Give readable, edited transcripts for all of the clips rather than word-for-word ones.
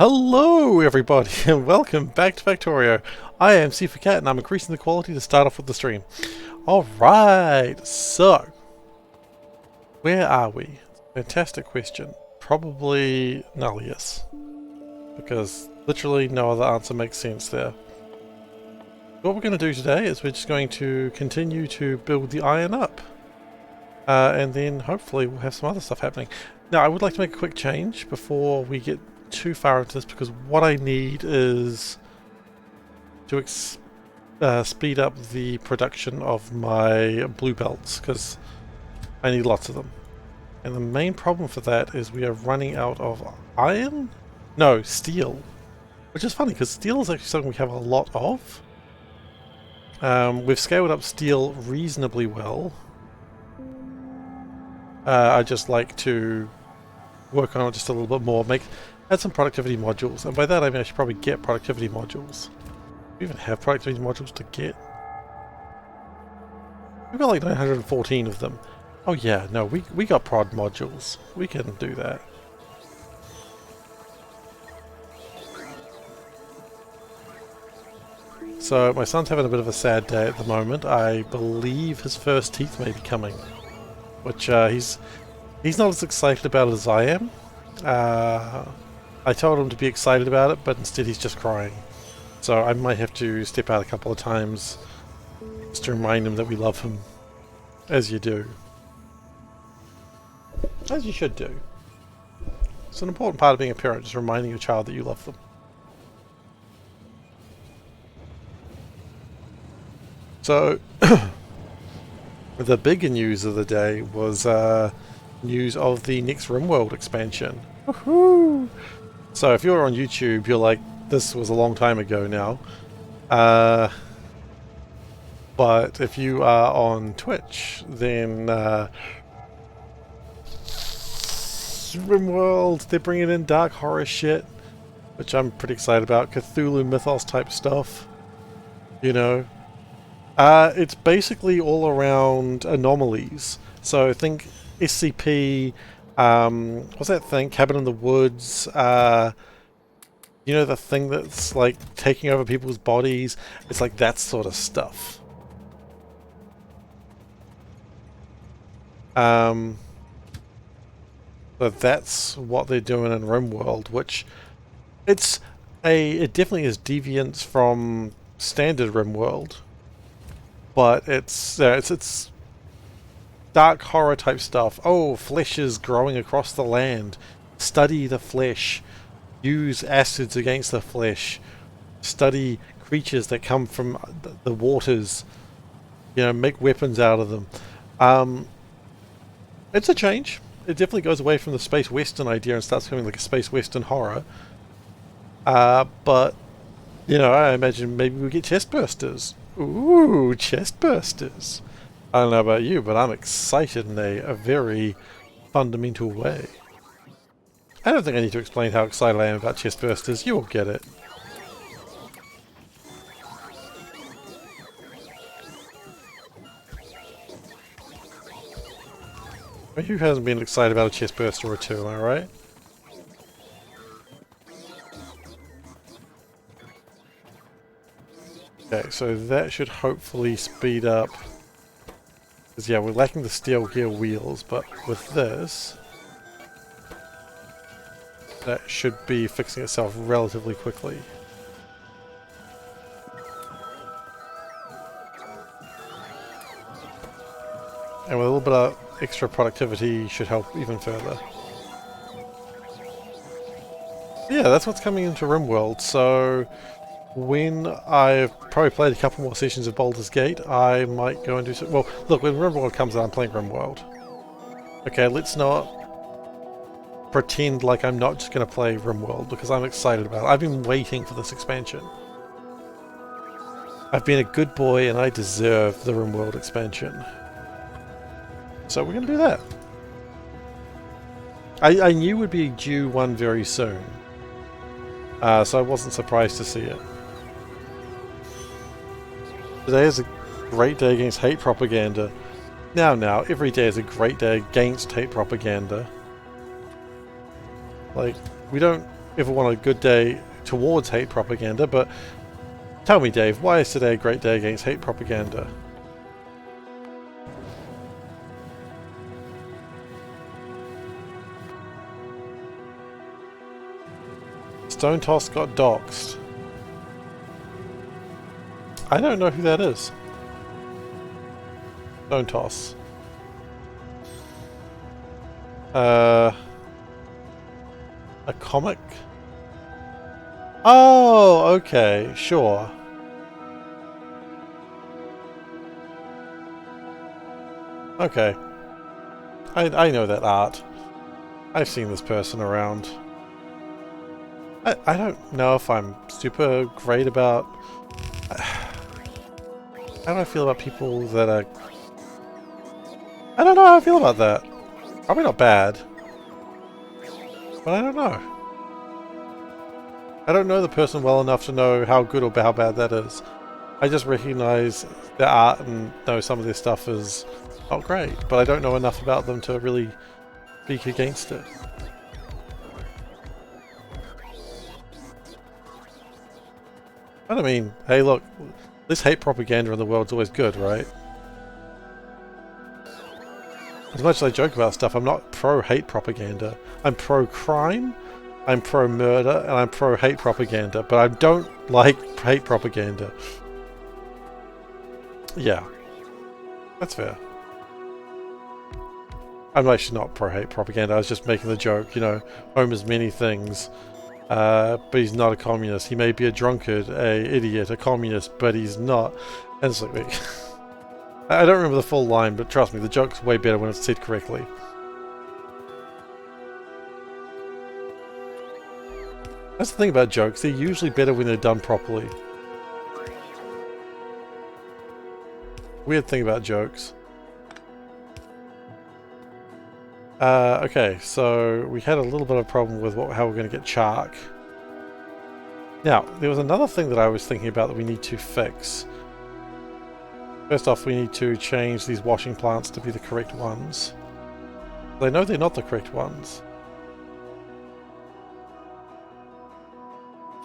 Hello everybody and welcome back to Factorio. I am SeiferKatt and I'm increasing the quality to start off with the stream. Alright, so where are we? Fantastic question. Probably Nullius. Because literally no other answer makes sense there. What we're going to do today is we're just going to continue to build the iron up. And then hopefully we'll have some other stuff happening. Now I would like to make a quick change before we get too far into this, because what I need is to speed up the production of my blue belts, because I need lots of them. And the main problem for that is we are running out of iron? No, steel. Which is funny, because steel is actually something we have a lot of. We've scaled up steel reasonably well. I just like to work on it just a little bit more, add some productivity modules, and by that I mean I should probably get productivity modules. Do we even have productivity modules to get? We've got like 914 of them. Oh yeah, no, we got prod modules. We can do that. So my son's having a bit of a sad day at the moment. I believe his first teeth may be coming, which he's not as excited about it as I am. I told him to be excited about it, but instead he's just crying. So I might have to step out a couple of times just to remind him that we love him, as you do. As you should do. It's an important part of being a parent, just reminding your child that you love them. So, the bigger news of the day was news of the next RimWorld expansion. Woohoo! So if you're on YouTube, you're like, this was a long time ago now. But if you are on Twitch, then RimWorld, they're bringing in dark horror shit, which I'm pretty excited about. Cthulhu Mythos type stuff, you know. It's basically all around anomalies. So think SCP, what's that thing? Cabin in the Woods, you know, the thing that's like taking over people's bodies? It's like that sort of stuff. So that's what they're doing in RimWorld, which it definitely is deviance from standard RimWorld, but it's dark horror type stuff. Oh, flesh is growing across the land. Study the flesh. Use acids against the flesh. Study creatures that come from the waters. You know, make weapons out of them. It's a change. It definitely goes away from the space western idea and starts becoming like a space western horror. But, you know, I imagine maybe we get chest bursters. Ooh, chest bursters. I don't know about you, but I'm excited in a very fundamental way. I don't think I need to explain how excited I am about chest bursters. You will get it. Who hasn't been excited about a chest burster or two, am I right? Okay, so that should hopefully speed up. Because yeah, we're lacking the steel gear wheels, but with this, that should be fixing itself relatively quickly. And with a little bit of extra productivity should help even further. Yeah, that's what's coming into RimWorld. So when I've probably played a couple more sessions of Baldur's Gate, I might go and do some... Well, look, when RimWorld comes out, I'm playing RimWorld. Okay, let's not pretend like I'm not just going to play RimWorld, because I'm excited about it. I've been waiting for this expansion. I've been a good boy and I deserve the RimWorld expansion. So we're going to do that. I knew we'd be due one very soon. So I wasn't surprised to see it. Today is a great day against hate propaganda. Now, every day is a great day against hate propaganda. Like, we don't ever want a good day towards hate propaganda, but tell me, Dave, why is today a great day against hate propaganda? Stone Toss got doxxed. I don't know who that is. Stone Toss. A comic? Oh, okay, sure. Okay. I know that art. I've seen this person around. I don't know if I'm super great about... How do I feel about people that are... I don't know how I feel about that. Probably not bad. But I don't know. I don't know the person well enough to know how good or how bad that is. I just recognize their art and know some of their stuff is not great, but I don't know enough about them to really speak against it. I don't mean, hey look, this hate propaganda in the world's always good, right? As much as I joke about stuff, I'm not pro-hate propaganda. I'm pro-crime, I'm pro-murder, and I'm pro-hate propaganda, but I don't like hate propaganda. Yeah, that's fair. I'm actually not pro-hate propaganda, I was just making the joke, you know, Homer's many things, but he's not a communist. He may be a drunkard, a idiot, a communist, but he's not. And it's like, I don't remember the full line, but trust me, the joke's way better when it's said correctly. That's the thing about jokes, they're usually better when they're done properly. Weird thing about jokes. Okay, so we had a little bit of a problem with how we're going to get Chark. Now, there was another thing that I was thinking about that we need to fix. First off, we need to change these washing plants to be the correct ones. I know they're not the correct ones.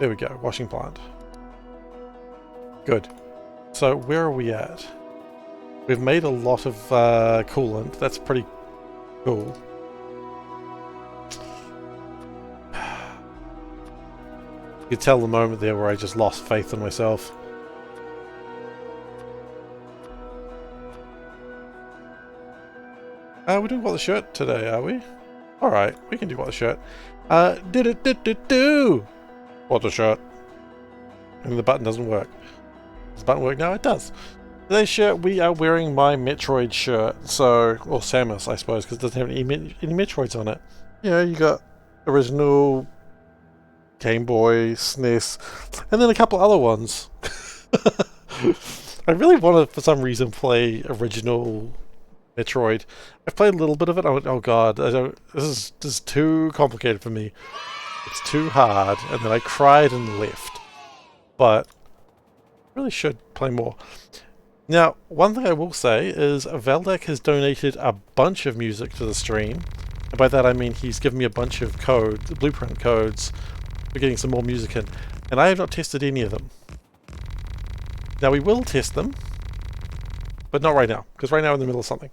There we go, washing plant. Good. So where are we at? We've made a lot of coolant. That's pretty cool. You could tell the moment there where I just lost faith in myself. We're doing what the shirt today, are we? Alright, we can do what the shirt. Do what the shirt. And the button doesn't work. Does the button work now? It does. Today's shirt, we are wearing my Metroid shirt. So, or Samus, I suppose, because it doesn't have any Metroids on it. You know, you got original Game Boy, SNES, and then a couple other ones. I really want to, for some reason, play original Metroid. I've played a little bit of it. Oh god, I don't. This is too complicated for me. It's too hard, and then I cried and left. But I really should play more. Now, one thing I will say is Valdek has donated a bunch of music to the stream. And by that I mean he's given me a bunch of blueprint codes for getting some more music in. And I have not tested any of them. Now we will test them, but not right now, because right now we're in the middle of something.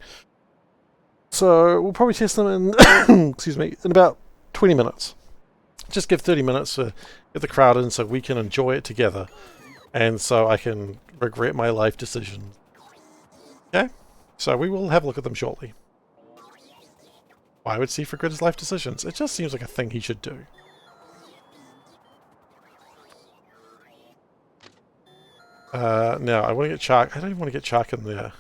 So we'll probably test them in, excuse me, in about 20 minutes. Just give 30 minutes to get the crowd in so we can enjoy it together. And so I can regret my life decisions. Okay? So we will have a look at them shortly. Why would Steve regret his life decisions? It just seems like a thing he should do. Now, I want to get Chark. I don't even want to get Chark in there.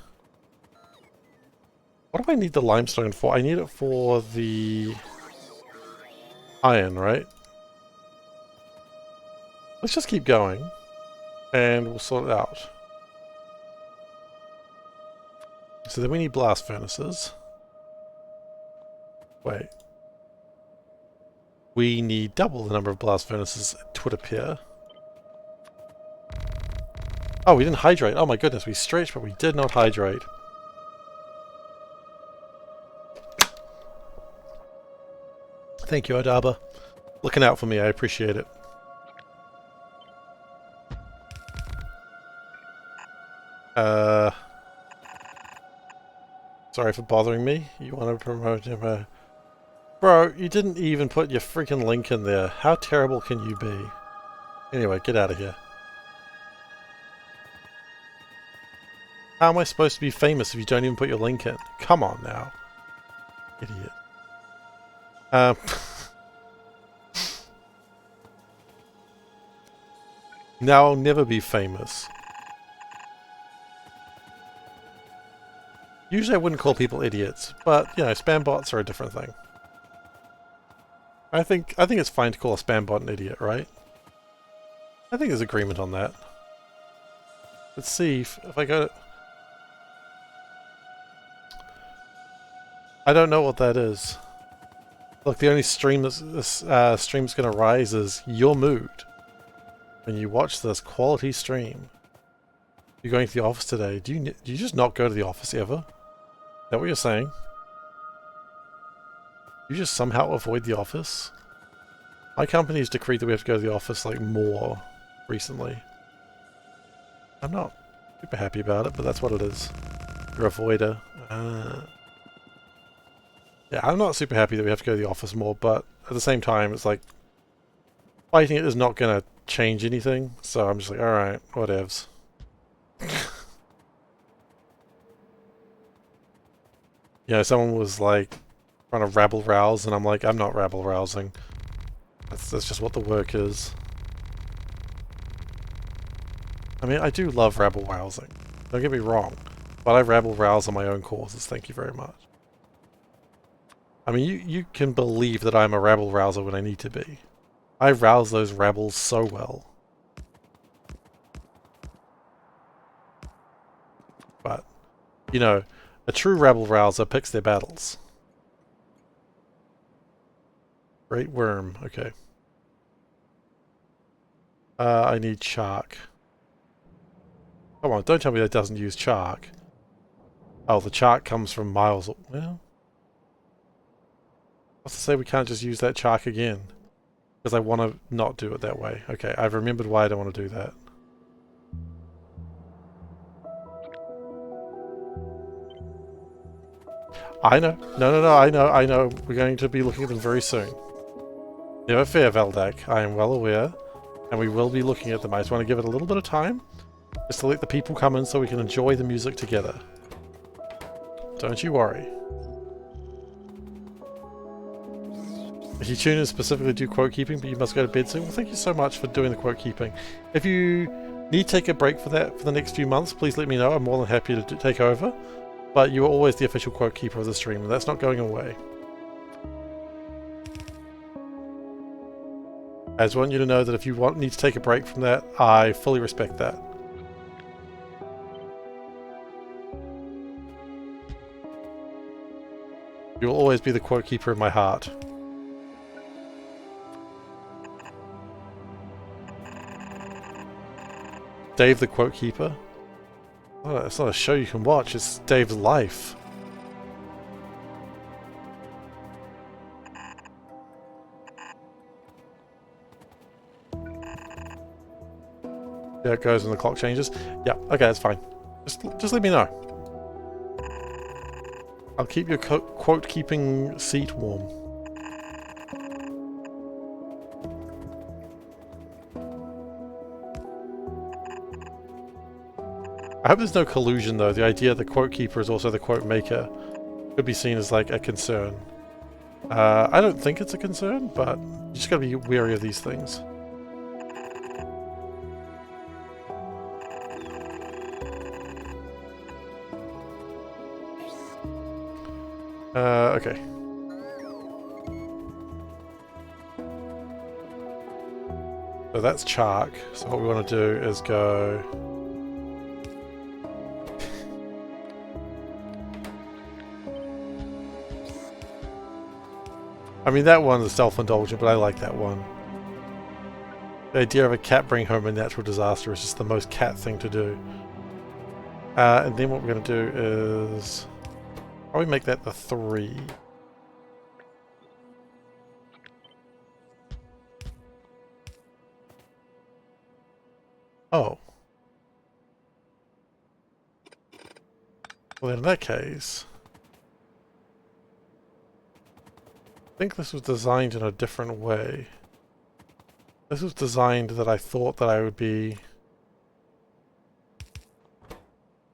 What do I need the limestone for? I need it for the iron, right? Let's just keep going. And we'll sort it out. So then we need blast furnaces. Wait. We need double the number of blast furnaces, it would appear. Oh, we didn't hydrate. Oh my goodness, we stretched, but we did not hydrate. Thank you, Odaba. looking out for me. I appreciate it. Sorry for bothering me. You want to promote him? Bro, you didn't even put your freaking link in there. How terrible can you be? Anyway, get out of here. How am I supposed to be famous if you don't even put your link in? Come on now. Idiot. Now I'll never be famous. Usually I wouldn't call people idiots, but, you know, spam bots are a different thing. I think it's fine to call a spam bot an idiot, right? I think there's agreement on that. Let's see if I go to... I don't know what that is. Look, the only stream this stream's gonna rise is your mood. When you watch this quality stream. You're going to the office today. Do you just not go to the office ever? Is that what you're saying? You just somehow avoid the office? My company's decreed that we have to go to the office like more recently. I'm not super happy about it, but that's what it is. You're a avoider. Yeah, I'm not super happy that we have to go to the office more, but at the same time, it's like fighting it is not going to change anything, so I'm just like, alright, whatevs. You know, someone was like trying to rabble rouse, and I'm like, I'm not rabble rousing. That's just what the work is. I mean, I do love rabble rousing. Don't get me wrong, but I rabble rouse on my own causes. Thank you very much. I mean, you can believe that I'm a rabble rouser when I need to be. I rouse those rabbles so well. But, you know, a true rabble rouser picks their battles. Great worm, okay. I need shark. Come on, don't tell me that doesn't use shark. Oh, the shark comes from miles. Well, what's to say we can't just use that shark again? Because I want to not do it that way. Okay, I've remembered why I don't want to do that. I know. No, I know. We're going to be looking at them very soon. Never fear, Veldak. I am well aware. And we will be looking at them. I just want to give it a little bit of time. Just to let the people come in so we can enjoy the music together. Don't you worry. If you tune in specifically to do quote keeping, but you must go to bed soon, well, thank you so much for doing the quote keeping. If you need to take a break for that for the next few months, please let me know. I'm more than happy to take over. But you are always the official quote keeper of the stream, and that's not going away. I just want you to know that if you need to take a break from that, I fully respect that. You will always be the quote keeper in my heart. Dave the quote keeper? Oh, it's not a show you can watch, it's Dave's life. Yeah, it goes when the clock changes. Yeah, okay, that's fine. Just let me know. I'll keep your quote keeping seat warm. I hope there's no collusion though. The idea the quote keeper is also the quote maker could be seen as like a concern. I don't think it's a concern, but you just gotta be wary of these things. Okay. So that's Chark. So what we want to do is go... I mean, that one is self-indulgent, but I like that one. The idea of a cat bringing home a natural disaster is just the most cat thing to do. And then what we're going to do is... probably make that the 3. Oh. Well, in that case, I think this was designed in a different way. This was designed that I thought that I would be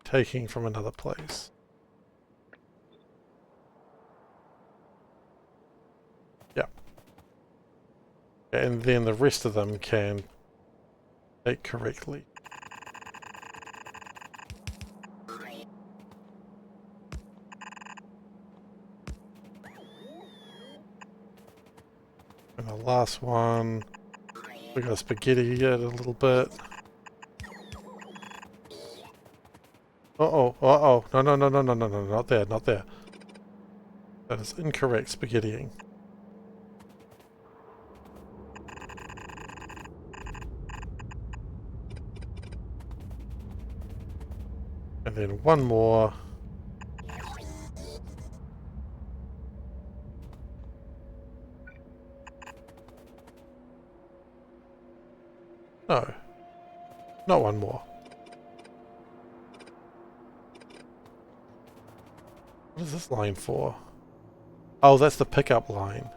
taking from another place. Yeah. And then the rest of them can take correctly. And the last one, we got spaghetti it a little bit. Uh-oh, uh-oh. No, no, no, no, no, no, no, not there, not there. That is incorrect spaghettiing. And then one more. No. Not one more. What is this line for? Oh, that's the pickup line.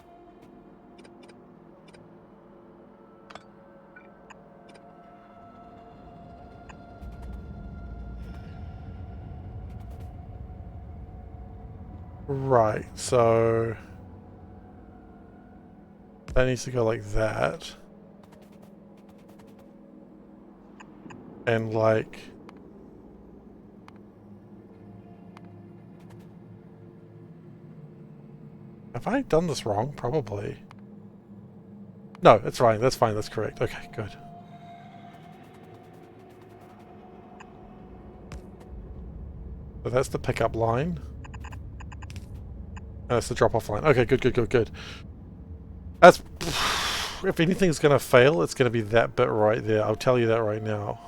Right, so that needs to go like that. And like... Have I done this wrong? Probably. No, it's fine, that's fine, that's correct. Okay, good. So that's the pickup line. And that's the drop-off line. Okay, good, good, good, good. That's... If anything's going to fail, it's going to be that bit right there. I'll tell you that right now.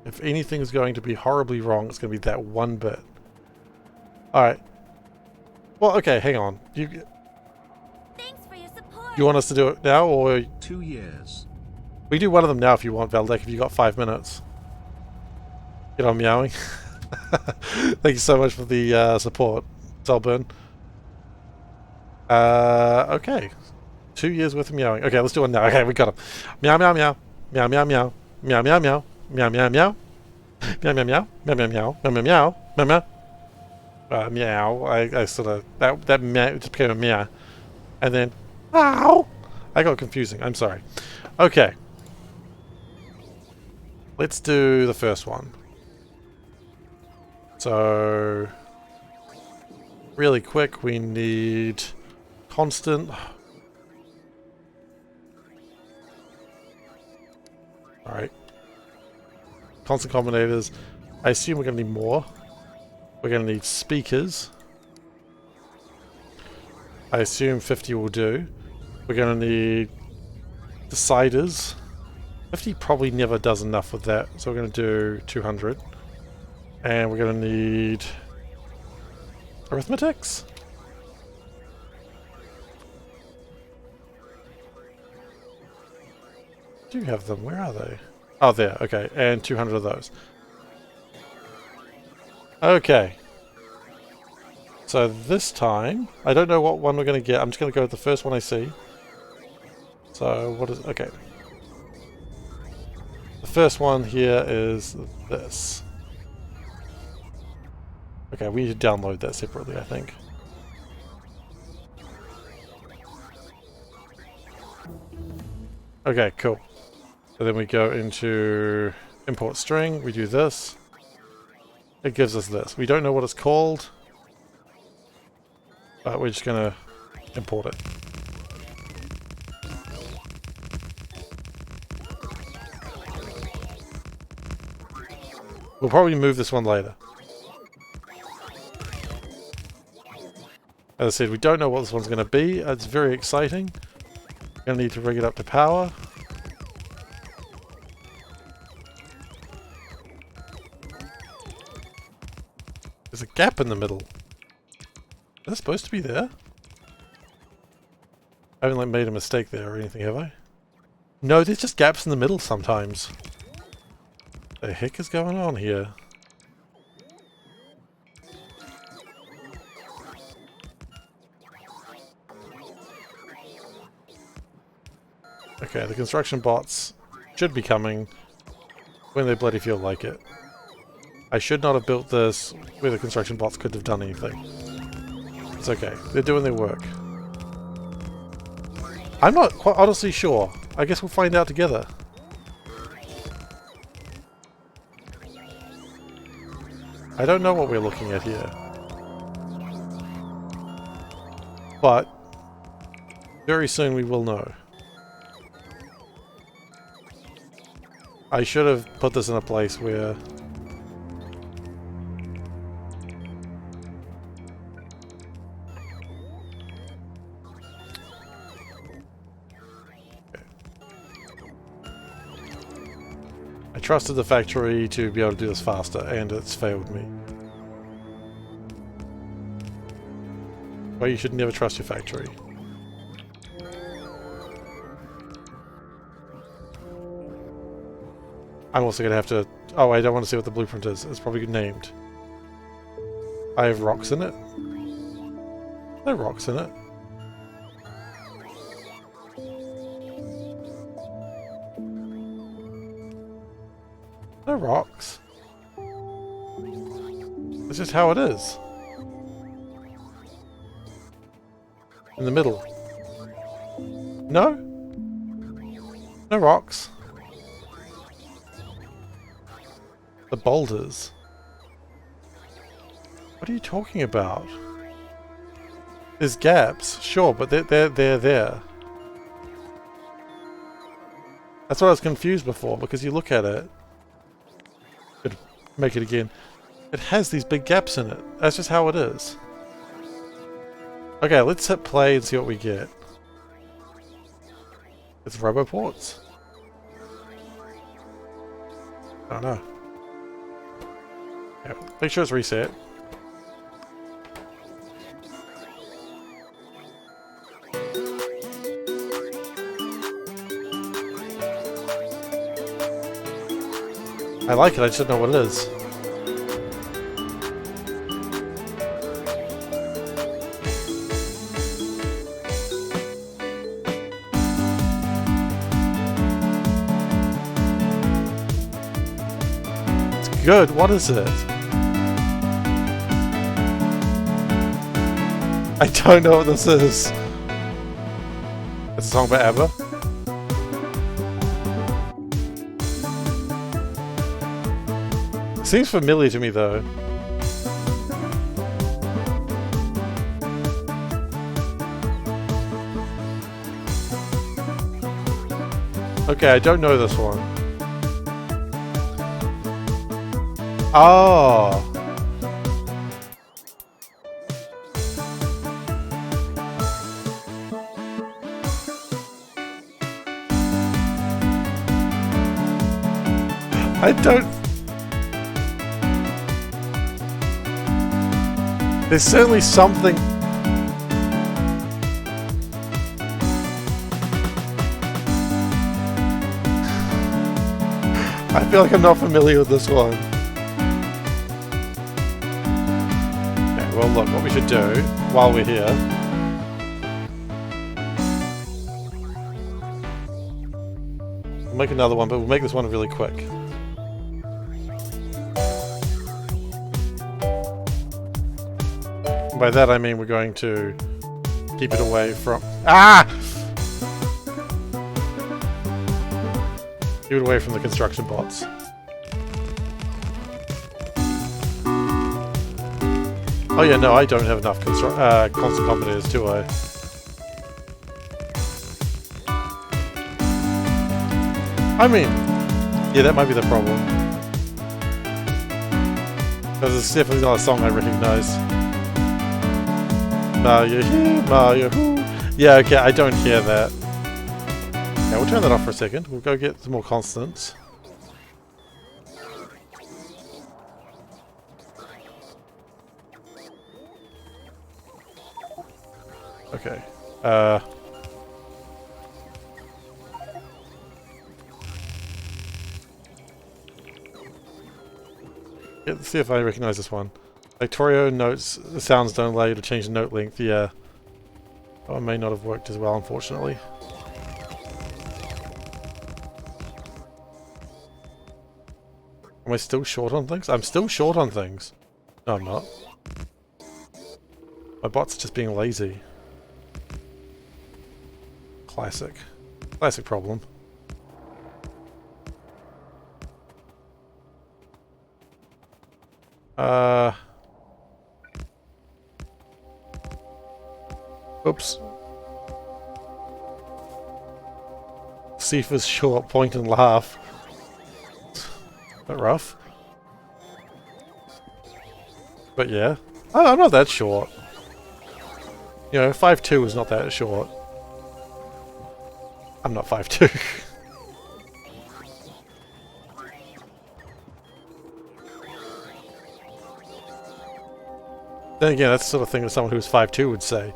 If anything's going to be horribly wrong, it's going to be that one bit. Alright. Well, okay, hang on. Thanks for your support. You want us to do it now, or... 2 years. We do one of them now if you want, Valdek, if you got 5 minutes. Get on meowing. Thank you so much for the support, Selburn. Okay. 2 years worth of meowing. Okay, let's do one now. Okay, we got him. Meow, meow, meow. Meow, meow, meow. Meow, meow, meow. Meow, meow, meow. Meow, meow, meow. Meow, meow, meow. Meow, meow, meow. Meow, meow. Meow. I sort of... That meow just became a meow. And then... Ow! I got confusing. I'm sorry. Okay. Let's do the first one. So... Really quick, we need... Constant... Alright. Constant combinators. I assume we're going to need more. We're going to need speakers. I assume 50 will do. We're going to need deciders. 50 probably never does enough with that, so we're going to do 200. And we're going to need arithmetics. Do you have them? Where are they? Oh, there. Okay, and 200 of those. Okay. So this time, I don't know what one we're going to get. I'm just going to go with the first one I see. So what is... Okay. The first one here is this. Okay, we need to download that separately, I think. Okay, cool. So then we go into import string, we do this. It gives us this. We don't know what it's called, but we're just going to import it. We'll probably move this one later. As I said, we don't know what this one's going to be. It's very exciting. We're going to need to rig it up to power. There's a gap in the middle. Is that supposed to be there? I haven't like made a mistake there or anything, have I? No, there's just gaps in the middle sometimes. The heck is going on here? Okay, the construction bots should be coming when they bloody feel like it. I should not have built this where the construction bots could have done anything. It's okay. They're doing their work. I'm not quite honestly sure. I guess we'll find out together. I don't know what we're looking at here. But very soon we will know. I should have put this in a place where I trusted the factory to be able to do this faster, and it's failed me. Well, you should never trust your factory. I'm also going to have to... Oh, I don't want to see what the blueprint is. It's probably named. I have rocks in it. No rocks in it. No rocks. It's just how it is. In the middle. No? No rocks. The boulders. What are you talking about? There's gaps, sure, but they're there. That's what I was confused before, because you look at it. Could make it again. It has these big gaps in it. That's just how it is. Okay, let's hit play and see what we get. It's roboports. I don't know. Yeah, make sure it's reset. I like it, I just don't know what it is. It's good, what is it? I don't know what this is. It's a song by ABBA. Seems familiar to me though. Okay, I don't know this one. Oh. I don't... There's certainly something... I feel like I'm not familiar with this one. Okay, well look, what we should do while we're here... We'll make another one, but we'll make this one really quick. By that I mean we're going to keep it away from... Ah! Keep it away from the construction bots. Oh yeah, no, I don't have enough constant combinators, do I? I mean, yeah, that might be the problem. Because it's definitely not a song I recognize. Mario hoo, Mario hoo. Yeah, okay, I don't hear that. Yeah, we'll turn that off for a second. We'll go get some more constants. Okay. Let's see if I recognize this one. Factorio notes, the sounds don't allow you to change the note length. Yeah. That one may not have worked as well, unfortunately. Am I still short on things? I'm still short on things. No, I'm not. My bot's just being lazy. Classic. Classic problem. Oops. Seifer's short, point and laugh. Bit rough. But yeah. Oh, I'm not that short. You know, 5'2" is not that short. I'm not 5'2". Then again, that's the sort of thing that someone who's 5'2" would say.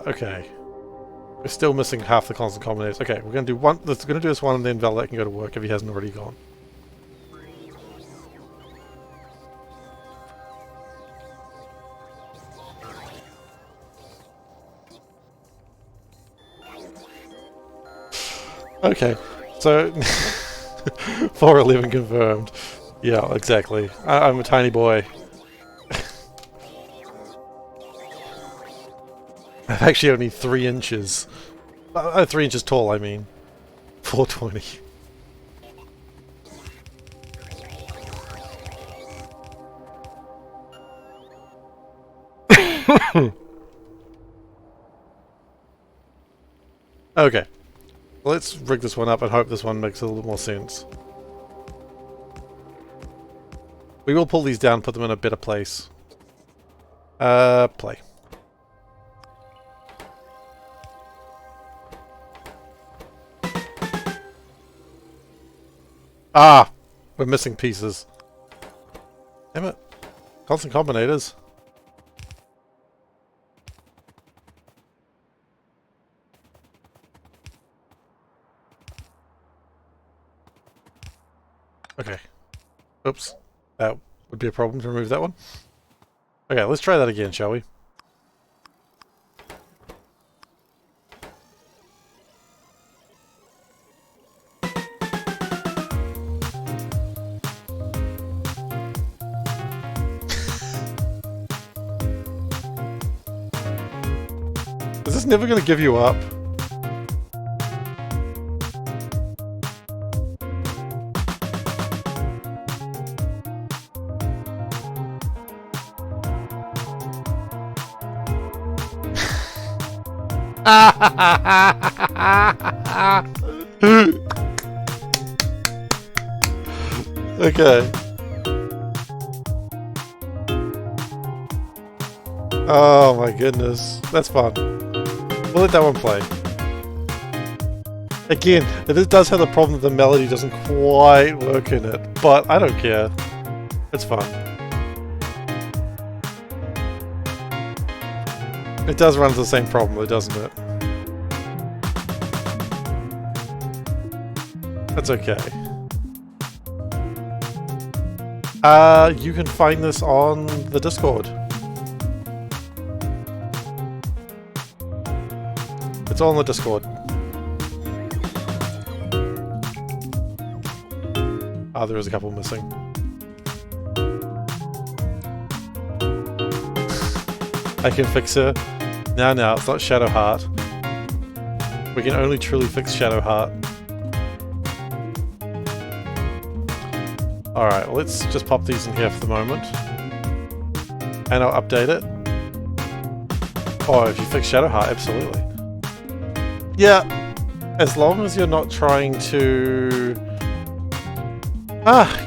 Okay. We're still missing half the constant combinators. Okay, we're gonna do one. Let's gonna do this one, and then Velvet can go to work if he hasn't already gone. Okay, so 411 confirmed. Yeah, exactly. I'm a tiny boy. I'm actually only 3 inches. 3 inches tall, I mean. 420. Okay. Let's rig this one up and hope this one makes a little more sense. We will pull these down, put them in a better place. Play. Ah! We're missing pieces. Damn it. Constant combinators. Okay. Oops. That would be a problem to remove that one. Okay, let's try that again, shall we? Is this never going to give you up? Okay. Oh my goodness. That's fun. We'll let that one play. Again, it does have the problem that the melody doesn't quite work in it, but I don't care. It's fun. It does run into the same problem though, doesn't it? That's okay. You can find this on the Discord. It's all on the Discord. Ah, there is a couple missing. I can fix her. Now, it's not Shadowheart. We can only truly fix Shadowheart. Alright, let's just pop these in here for the moment. And I'll update it. Oh, if you fix Shadowheart, absolutely. Yeah, as long as you're not trying to...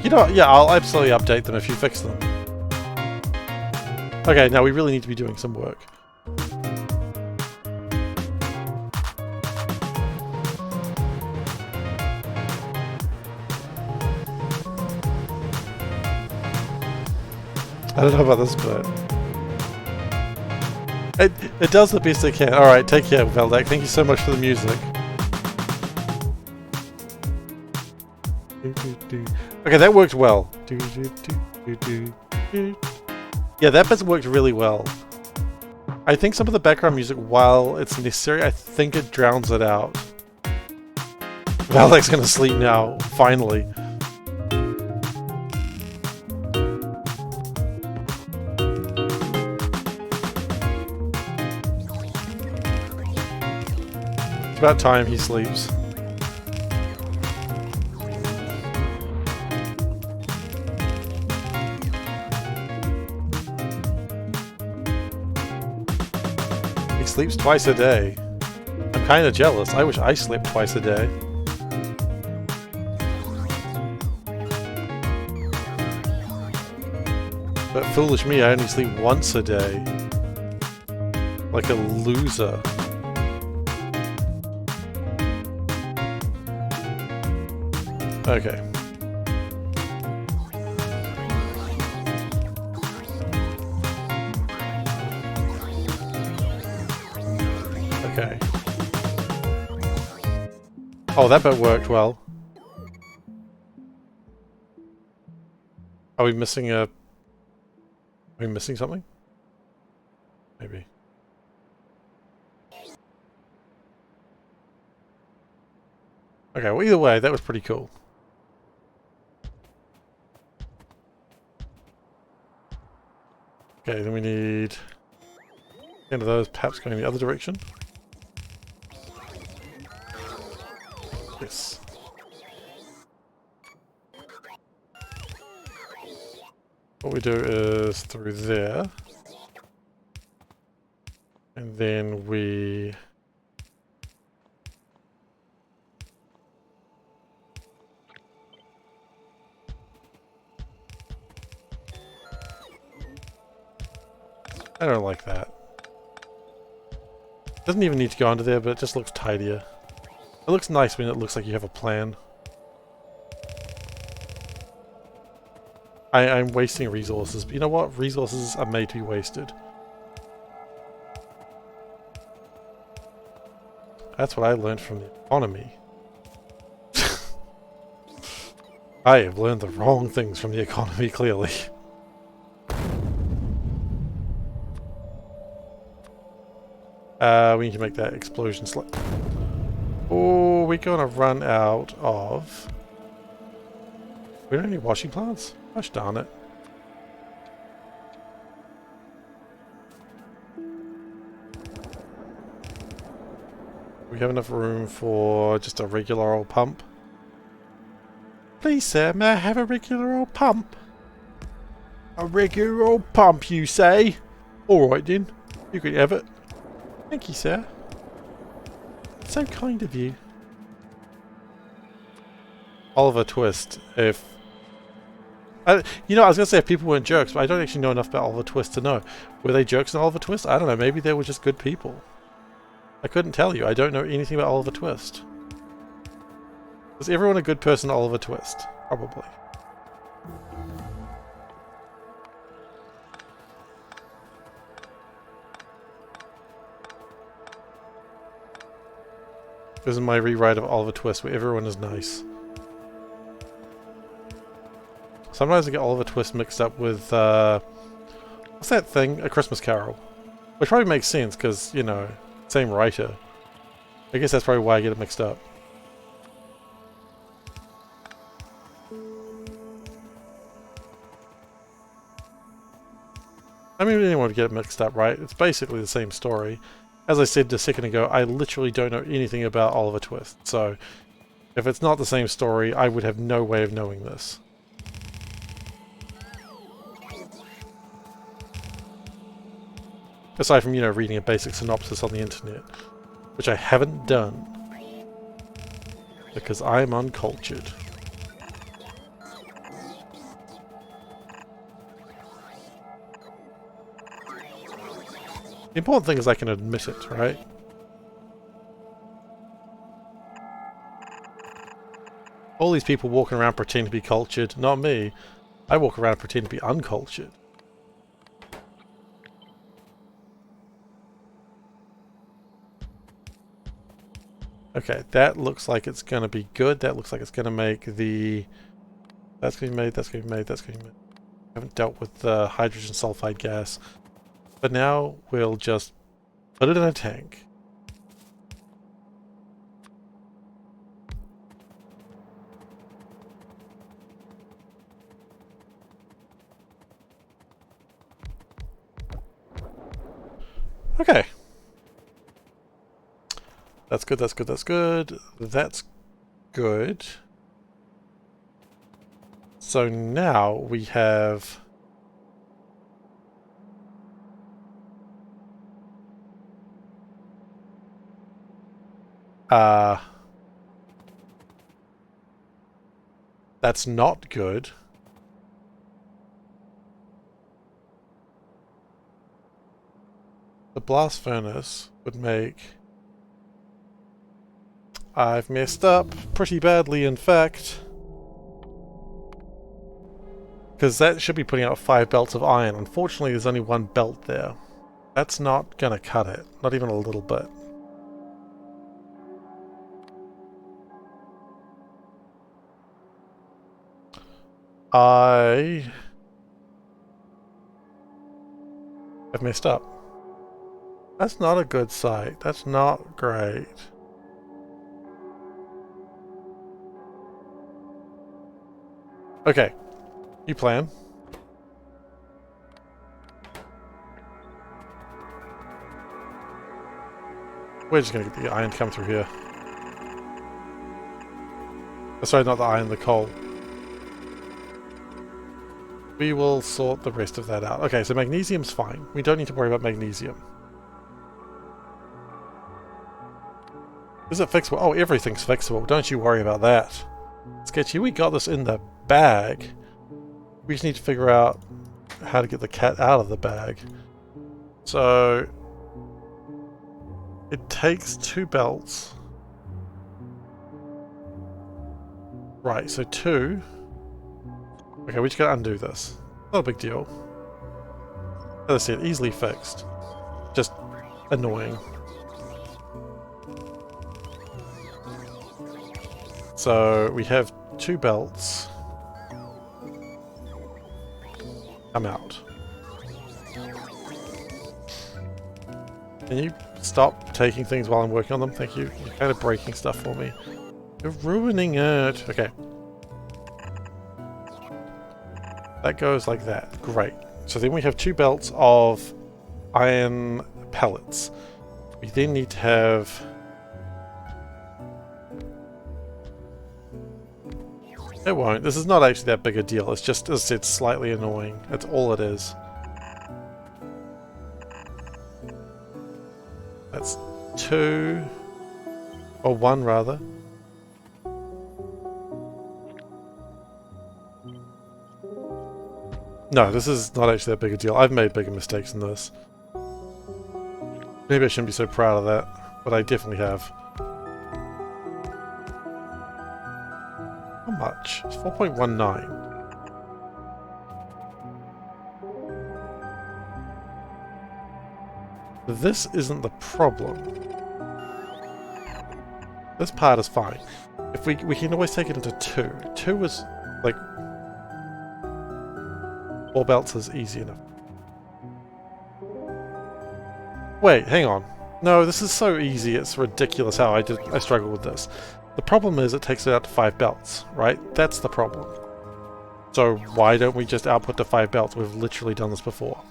you know what? Yeah, I'll absolutely update them if you fix them. Okay, now we really need to be doing some work. I don't know about this, but... It does the best it can. Alright, take care, Veldak. Thank you so much for the music. Okay, that worked well. Yeah, that bit worked really well. I think some of the background music, while it's necessary, I think it drowns it out. Valdak's gonna sleep now, finally. It's about time he sleeps. He sleeps twice a day. I'm kinda jealous. I wish I slept twice a day. But foolish me, I only sleep once a day. Like a loser. Okay. Okay. Oh, that bit worked well. Are we missing a... Are we missing something? Maybe. Okay, well either way, that was pretty cool. Okay, then we need... End of those, perhaps going the other direction. Yes. What we do is through there. And then we... I don't like that. Doesn't even need to go under there, but it just looks tidier. It looks nice when it looks like you have a plan. I'm wasting resources, but you know what? Resources are made to be wasted. That's what I learned from the economy. I have learned the wrong things from the economy, clearly. We need to make that explosion slip. Oh, we're gonna run out of... We don't need washing plants? Gosh darn it. We have enough room for just a regular old pump. Please, sir, may I have a regular old pump? A regular old pump, you say? Alright then, you can have it. Thank you, sir. So kind of you. Oliver Twist, if... you know, I was going to say if people weren't jerks, but I don't actually know enough about Oliver Twist to know. Were they jerks in Oliver Twist? I don't know, maybe they were just good people. I couldn't tell you, I don't know anything about Oliver Twist. Was everyone a good person in Oliver Twist? Probably. This is my rewrite of Oliver Twist where everyone is nice. Sometimes I get Oliver Twist mixed up with, what's that thing? A Christmas Carol. Which probably makes sense because, you know, same writer. I guess that's probably why I get it mixed up. I mean, anyone would get it mixed up, right? It's basically the same story. As I said a second ago, I literally don't know anything about Oliver Twist, so if it's not the same story, I would have no way of knowing this. Aside from, you know, reading a basic synopsis on the internet, which I haven't done, because I'm uncultured. The important thing is I can admit it, right? All these people walking around pretending to be cultured, not me. I walk around and pretend to be uncultured. Okay, that looks like it's going to be good. That looks like it's going to make the... That's going to be made, that's going to be made, that's going to be made. I haven't dealt with the hydrogen sulfide gas. But now we'll just put it in a tank. Okay. That's good, that's good, that's good. That's good. So now we have... that's not good. The blast furnace would make... I've messed up pretty badly, in fact. Because that should be putting out 5 belts of iron. Unfortunately, there's only 1 belt there. That's not gonna cut it. Not even a little bit. I have messed up. That's not a good site. That's not great. Okay. You plan. We're just gonna get the iron to come through here. Sorry, not the iron, the coal. We will sort the rest of that out. Okay, so magnesium's fine. We don't need to worry about magnesium. Is it fixable? Oh, everything's fixable. Don't you worry about that. Sketchy, we got this in the bag. We just need to figure out how to get the cat out of the bag. So... it takes 2 belts. Right, so 2... Okay, we just gotta undo this. Not a big deal. As I said, easily fixed. Just annoying. So we have 2 belts. I'm out. Can you stop taking things while I'm working on them? Thank you. You're kind of breaking stuff for me. You're ruining it. Okay. That goes like that. Great. So then we have 2 belts of iron pellets. We then need to have... It won't. This is not actually that big a deal. It's just, as I said, slightly annoying. That's all it is. That's 2... or 1 rather. No, this is not actually that big a deal. I've made bigger mistakes than this. Maybe I shouldn't be so proud of that, but I definitely have. How much? It's 4.19. This isn't the problem. This part is fine. If we can always take it into 2. 2 is like 4 belts is easy enough. Wait, hang on. No, this is so easy. It's ridiculous how I struggle with this. The problem is it takes it out to 5 belts, right? That's the problem. So why don't we just output to 5 belts? We've literally done this before.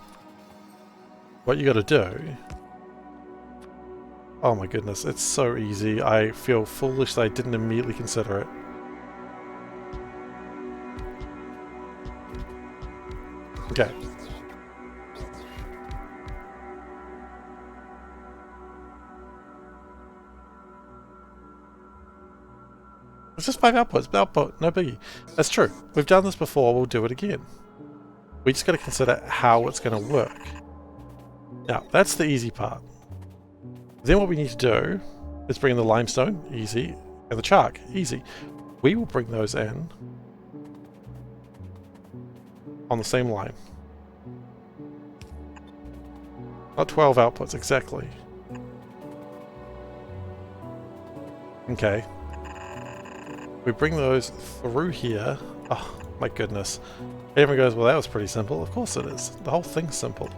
What you gotta do... Oh my goodness, it's so easy. I feel foolish that I didn't immediately consider it. Okay. It's just 5 outputs. Output, no biggie. That's true. We've done this before, we'll do it again. We just got to consider how it's going to work. Now, that's the easy part. Then what we need to do is bring in the limestone, easy, and the chalk, easy. We will bring those in on the same line. Not 12 outputs, exactly. Okay. We bring those through here. Oh, my goodness. Everyone goes, well, that was pretty simple. Of course it is. The whole thing's simple.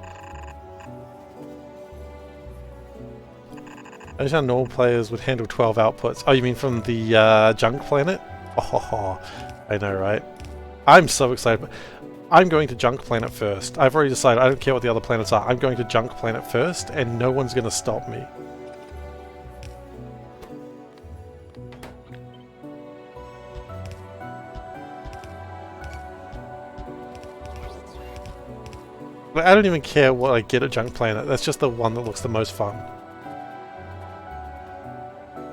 I wish our normal players would handle 12 outputs. Oh, you mean from the junk planet? Oh, I know, right? I'm so excited. I'm going to junk planet first. I've already decided I don't care what the other planets are. I'm going to junk planet first, and no one's going to stop me. But I don't even care what I get at junk planet. That's just the one that looks the most fun.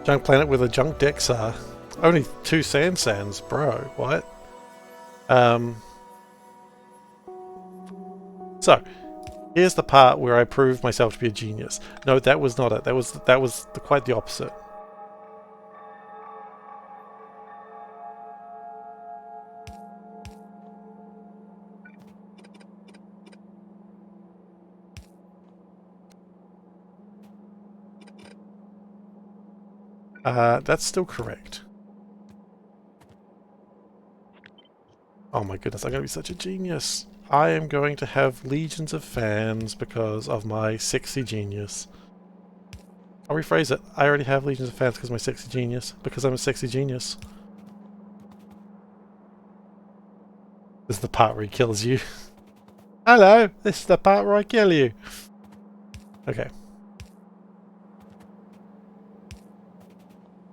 Junk planet where the junk decks are. Only 2 sands, bro. What? So, here's the part where I proved myself to be a genius. No, that was not it. That was quite the opposite. That's still correct. Oh my goodness, I'm going to be such a genius. I am going to have legions of fans because of my sexy genius. I'll rephrase it. I already have legions of fans because of my sexy genius. Because I'm a sexy genius. This is the part where he kills you. Hello, this is the part where I kill you. Okay.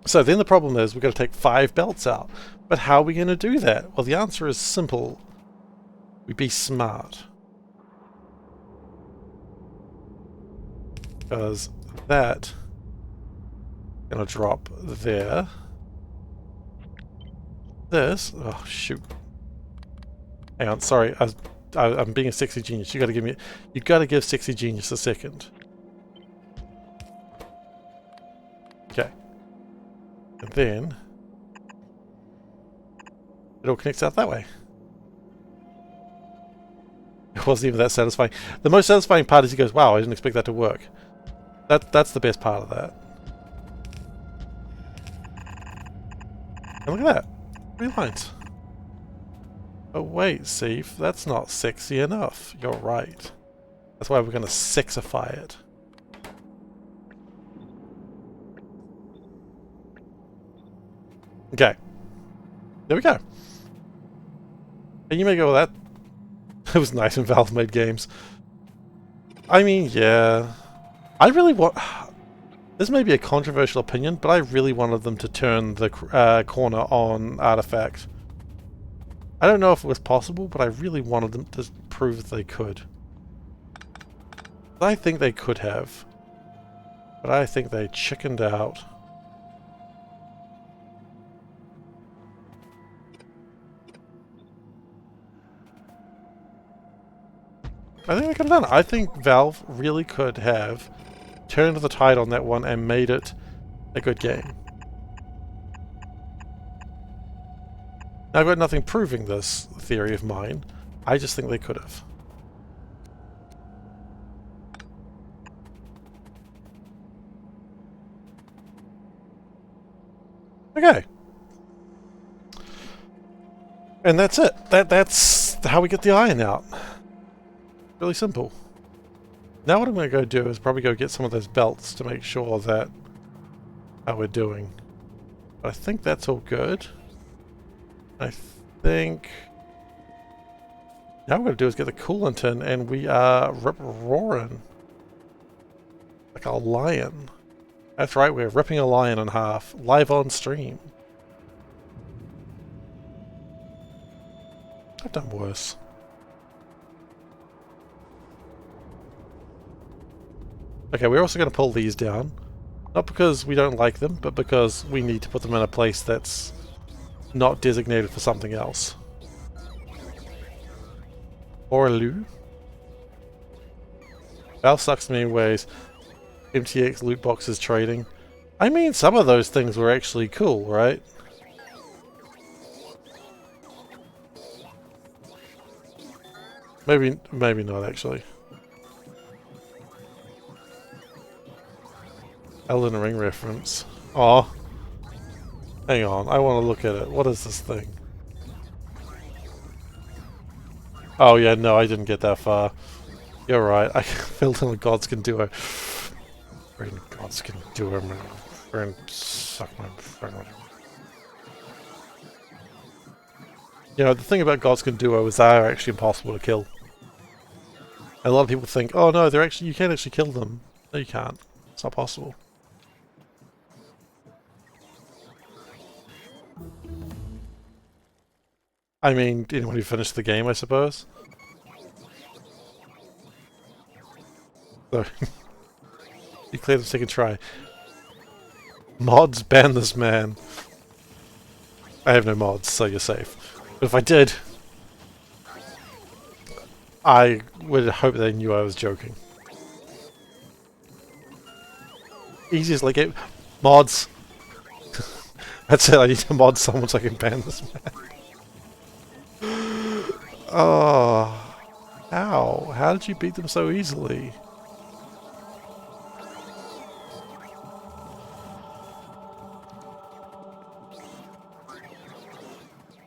So then the problem is we've got to take 5 belts out. But how are we going to do that? Well, the answer is simple. We be smart. Because that going to drop there. This, oh shoot. Hang on, sorry, I'm being a sexy genius. You got to give sexy genius a second. Okay. And then it all connects out that way. It wasn't even that satisfying. The most satisfying part is he goes, wow, I didn't expect that to work. That's the best part of that. And look at that. 3 lines. Oh wait, Seif, that's not sexy enough. You're right. That's why we're going to sexify it. Okay. There we go. And you may go, well, that was nice when Valve made games. I mean, yeah. I really want... This may be a controversial opinion, but I really wanted them to turn the corner on Artifact. I don't know if it was possible, but I really wanted them to prove they could. I think they could have. But I think they chickened out. I think they could have done it. I think Valve really could have turned the tide on that one and made it a good game. Now, I've got nothing proving this theory of mine. I just think they could have. Okay. And that's it. That's how we get the iron out. Really simple. Now what I'm going to go do is probably go get some of those belts to make sure that how we're doing. But I think that's all good. I think now what we're going to do is get the coolant in and we are rip-roaring. Like a lion. That's right, we're ripping a lion in half. Live on stream. I've done worse. Okay, we're also going to pull these down. Not because we don't like them, but because we need to put them in a place that's not designated for something else. Orlu. Valve sucks in many ways. MTX loot boxes trading. I mean, some of those things were actually cool, right? Maybe not actually. Elden Ring reference. Aw. Hang on, I want to look at it. What is this thing? Oh yeah, no, I didn't get that far. You're right. I filled in a Godskin duo. Friend Godskin duo, man. Friend suck my friend. You know, the thing about Godskin duo is they are actually impossible to kill. A lot of people think, oh no, they're actually, you can't actually kill them. No, you can't. It's not possible. I mean, anyone who finished the game, I suppose. So, you cleared the second try. Mods ban this man. I have no mods, so you're safe. But if I did, I would hope they knew I was joking. Easiest like it. Mods. That's it, I need to mod someone so I can ban this man. Oh. How? How did you beat them so easily?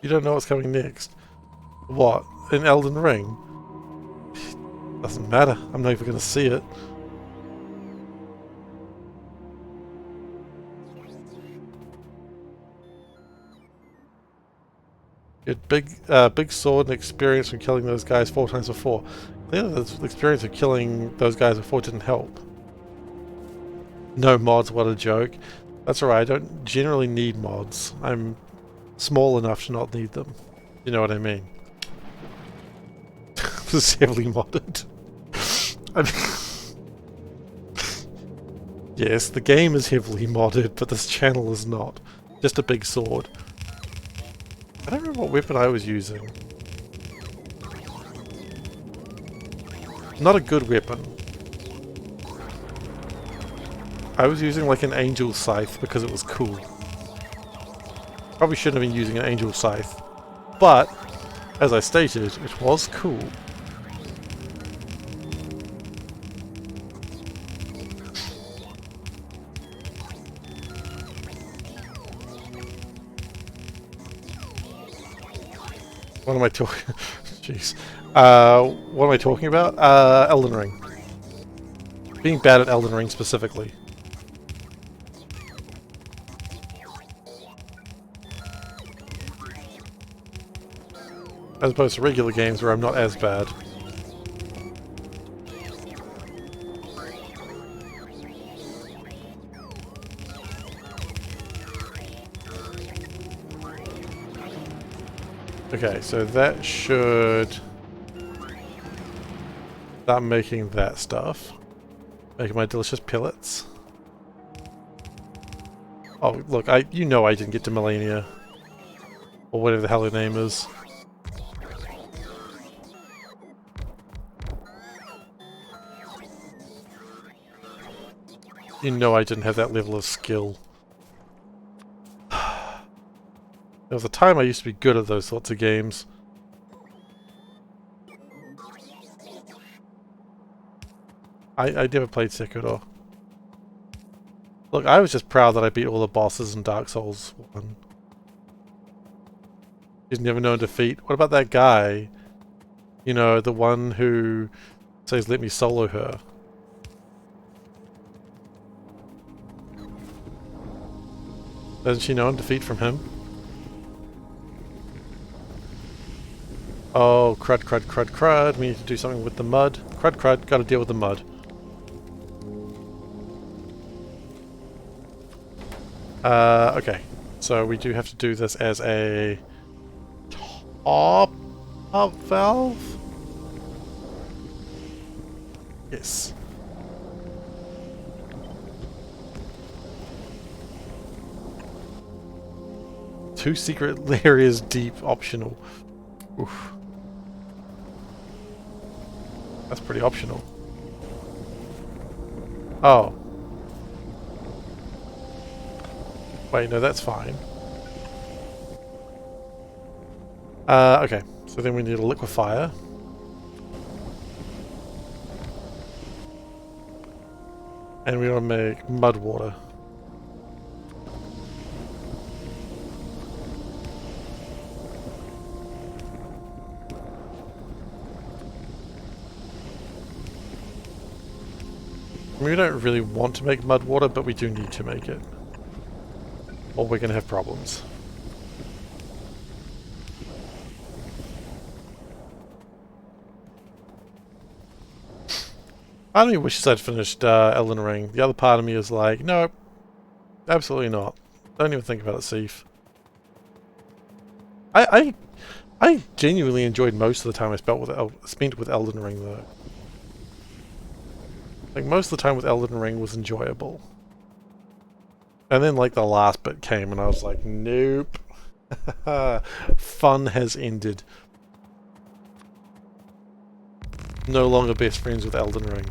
You don't know what's coming next. What? In Elden Ring? Doesn't matter. I'm not even going to see it. You had big sword and experience from killing those guys 4 times before. Clearly the experience of killing those guys before didn't help. No mods, what a joke. That's alright, I don't generally need mods. I'm small enough to not need them. You know what I mean? This is heavily modded. I mean, yes, the game is heavily modded, but this channel is not. Just a big sword. I don't remember what weapon I was using. Not a good weapon. I was using like an angel scythe because it was cool. Probably shouldn't have been using an angel scythe. But, as I stated, it was cool. What am I talking? Jeez. What am I talking about? Elden Ring. Being bad at Elden Ring specifically. As opposed to regular games where I'm not as bad. Okay, so that should start making that stuff. Making my delicious pellets. Oh, look, you know I didn't get to Melania. Or whatever the hell her name is. You know I didn't have that level of skill. There was a time I used to be good at those sorts of games. I never played Sekiro. Look, I was just proud that I beat all the bosses in Dark Souls 1. He's never known defeat. What about that guy? You know, the one who says, let me solo her. Doesn't she know defeat from him? Oh, crud, crud, crud, crud. We need to do something with the mud. Crud, crud, gotta deal with the mud. Okay. So we do have to do this as a top up valve? Yes. Two secret areas deep optional. Oof. That's pretty optional. Oh. Wait, no, that's fine. Okay. So then we need a liquefier. And we want to make mud water. I mean, we don't really want to make mud water, but we do need to make it. Or we're going to have problems. Part of me wishes I'd finished Elden Ring. The other part of me is like, no, absolutely not. Don't even think about it, Seif. I genuinely enjoyed most of the time I spent with Elden Ring, though. Like, most of the time with Elden Ring was enjoyable. And then, like, the last bit came and I was like, nope. Fun has ended. No longer best friends with Elden Ring.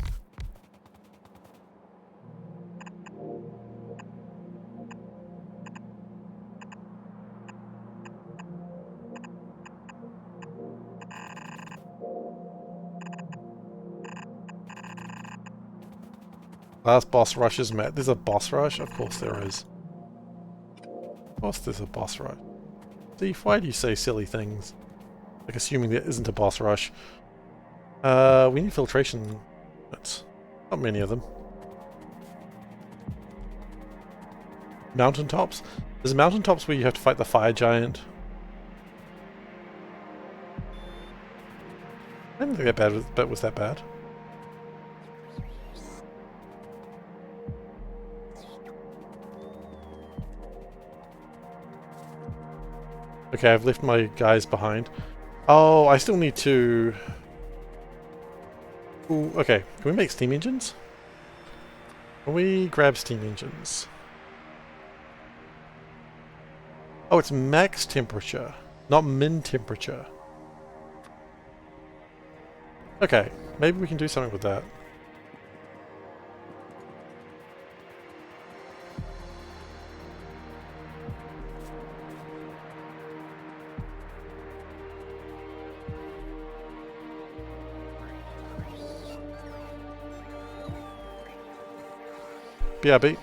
Last boss rush is met. There's a boss rush? Of course there is. Of course there's a boss rush. Steve, why do you say silly things? Like assuming there isn't a boss rush. We need filtration. That's not many of them. Mountaintops? There's mountaintops where you have to fight the fire giant. I didn't think that was that bad. Okay, I've left my guys behind. Oh, I still need to... Ooh, okay, can we make steam engines? Can we grab steam engines? Oh, it's max temperature, not min temperature. Okay, maybe we can do something with that. BRB.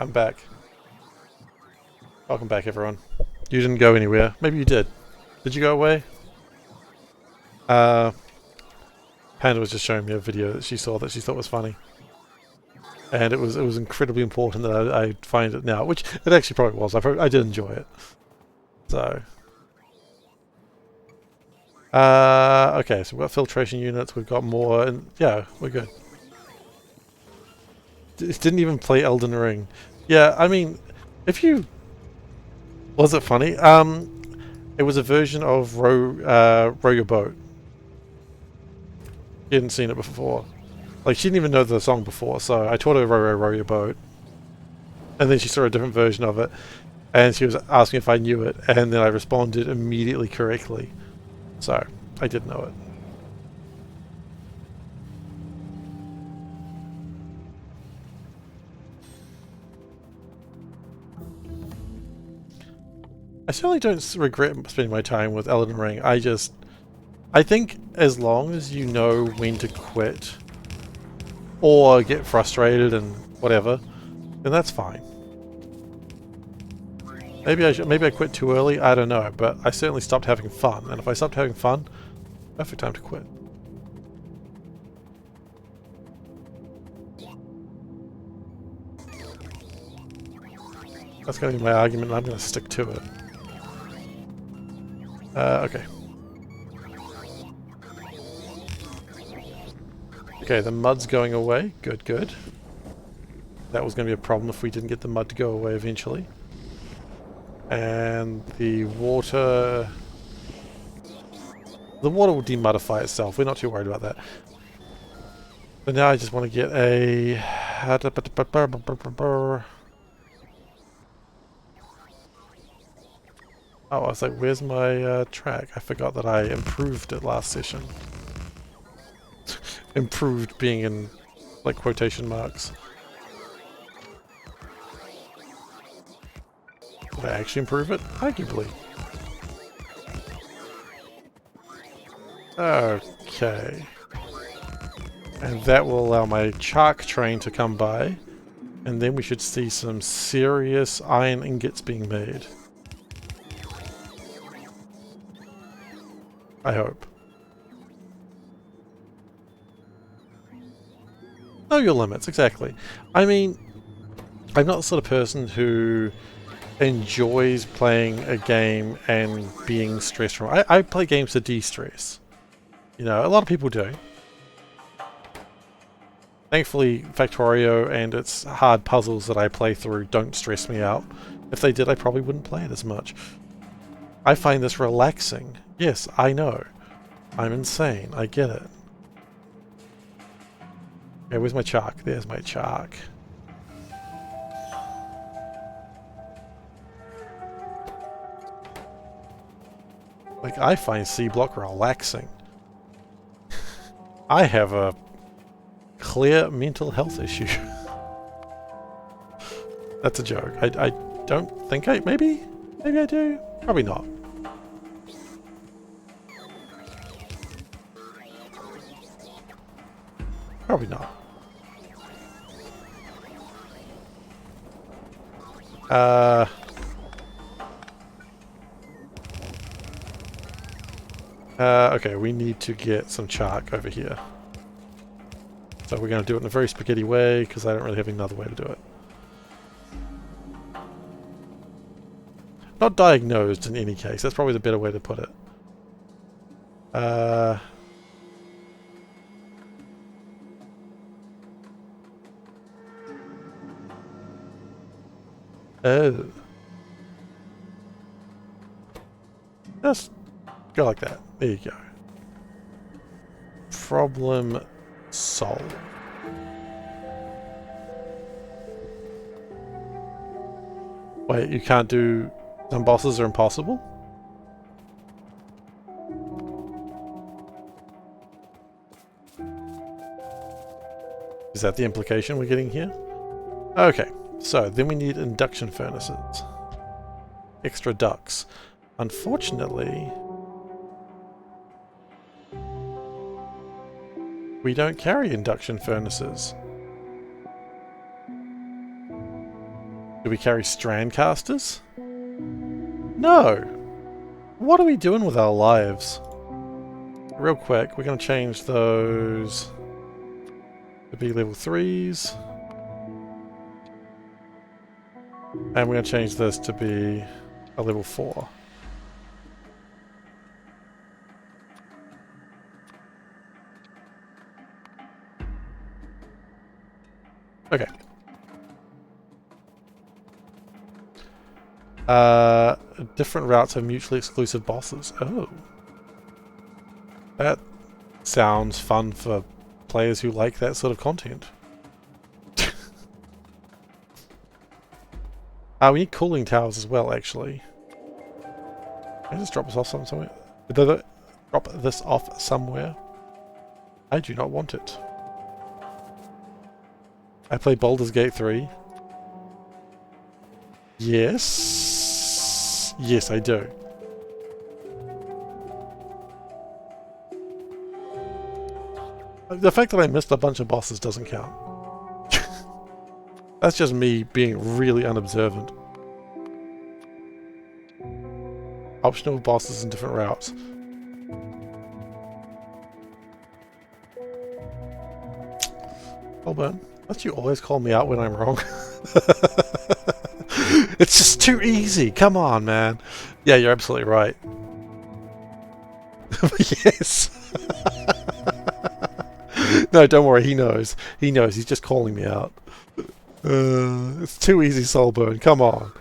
I'm back. Welcome back, everyone. You didn't go anywhere. Maybe you did. Did you go away? Panda was just showing me a video that she saw that she thought was funny. And it was incredibly important that I find it now, which it actually probably was. I did enjoy it. So... okay, so we've got filtration units, we've got more, and yeah, we're good. It didn't even play Elden Ring. Yeah, I mean, if you... Was it funny? It was a version of Row Your Boat. She hadn't seen it before. Like, she didn't even know the song before, so I taught her Row Your Boat. And then she saw a different version of it, and she was asking if I knew it, and then I responded immediately correctly. So, I did know it. I certainly don't regret spending my time with Elden Ring. I just... I think as long as you know when to quit or get frustrated and whatever, then that's fine. Maybe I quit too early, I don't know, but I certainly stopped having fun, and if I stopped having fun, perfect time to quit. That's going to be my argument, and I'm going to stick to it. Okay. Okay, the mud's going away. Good, good. That was going to be a problem if we didn't get the mud to go away eventually. And the water... The water will demudify itself. We're not too worried about that. But now I just want to get a... Oh, I was like, where's my track? I forgot that I improved it last session. Improved being in, like, quotation marks. Did I actually improve it? Arguably. Okay. And that will allow my Chark train to come by. And then we should see some serious iron ingots being made. I hope. Know your limits, exactly. I mean, I'm not the sort of person who enjoys playing a game and being stressed from it. I play games to de-stress. You know, a lot of people do. Thankfully, Factorio and its hard puzzles that I play through don't stress me out. If they did, I probably wouldn't play it as much. I find this relaxing. Yes, I know. I'm insane. I get it. Okay, where's my Chark? There's my Chark. Like, I find Seablock relaxing. I have a clear mental health issue. That's a joke. I don't think I... Maybe I do? Probably not. Probably not. Okay, we need to get some Chark over here. So we're going to do it in a very spaghetti way, because I don't really have another way to do it. Not diagnosed in any case, that's probably the better way to put it. Oh. Just go like that. There you go. Problem solved. Wait, you can't do... Some bosses are impossible? Is that the implication we're getting here? Okay, so then we need induction furnaces. Extra ducts. Unfortunately, we don't carry induction furnaces. Do we carry strand casters? No! What are we doing with our lives? Real quick, we're going to change those to be level 3s. And we're going to change this to be a level 4. Okay. Different routes have mutually exclusive bosses. Oh. That sounds fun for players who like that sort of content. We need cooling towers as well, actually. Can I just drop this off somewhere? Drop this off somewhere? I do not want it. I play Baldur's Gate 3. Yes. Yes, I do. The fact that I missed a bunch of bosses doesn't count. That's just me being really unobservant. Optional bosses and different routes. Colburn, don't you always call me out when I'm wrong? It's just too easy. Come on, man. Yeah, you're absolutely right. Yes. No, don't worry. He knows. He knows. He's just calling me out. It's too easy, Soulburn. Come on.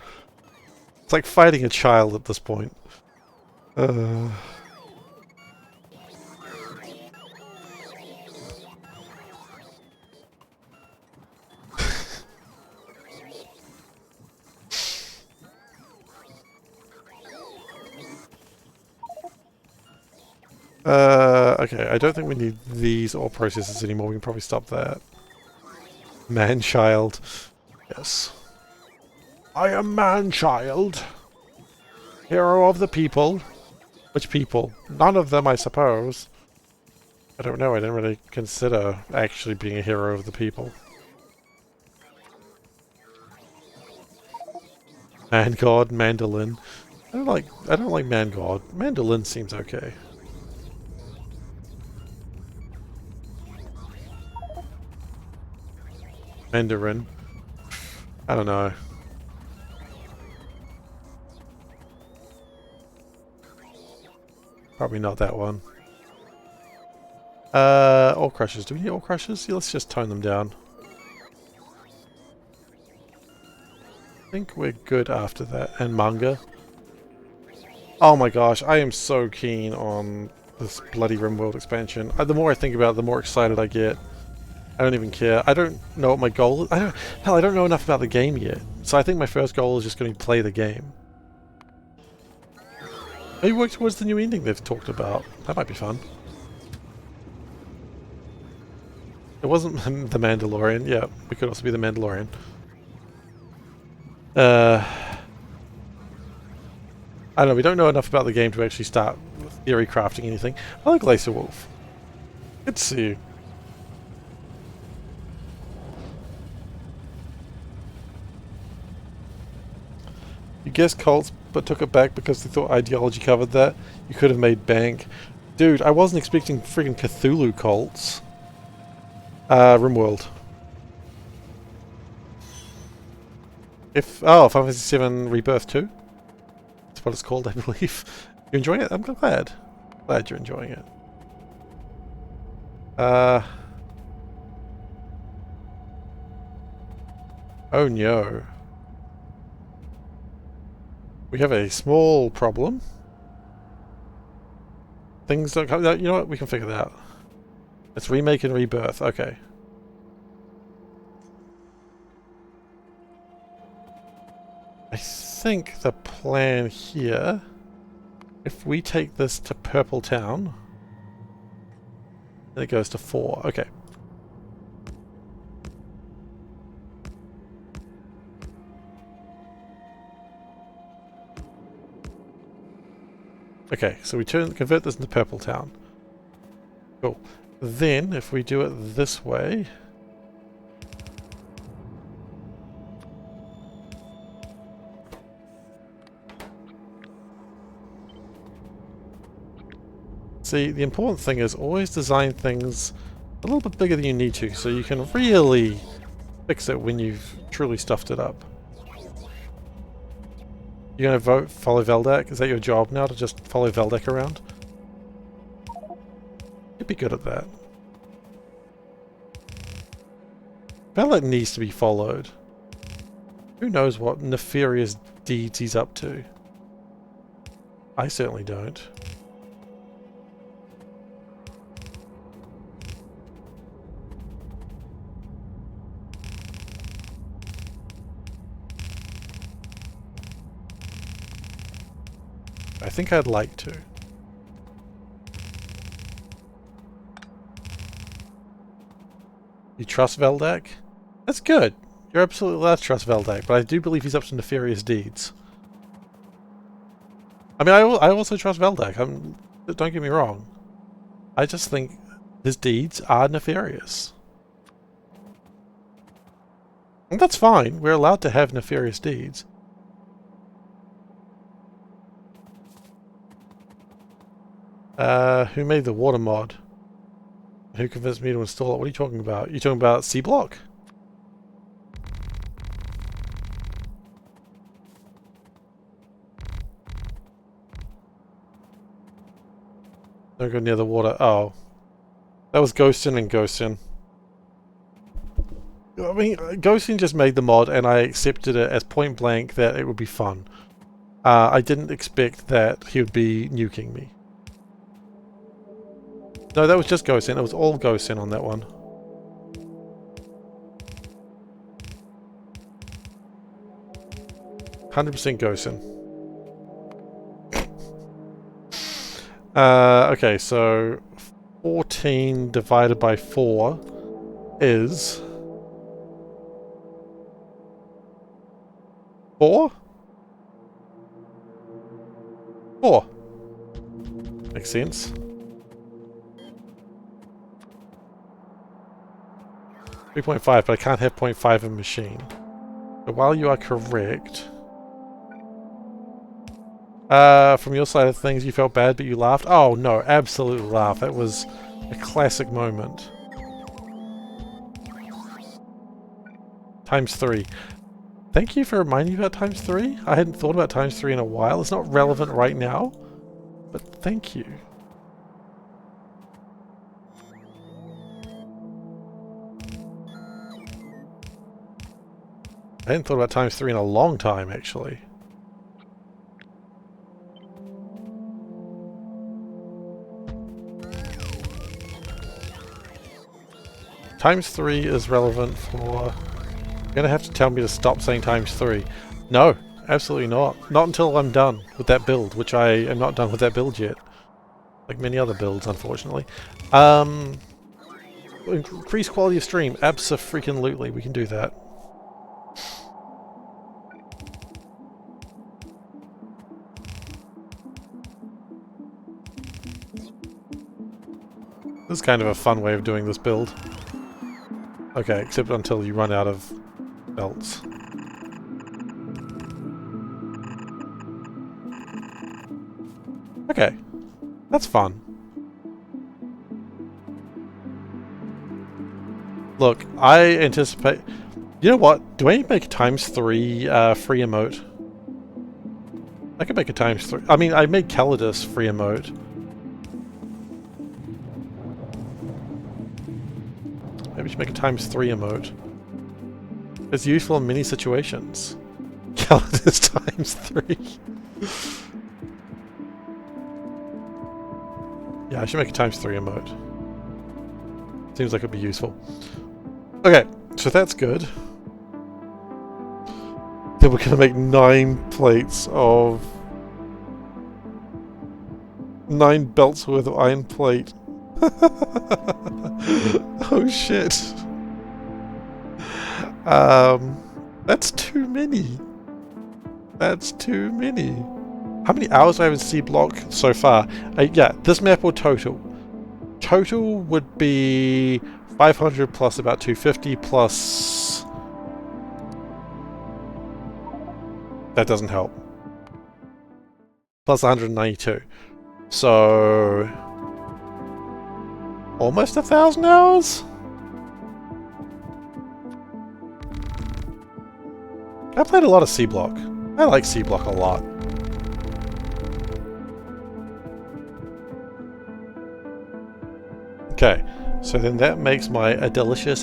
It's like fighting a child at this point. Okay, I don't think we need these ore processors anymore. We can probably stop that. Man-child. Yes. I am man-child. Hero of the people. Which people? None of them, I suppose. I don't know. I didn't really consider actually being a hero of the people. Man-god, mandolin. I don't like man-god. Mandolin seems okay. Mandarin. I don't know. Probably not that one. Ore crushers. Do we need ore crushers? Yeah, let's just tone them down. I think we're good after that. And manga. Oh my gosh, I am so keen on this bloody RimWorld expansion. The more I think about it, the more excited I get. I don't even care. I don't know what my goal is. Hell, I don't know enough about the game yet. So I think my first goal is just going to play the game. Maybe work towards the new ending they've talked about. That might be fun. It wasn't the Mandalorian. Yeah, we could also be the Mandalorian. I don't know. We don't know enough about the game to actually start theory crafting anything. I like Laser Wolf. Good to see you. You guessed cults, but took it back because they thought ideology covered that. You could have made bank. Dude, I wasn't expecting friggin' Cthulhu cults. RimWorld. Final Fantasy VII Rebirth 2? That's what it's called, I believe. You enjoying it? I'm glad. Glad you're enjoying it. Oh no. We have a small problem. Things don't come... You know what? We can figure that out. Let's remake and rebirth. Okay. I think the plan here... If we take this to Purple Town... Then it goes to 4. Okay. Okay, so we convert this into Purple Town. Cool. Then, if we do it this way... See, the important thing is always design things a little bit bigger than you need to, so you can really fix it when you've truly stuffed it up. You're gonna follow Veldak? Is that your job now, to just follow Veldak around? You'd be good at that. Veldak needs to be followed. Who knows what nefarious deeds he's up to? I certainly don't. I think I'd like to. You trust Veldak? That's good. You're absolutely allowed to trust Veldak, but I do believe he's up to nefarious deeds. I mean, I also trust Veldak. Don't get me wrong. I just think His deeds are nefarious. And that's fine. We're allowed to have nefarious deeds. Who made the water mod? Who convinced me to install it? What are you talking about? You talking about Seablock? Don't go near the water. Oh. That was Ghostin and Ghostin. I mean, Ghostin just made the mod and I accepted it as point blank that it would be fun. I didn't expect that he would be nuking me. No, that was just Ghostin. It was all Ghostin on that one. %100% Ghostin. Okay, so 14 divided by 4 is 4? 4. Makes sense. .5, but I can't have 0.5 in machine. So while you are correct... from your side of things, you felt bad, but you laughed? Oh, no, absolutely laugh. That was a classic moment. ×3. Thank you for reminding me about ×3. I hadn't thought about ×3 in a while. It's not relevant right now, but thank you. I hadn't thought about ×3 in a long time, actually. ×3 is relevant for... You're gonna have to tell me to stop saying ×3. No, absolutely not. Not until I'm done with that build, which I am not done with that build yet. Like many other builds, unfortunately. Increase quality of stream. Abso-freaking-lutely, we can do that. This is kind of a fun way of doing this build. Okay, except until you run out of belts. Okay, that's fun. Look, I anticipate... You know what? Do I make a ×3 free emote? I could make a ×3... I mean, I made Calidus free emote. Maybe we should make a ×3 emote. It's useful in many situations. Calidus ×3. Yeah, I should make a ×3 emote. Seems like it'd be useful. Okay, so that's good. Then we're gonna make 9 plates of... 9 belts worth of iron plate. Oh shit. That's too many. That's too many. How many hours do I have in Seablock so far? Yeah, this map or total? Total would be 500 plus about 250 plus... That doesn't help. Plus 192. So... Almost 1,000 hours? I played a lot of Seablock. I like Seablock a lot. Okay, so then that makes my delicious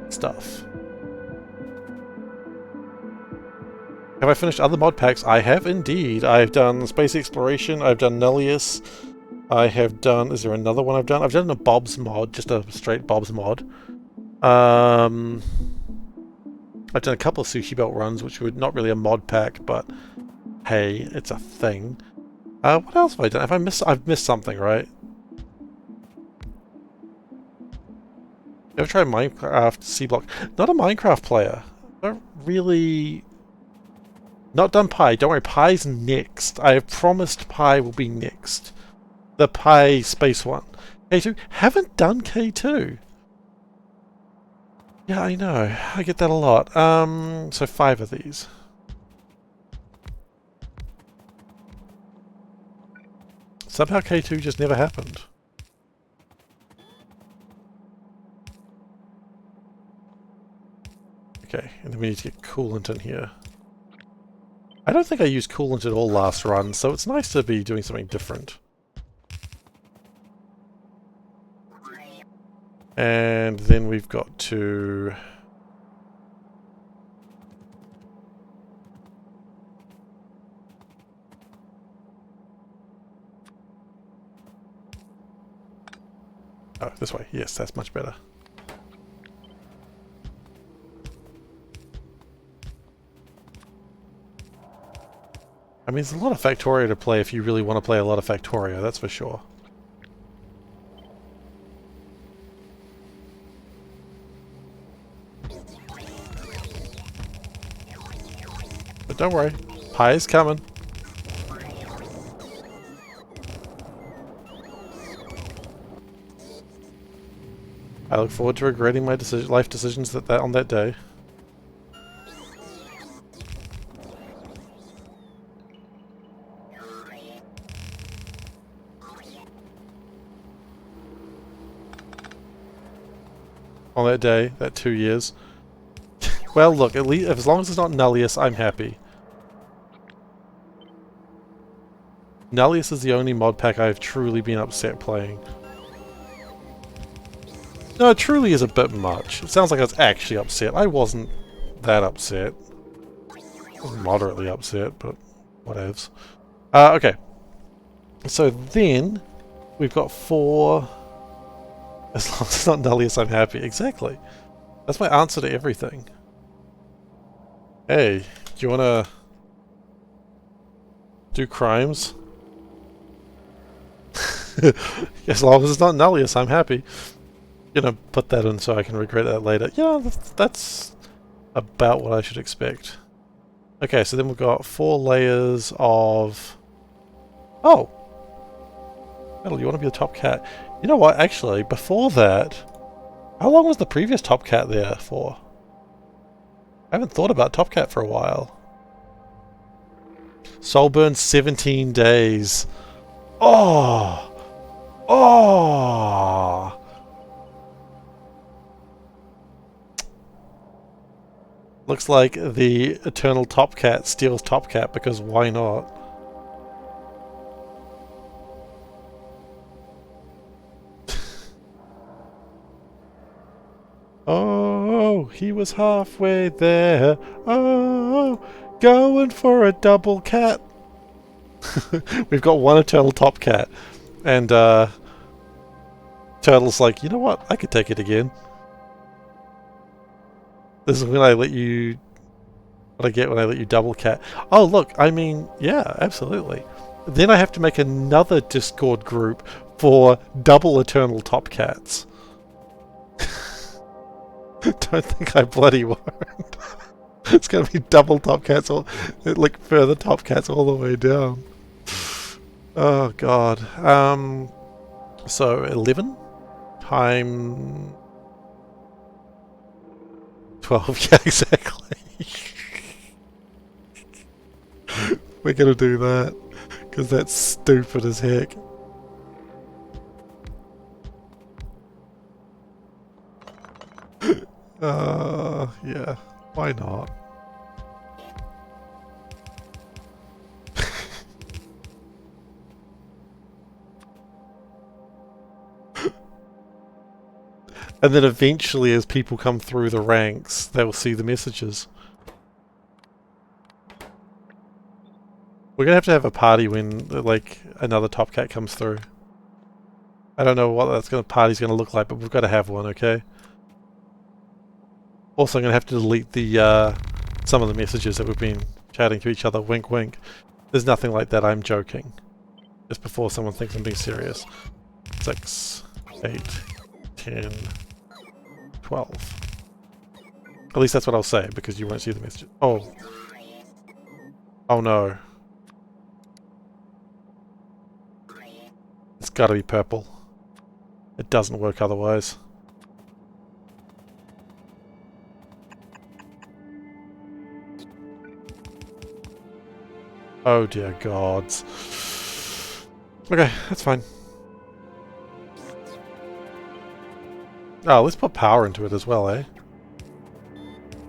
stuff. Have I finished other mod packs? I have indeed. I've done Space Exploration, I've done Nullius, I have done... Is there another one I've done? I've done a Bob's mod, just a straight Bob's mod. I've done a couple of Sushi Belt runs, which were not really a mod pack, but hey, it's a thing. What else have I done? I've missed something, right? Ever tried Minecraft Seablock? Not a Minecraft player. Don't really... Not done Pi. Don't worry, Pi's next. I have promised Pi will be next. The Pi Space one. K2. Haven't done K2. Yeah, I know. I get that a lot. So 5 of these. Somehow K2 just never happened. Okay, and then we need to get coolant in here. I don't think I used coolant at all last run, so it's nice to be doing something different. And then we've got to... Oh, this way. Yes, that's much better. I mean, there's a lot of Factorio to play if you really want to play a lot of Factorio, that's for sure. But don't worry, Pi is coming. I look forward to regretting my life decisions on that day. On that day, that 2 years. Well, look, at least as long as it's not Nullius, I'm happy. Nullius is the only mod pack I've truly been upset playing. No, it truly is a bit much. It sounds like I was actually upset. I wasn't that upset. I was moderately upset, but whatevs. Okay. So then, we've got 4... As long as it's not Nullius, I'm happy. Exactly. That's my answer to everything. Hey, do you wanna... do crimes? As long as it's not Nullius, I'm happy. Gonna put that in so I can regret that later. Yeah, that's about what I should expect. Okay, so then we've got 4 layers of... Oh! Metal, you want to be the top cat? You know what, actually, before that... How long was the previous top cat there for? I haven't thought about top cat for a while. Soul burn 17 days. Oh! Oh! Looks like the eternal top cat steals top cat because why not? Oh, he was halfway there. Oh, going for a double cat. We've got 1 eternal top cat. And Turtle's like, you know what? I could take it again. This is when I let you... What I get when I let you double cat. Oh, look, I mean, yeah, absolutely. Then I have to make another Discord group for double eternal top cats. Don't think I bloody won't. It's going to be double top cats, or like further top cats all the way down. Oh, God. So, 11 times... 12, yeah, exactly. We're gonna do that, because that's stupid as heck. Yeah, why not? And then eventually, as people come through the ranks, they will see the messages. We're gonna have a party when, like, another top cat comes through. I don't know what party's gonna look like, but we've got to have one, okay? Also, I'm gonna have to delete the some of the messages that we've been chatting to each other. Wink, wink. There's nothing like that. I'm joking. Just before someone thinks I'm being serious. 6, 8, 10. 12. At least that's what I'll say, because you won't see the message. Oh. Oh no. It's gotta be purple. It doesn't work otherwise. Oh dear gods. Okay, that's fine. Oh, let's put power into it as well, eh?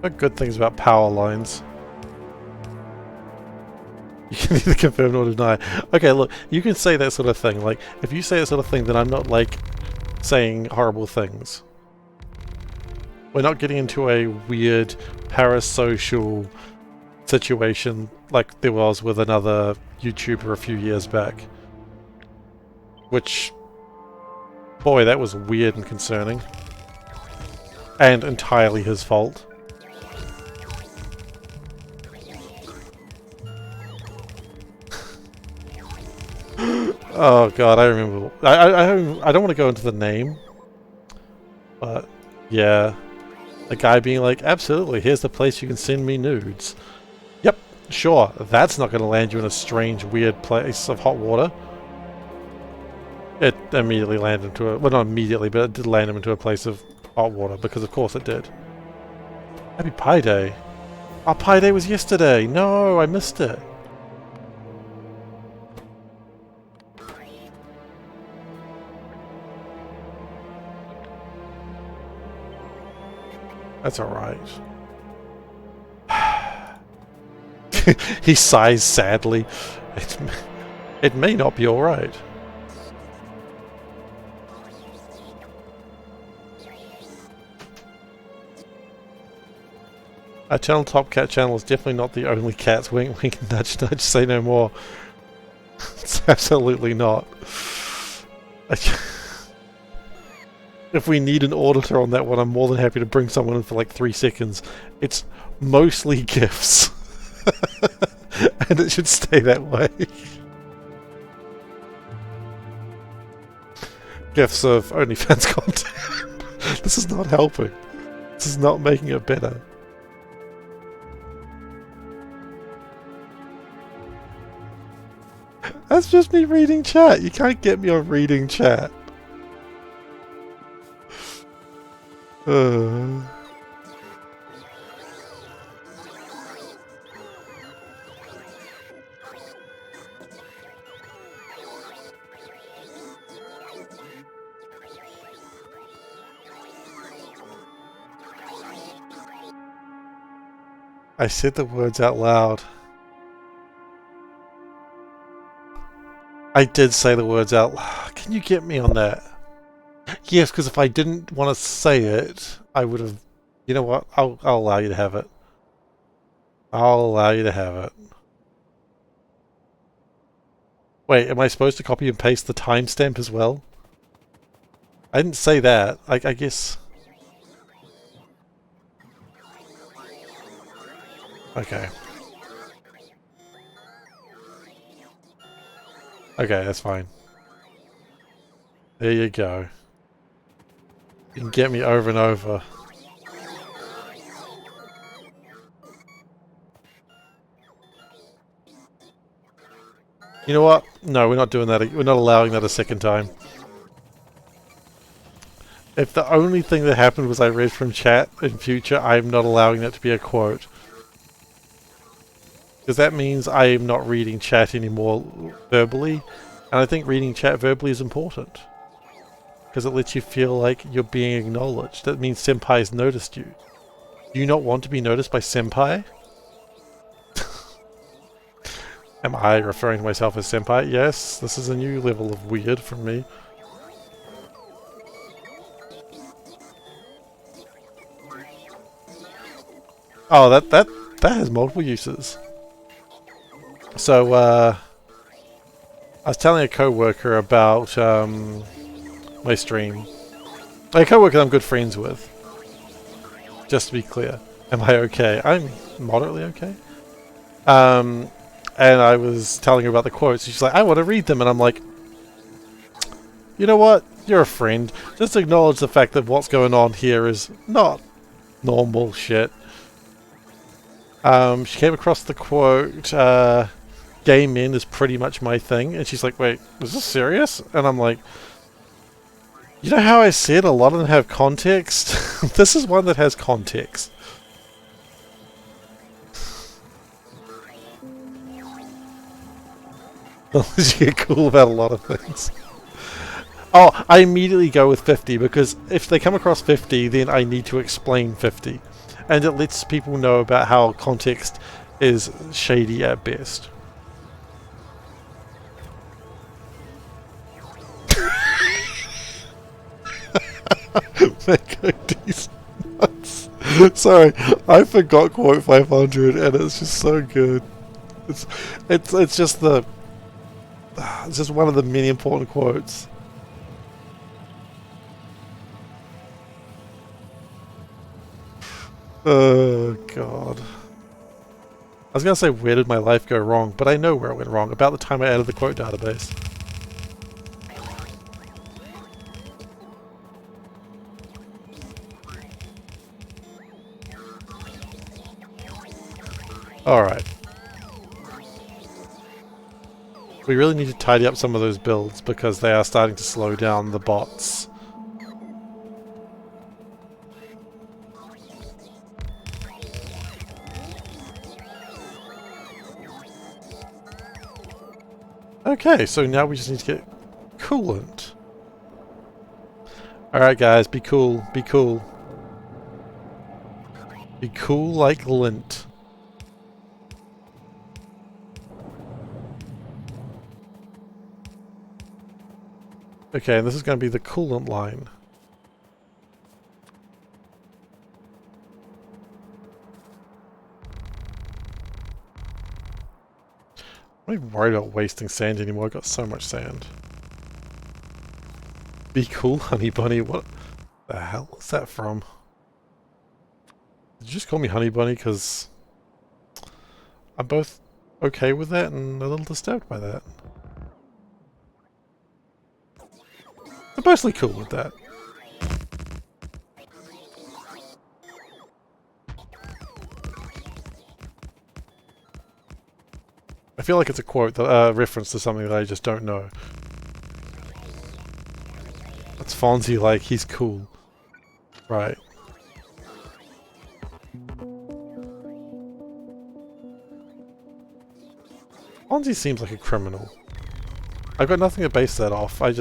What good things about power lines. You can either confirm or deny. Okay, look, you can say that sort of thing. Like, if you say that sort of thing, then I'm not, like, saying horrible things. We're not getting into a weird parasocial situation like there was with another YouTuber a few years back. Which, boy, that was weird and concerning. And entirely his fault. Oh god, I remember. I don't want to go into the name, but yeah, a guy being like, "Absolutely, here's the place you can send me nudes." Yep, sure. That's not going to land you in a strange, weird place of hot water. It immediately landed into a well, not immediately, but it did land him into a place of hot water because, of course, it did. Happy Pi Day. Oh, Pi Day was yesterday. No, I missed it. That's alright. He sighs sadly. It may not be alright. Our channel, Top Cat channel, is definitely not the only cats. Wink wink, nudge nudge, say no more. It's absolutely not. If we need an auditor on that one, I'm more than happy to bring someone in for like 3 seconds. It's mostly GIFs. And it should stay that way. GIFs of OnlyFans content. This is not helping. This is not making it better. That's just me reading chat. You can't get me on reading chat. I said the words out loud. I did say the words out loud. Can you get me on that? Yes, because if I didn't want to say it, I would have... You know what? I'll allow you to have it. I'll allow you to have it. Wait, am I supposed to copy and paste the timestamp as well? I didn't say that. I guess... Okay. Okay, that's fine. There you go. You can get me over and over. You know what? No, we're not doing that. We're not allowing that a second time. If the only thing that happened was I read from chat in future, I'm not allowing that to be a quote. Because that means I am not reading chat anymore verbally. And I think reading chat verbally is important. Because it lets you feel like you're being acknowledged. That means Senpai's noticed you. Do you not want to be noticed by Senpai? Am I referring to myself as Senpai? Yes, this is a new level of weird from me. Oh, that has multiple uses. So, I was telling a co-worker about my stream. A co-worker I'm good friends with. Just to be clear. Am I okay? I'm moderately okay. And I was telling her about the quotes. She's like, I want to read them. And I'm like, you know what? You're a friend. Just acknowledge the fact that what's going on here is not normal shit. She came across the quote, gay men is pretty much my thing. And she's like, wait, is this serious? And I'm like, you know how I said a lot of them have context? This is one that has context. You get cool about a lot of things. Oh, I immediately go with 50 because if they come across 50, then I need to explain 50. And it lets people know about how context is shady at best. These nuts. Sorry, I forgot quote 500 and it's just so good. It's just the... It's just one of the many important quotes. Oh, God. I was going to say, where did my life go wrong? But I know where it went wrong. About the time I added the quote database. Alright. We really need to tidy up some of those builds because they are starting to slow down the bots. Okay, so now we just need to get coolant. Alright guys, be cool, be cool. Be cool like lint. Okay, and this is going to be the coolant line. I'm not even worried about wasting sand anymore, I've got so much sand. Be cool, honey bunny, what the hell is that from? Did you just call me honey bunny because I'm both okay with that and a little disturbed by that? I'm mostly cool with that. I feel like it's a quote, that reference to something that I just don't know. That's Fonzie like, he's cool. Right. Fonzie seems like a criminal. I've got nothing to base that off, he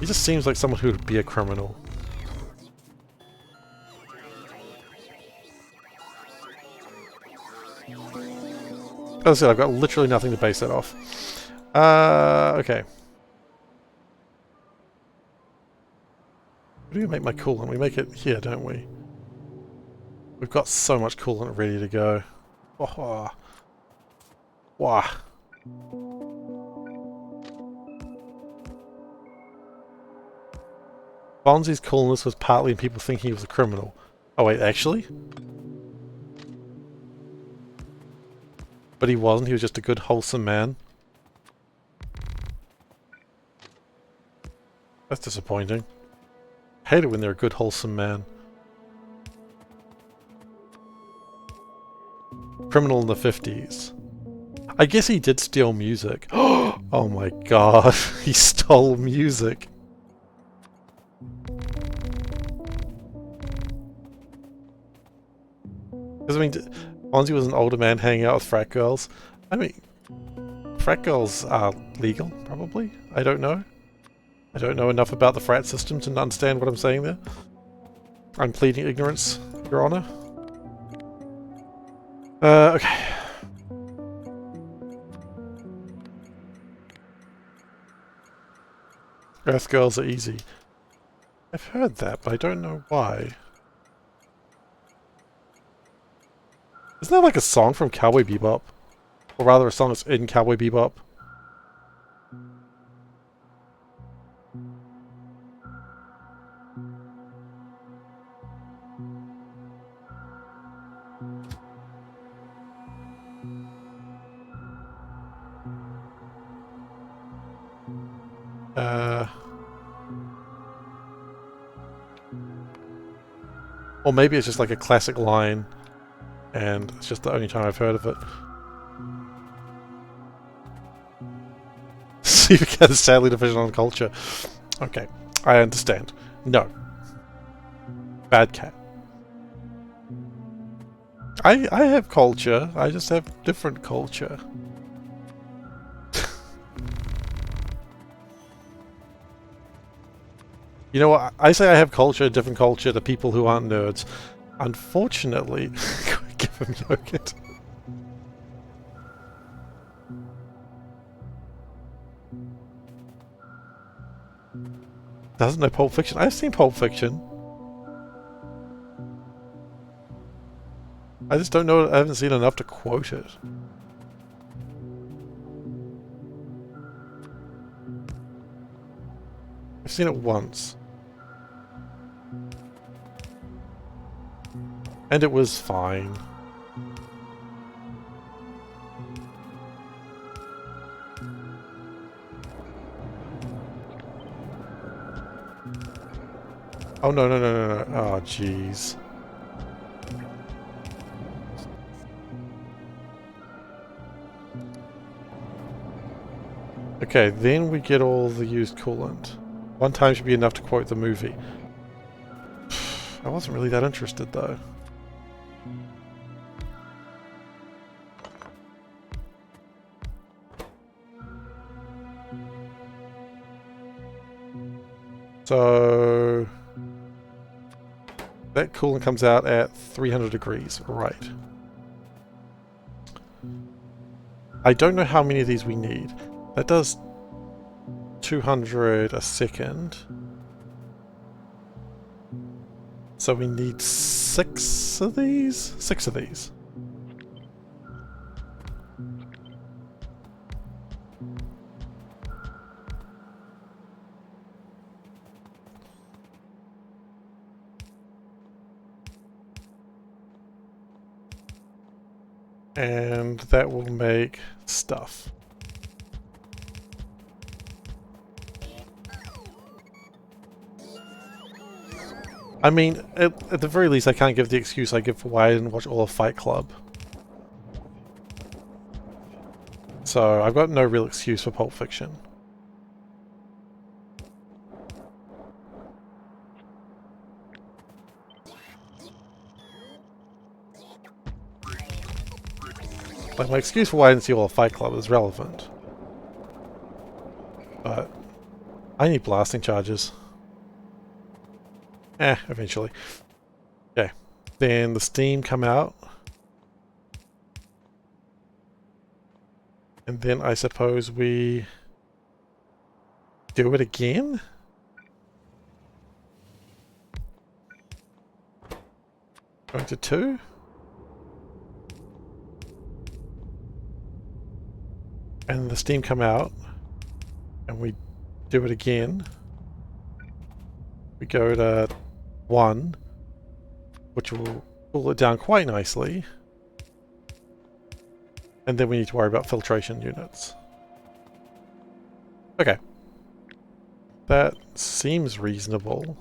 just seems like someone who would be a criminal. As I said, I've got literally nothing to base that off. Okay. Where do we make my coolant? We make it here, don't we? We've got so much coolant ready to go. Oh. Wah. Fonzie's coolness was partly in people thinking he was a criminal. Oh wait, actually? But he wasn't, he was just a good, wholesome man. That's disappointing. Hate it when they're a good, wholesome man. Criminal in the 50s. I guess he did steal music. Oh my god, he stole music. Because I mean, Fonzie was an older man hanging out with frat girls. I mean, frat girls are legal, probably? I don't know. I don't know enough about the frat system to understand what I'm saying there. I'm pleading ignorance, Your Honor. Okay. Earth girls are easy. I've heard that, but I don't know why. Isn't that like a song from Cowboy Bebop? Or rather a song that's in Cowboy Bebop? Or maybe it's just like a classic line, and it's just the only time I've heard of it. SeiferKatt is sadly deficient on culture. Okay, I understand. No. Bad cat. I have culture, I just have different culture. You know what, I say I have culture, different culture to people who aren't nerds. Unfortunately, give him yogurt. Doesn't know Pulp Fiction. I've seen Pulp Fiction. I just don't know, I haven't seen enough to quote it. I've seen it once. And it was fine. Oh no no no no no. Oh jeez. Okay, then we get all the used coolant. One time should be enough to quote the movie. I wasn't really that interested though. So that coolant comes out at 300 degrees, right. I don't know how many of these we need. That does 200 a second. So we need 6 of these? 6 of these. And that will make stuff. I mean, at the very least, I can't give the excuse I give for why I didn't watch all of Fight Club. So, I've got no real excuse for Pulp Fiction. Like, my excuse for why I didn't see all of Fight Club is relevant. But I need blasting charges. Eventually. Okay. Then the steam come out. And then I suppose we do it again? Going to 2? And the steam come out. And we do it again. We go to 1, which will cool it down quite nicely. And then we need to worry about filtration units. Okay. That seems reasonable.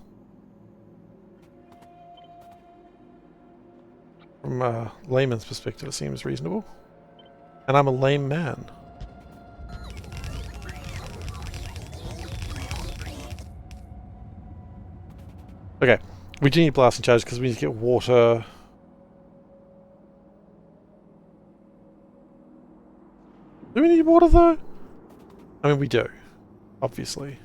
From a layman's perspective, it seems reasonable. And I'm a lame man. Okay, we do need blasting charges because we need to get water. Do we need water though? I mean, we do, obviously.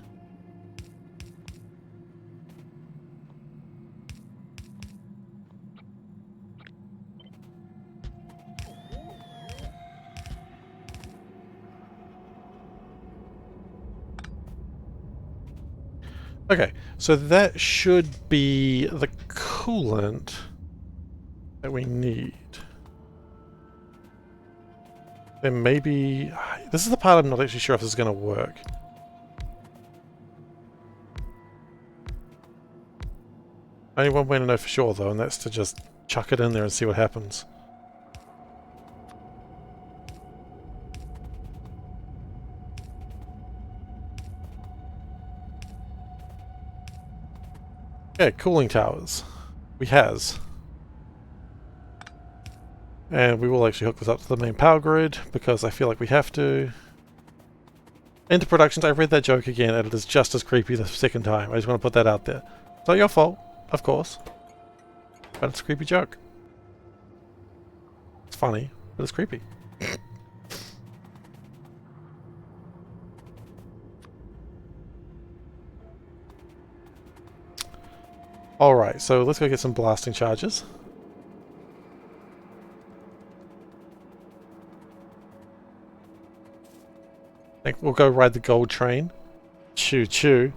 Okay, so that should be the coolant that we need. Then maybe... This is the part I'm not actually sure if this is going to work. Only one way to know for sure though, and that's to just chuck it in there and see what happens. Okay, cooling towers. We has. And we will actually hook this up to the main power grid because I feel like we have to. Into Productions, I read that joke again, and it is just as creepy the second time. I just want to put that out there. It's not your fault, of course. But it's a creepy joke. It's funny, but it's creepy. Alright, so let's go get some blasting charges. I think we'll go ride the gold train. Choo choo.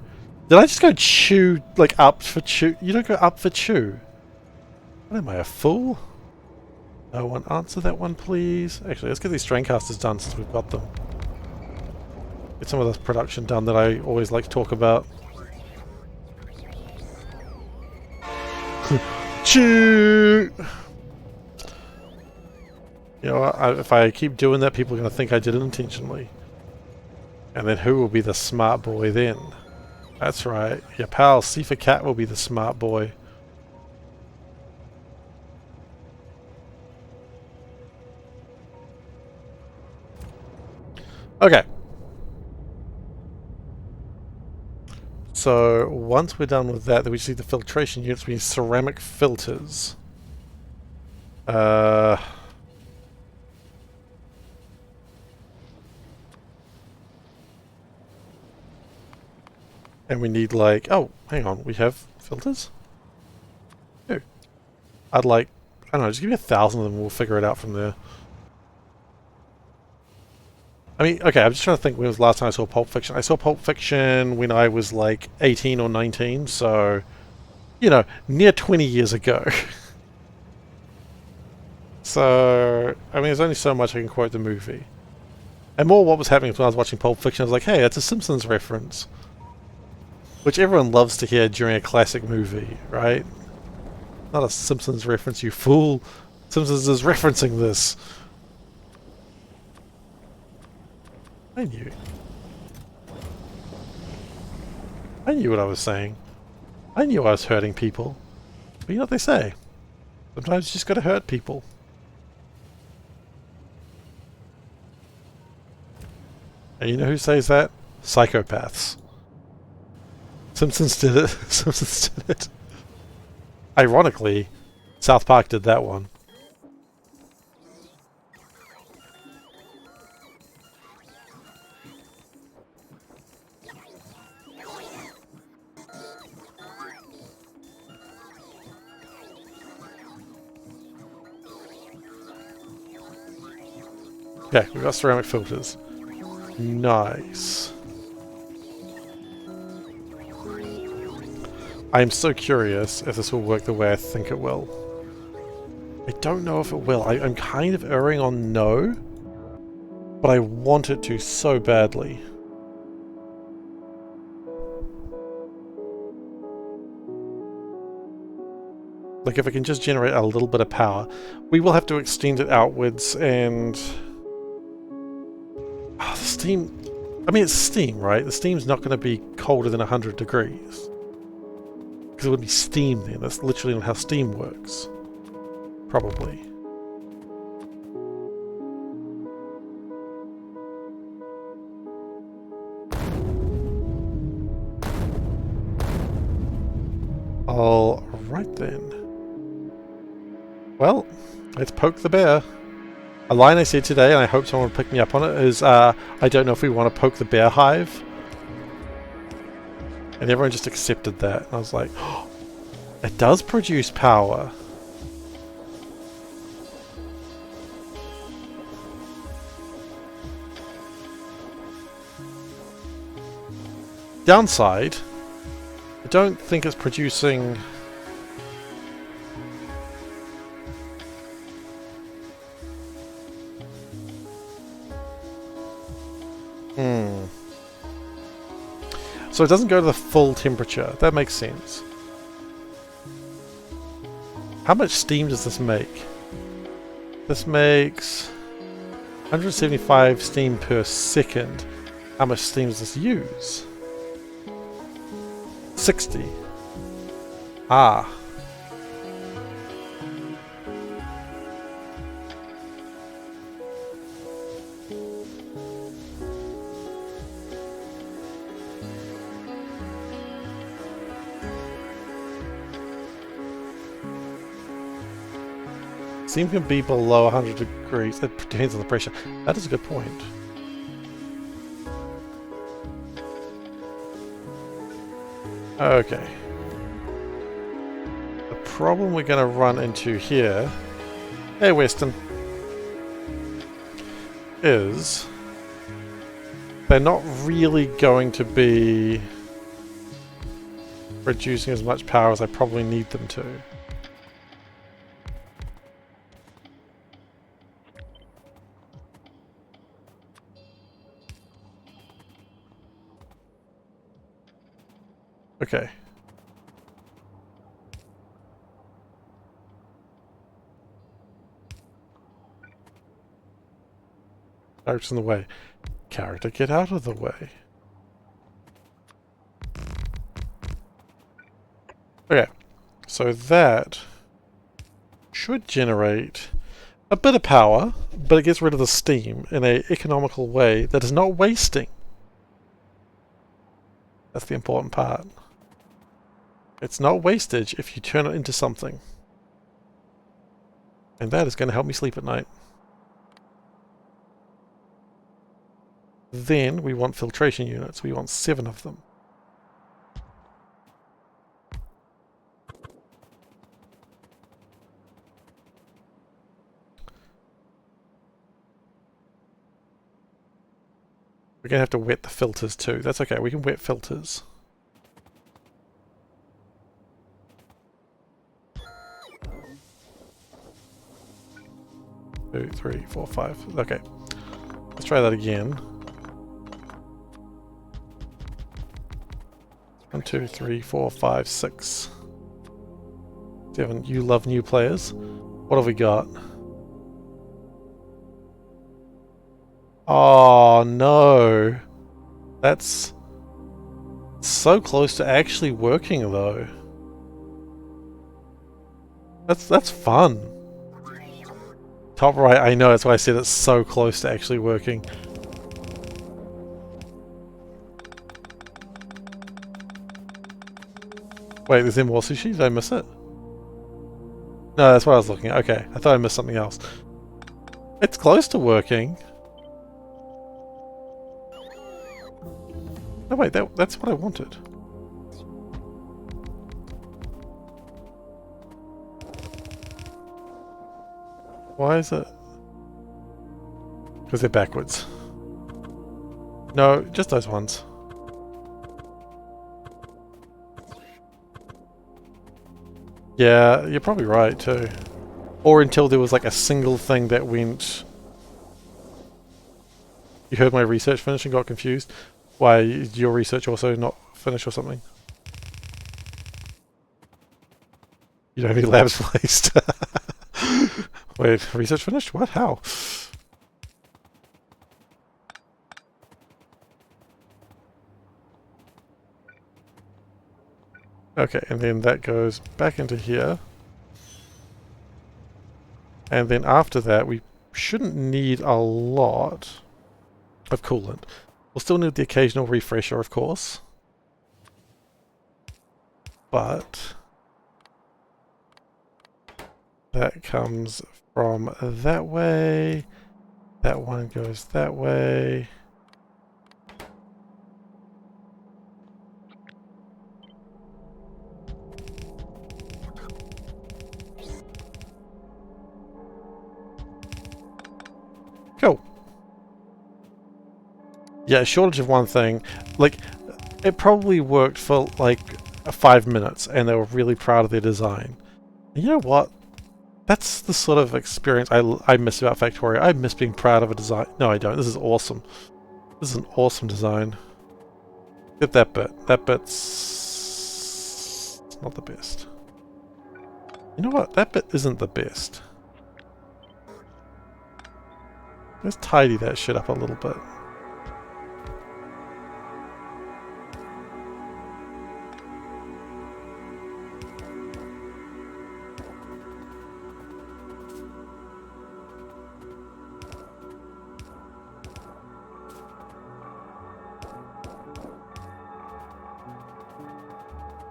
Did I just go chew, like up for chew? You don't go up for chew. What am I, a fool? No one answer that one, please. Actually, let's get these straincasters done since we've got them. Get some of this production done that I always like to talk about. Chew! You know, if I keep doing that, people are going to think I did it intentionally. And then who will be the smart boy then? That's right. Your pal SeiferKatt will be the smart boy. Okay. So once we're done with that, then we just need the filtration units. We need ceramic filters. And we need like, oh, hang on, we have filters? No. I'd like, I don't know, just give me 1,000 of them and we'll figure it out from there. I mean, okay, I'm just trying to think when was the last time I saw Pulp Fiction. I saw Pulp Fiction when I was like 18 or 19, so, you know, near 20 years ago. So, I mean, there's only so much I can quote the movie. And more what was happening when I was watching Pulp Fiction, I was like, hey, that's a Simpsons reference. Which everyone loves to hear during a classic movie, right? Not a Simpsons reference, you fool. Simpsons is referencing this. I knew. I knew what I was saying. I knew I was hurting people. But you know what they say? Sometimes you just gotta hurt people. And you know who says that? Psychopaths. Simpsons did it. Simpsons did it. Ironically, South Park did that one. Okay, we've got ceramic filters. Nice. I am so curious if this will work the way I think it will. I don't know if it will. I'm kind of erring on no, but I want it to so badly. Like if it can just generate a little bit of power. We will have to extend it outwards and... Oh, the steam... I mean, it's steam, right? The steam's not going to be colder than 100 degrees. Because it would be steam then. That's literally not how steam works. Probably. Alright then. Well, let's poke the bear. A line I said today, and I hope someone will pick me up on it, is I don't know if we want to poke the bear hive. And everyone just accepted that. And I was like, oh, it does produce power. Downside, I don't think it's producing... So it doesn't go to the full temperature. That makes sense. How much steam does this make? This makes 175 steam per second. How much steam does this use? 60. Ah. Steam can be below 100 degrees. It depends on the pressure. That is a good point. Okay. The problem we're going to run into here, hey Weston, is they're not really going to be producing as much power as I probably need them to. Okay. Character's in the way. Character, get out of the way. Okay. So that should generate a bit of power, but it gets rid of the steam in an economical way that is not wasting. That's the important part. It's not wastage if you turn it into something. And that is going to help me sleep at night. Then we want filtration units. We want 7 of them. We're going to have to wet the filters too. That's okay, we can wet filters. Two, 3, 4, 5. Okay. Let's try that again. 1, 2, 3, 4, 5, 6. 7. You love new players. What have we got? Oh no. That's so close to actually working though. That's fun. Top right, I know, that's why I said it's so close to actually working. Wait, is there more sushi? Did I miss it? No, that's what I was looking at. Okay, I thought I missed something else. It's close to working. No, wait, that's what I wanted. Why is it? Because they're backwards. No, just those ones. Yeah, you're probably right too. Or until there was like a single thing that went... You heard my research finish and got confused? Why, is your research also not finished or something? You don't have any labs placed. Wait, research finished? What? How? Okay, and then that goes back into here. And then after that, we shouldn't need a lot of coolant. We'll still need the occasional refresher, of course. But that comes from that way. That one goes that way. Cool. Yeah, a shortage of one thing. Like, it probably worked for like 5 minutes and they were really proud of their design. And you know what? That's the sort of experience I miss about Factorio. I miss being proud of a design. No, I don't. This is awesome. This is an awesome design. Get that bit. That bit's not the best. You know what? That bit isn't the best. Let's tidy that shit up a little bit.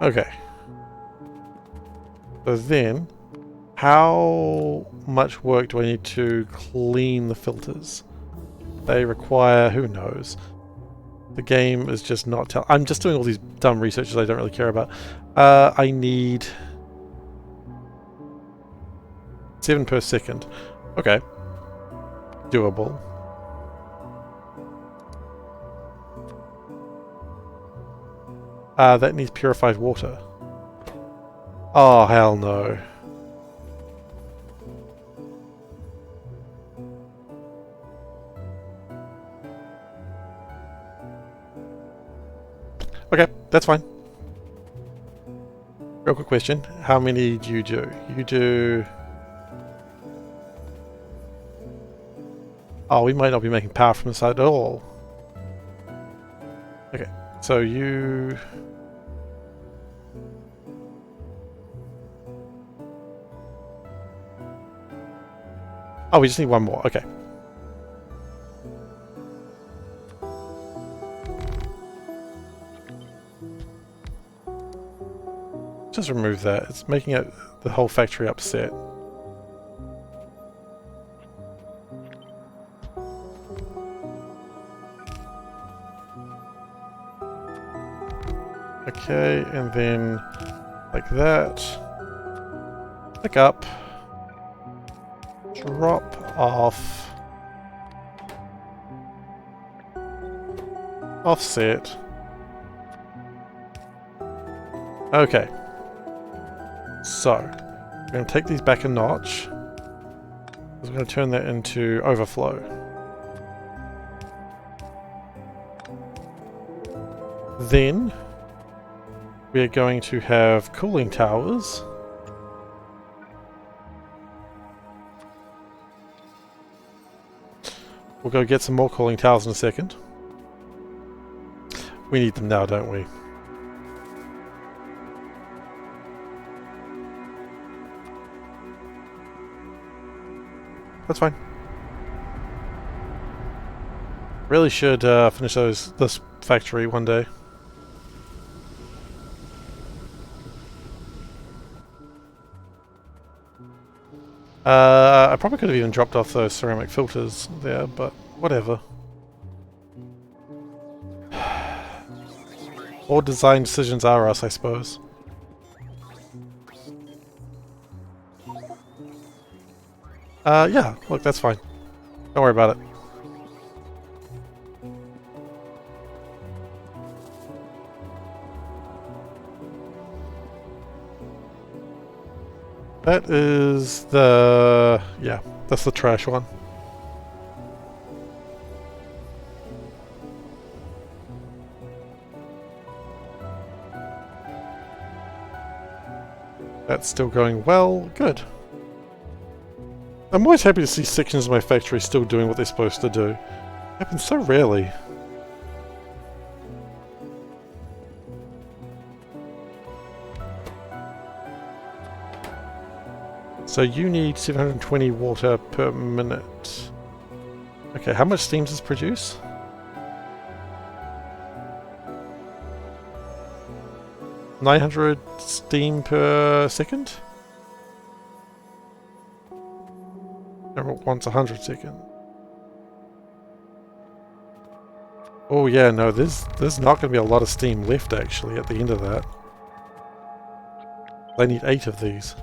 Okay. So then, How much work do I need to clean the filters? They require, who knows? The game is just not tell. I'm just doing all these dumb researches I don't really care about. I need 7 per second. Okay. Doable. That needs purified water. Oh, hell no. Okay, that's fine. Real quick question. How many do you do? You do... Oh, we might not be making power from the side at all. Okay, so you... Oh, we just need one more. Okay. Just remove that. It's making it the whole factory upset. Okay, and then like that. Pick up. Drop off. Offset. Okay. So, we're going to take these back a notch. We're going to turn that into overflow. Then, we are going to have cooling towers. We'll go get some more cooling towers in a second. We need them now, don't we? That's fine. Really should finish this factory one day. I probably could have even dropped off those ceramic filters there, but whatever. All design decisions are us, I suppose. Yeah, look, that's fine. Don't worry about it. That is the... yeah, that's the trash one. That's still going well. Good. I'm always happy to see sections of my factory still doing what they're supposed to do. It happens so rarely. So you need 720 water per minute. Okay, how much steam does this produce? $900 steam per second? Everyone wants 100 seconds. Oh yeah, no, there's not going to be a lot of steam left actually at the end of that. They need 8 of these.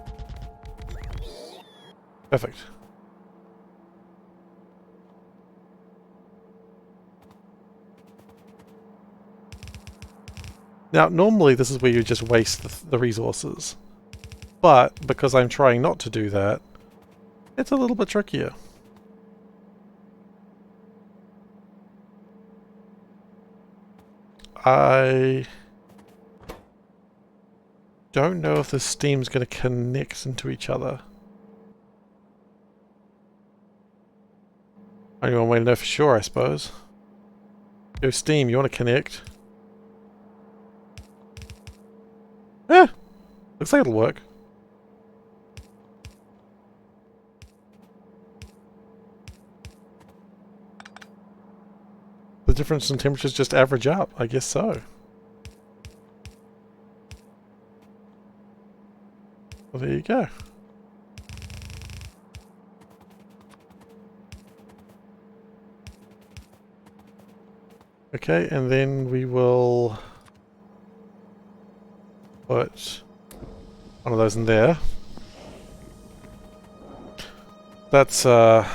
Perfect. Now, normally this is where you just waste the resources. But, because I'm trying not to do that, it's a little bit trickier. I don't know if the steam's going to connect into each other. Only one way to know for sure, I suppose. Yo, steam, you want to connect? Yeah, looks like it'll work. The difference in temperatures just average up, I guess so. Well, there you go. Okay, and then we will put one of those in there. That's going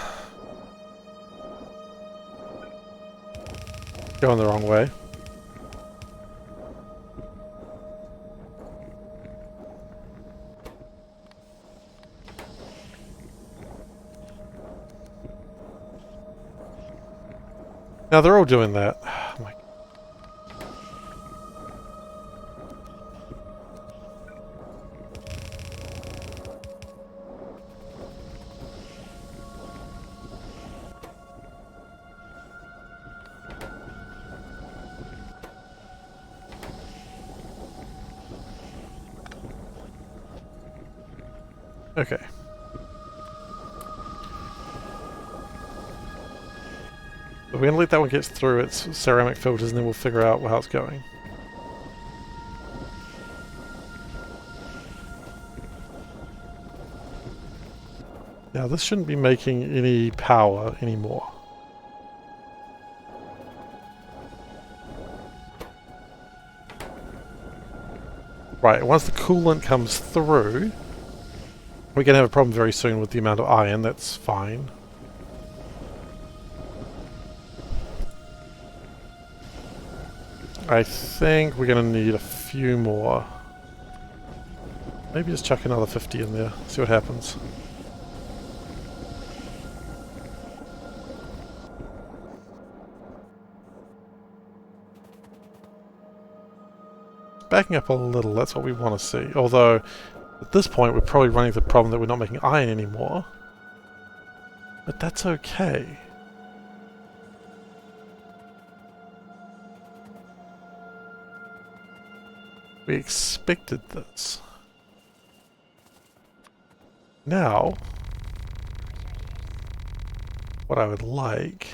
the wrong way. Now they're all doing that. Oh my. Okay. We're going to let that one get through its ceramic filters and then we'll figure out how it's going. Now this shouldn't be making any power anymore. Right, once the coolant comes through, we're going to have a problem very soon with the amount of iron. That's fine. I think we're going to need a few more. Maybe just chuck another 50 in there, see what happens. Backing up a little, that's what we want to see. Although, at this point, we're probably running into the problem that we're not making iron anymore. But that's okay. We expected this. Now, what I would like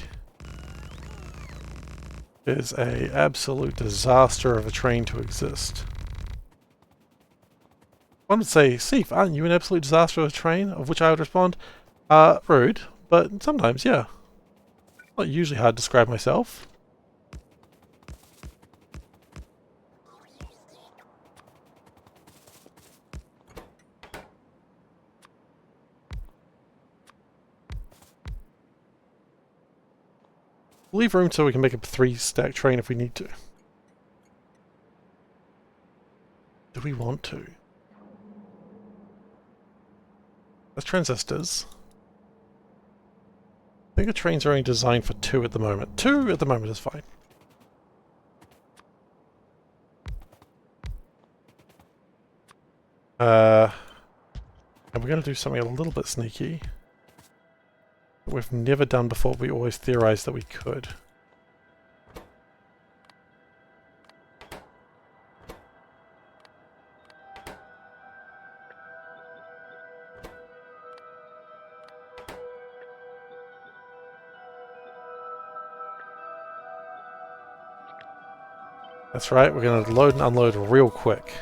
is a absolute disaster of a train to exist. One would say, Seif, aren't you an absolute disaster of a train? Of which I would respond, rude, but sometimes, yeah. Not usually hard to describe myself. Leave room so we can make a 3-stack train if we need to. Do we want to? There's transistors. I think the trains are only designed for 2 at the moment. 2 at the moment is fine. And we're going to do something a little bit sneaky that we've never done before. We always theorized that we could. That's right, we're going to load and unload real quick.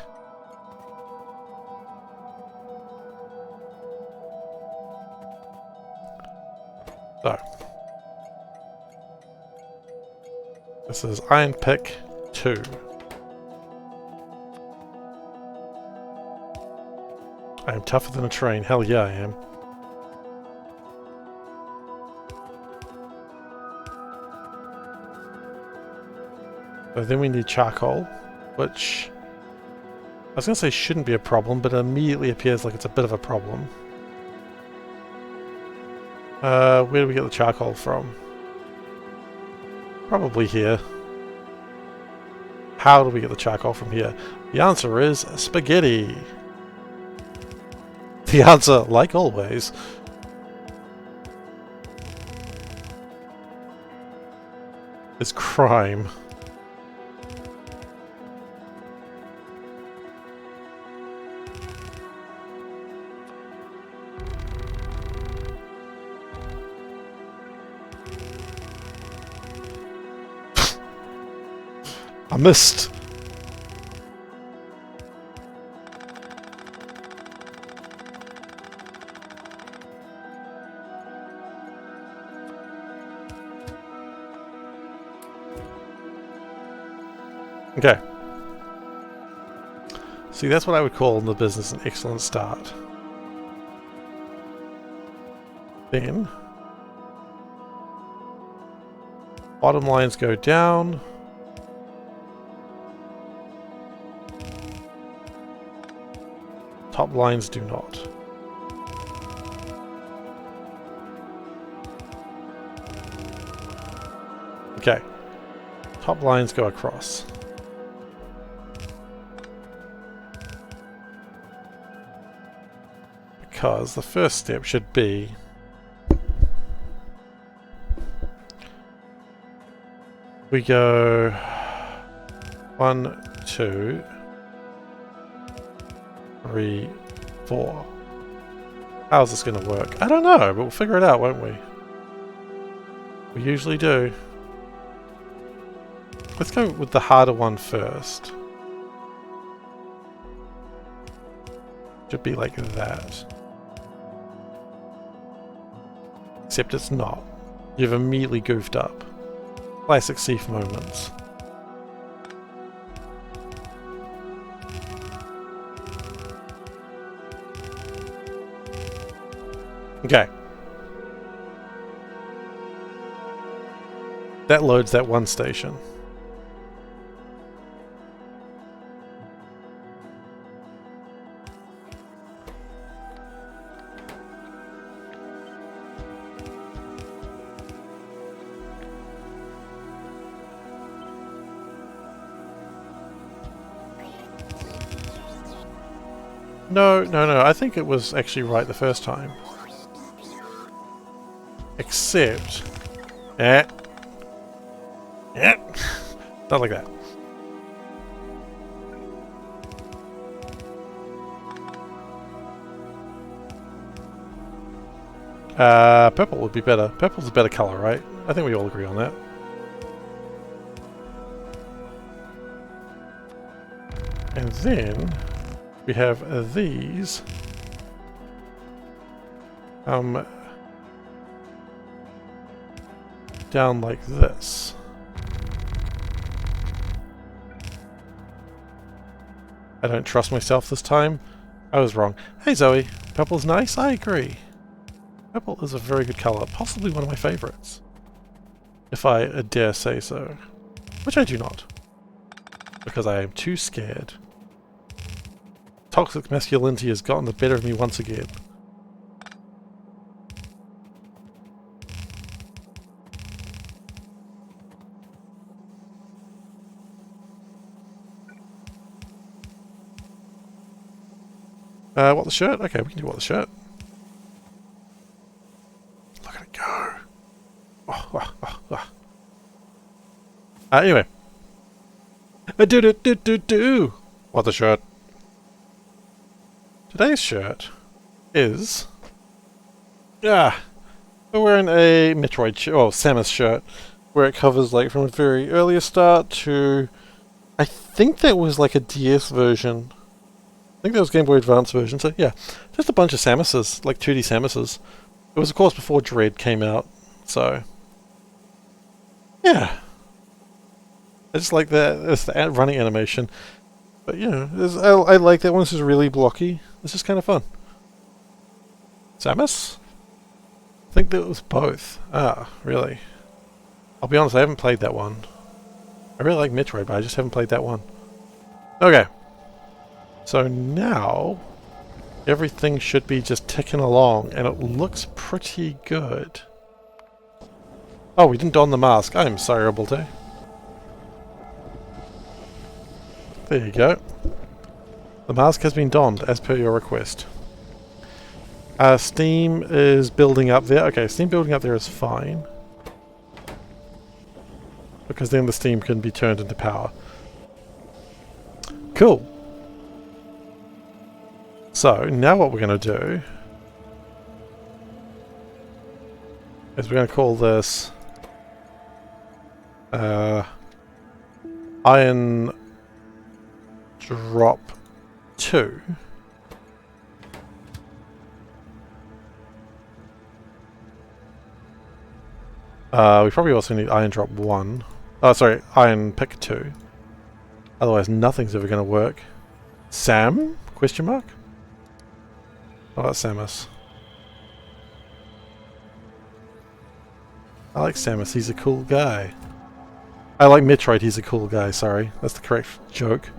So, this is Iron Pick 2. I am tougher than a train. Hell yeah, I am. So then we need charcoal, which I was going to say shouldn't be a problem, but it immediately appears like it's a bit of a problem. Where do we get the charcoal from? Probably here. How do we get the charcoal from here? The answer is spaghetti. The answer, like always, is crime. I missed. Okay. See, that's what I would call in the business an excellent start. Then, bottom lines go down. Top lines do not. Okay. Top lines go across. Because the first step should be we go 1, 2, 3, 4. How's this going to work? I don't know, but we'll figure it out, won't we? We usually do. Let's go with the harder one first. Should be like that. Except it's not. You've immediately goofed up. Classic Seif moments. Okay. That loads that one station. No, no, no. I think it was actually right the first time. Except... Eh. Eh. Not like that. Purple would be better. Purple's a better color, right? I think we all agree on that. And then we have these. Down like this. I don't trust myself this time. I was wrong. Hey Zoe, purple's nice? I agree. Purple is a very good colour, possibly one of my favourites. If I dare say so. Which I do not. Because I am too scared. Toxic masculinity has gotten the better of me once again. What the shirt? Okay, we can do what the shirt. Look at it go. Anyway. Do. What the shirt? Today's shirt is... we're wearing a Metroid Samus shirt, where it covers like from a very earlier start to... I think that was like a DS version. I think that was Game Boy Advance version, so yeah. Just a bunch of Samuses, like 2D Samuses. It was of course before Dread came out, so... yeah. I just like that, it's the running animation. But you know, I like that one, this is really blocky. This is kind of fun. Samus? I think that was both. Ah, really? I'll be honest, I haven't played that one. I really like Metroid, but I just haven't played that one. Okay. So now, everything should be just ticking along, and it looks pretty good. Oh, we didn't don the mask. I'm sorry, Robolte. There you go. The mask has been donned, as per your request. Steam is building up there. Okay, steam building up there is fine. Because then the steam can be turned into power. Cool. So, now what we're going to do is we're going to call this Iron Drop 2. We probably also need Iron Drop 1. Oh, sorry, Iron Pick 2. Otherwise, nothing's ever going to work. Sam? Question mark? Oh, that's Samus. I like Samus, he's a cool guy. I like Metroid, he's a cool guy, sorry. That's the correct joke.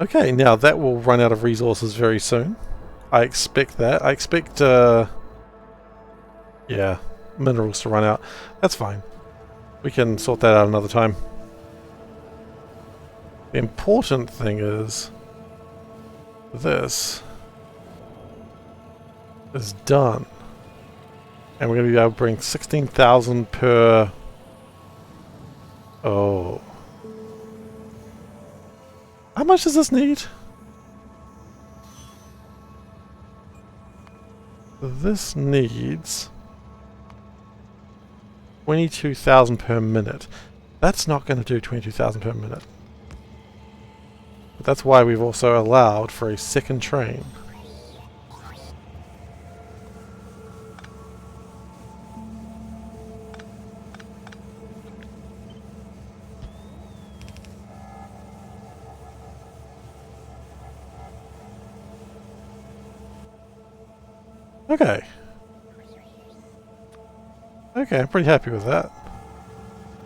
Okay, now that will run out of resources very soon. I expect that. I expect, yeah, minerals to run out. That's fine. We can sort that out another time. The important thing is this is done. And we're going to be able to bring 16,000 per... Oh. How much does this need? This needs 22,000 per minute. That's not going to do 22,000 per minute. But that's why we've also allowed for a second train. Okay. Okay, I'm pretty happy with that.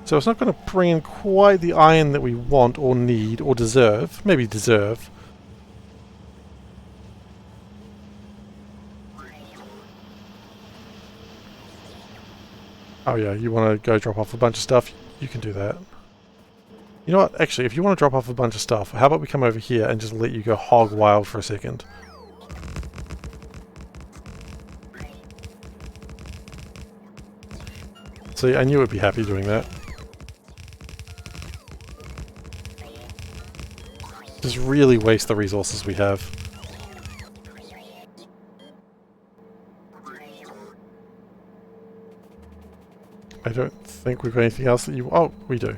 So it's not going to bring in quite the iron that we want or need or deserve. Maybe deserve. Oh yeah, you want to go drop off a bunch of stuff? You can do that. You know what? Actually, if you want to drop off a bunch of stuff, how about we come over here and just let you go hog wild for a second? See, I knew it would be happy doing that. Just really waste the resources we have. I don't think we've got anything else that you... Oh, we do.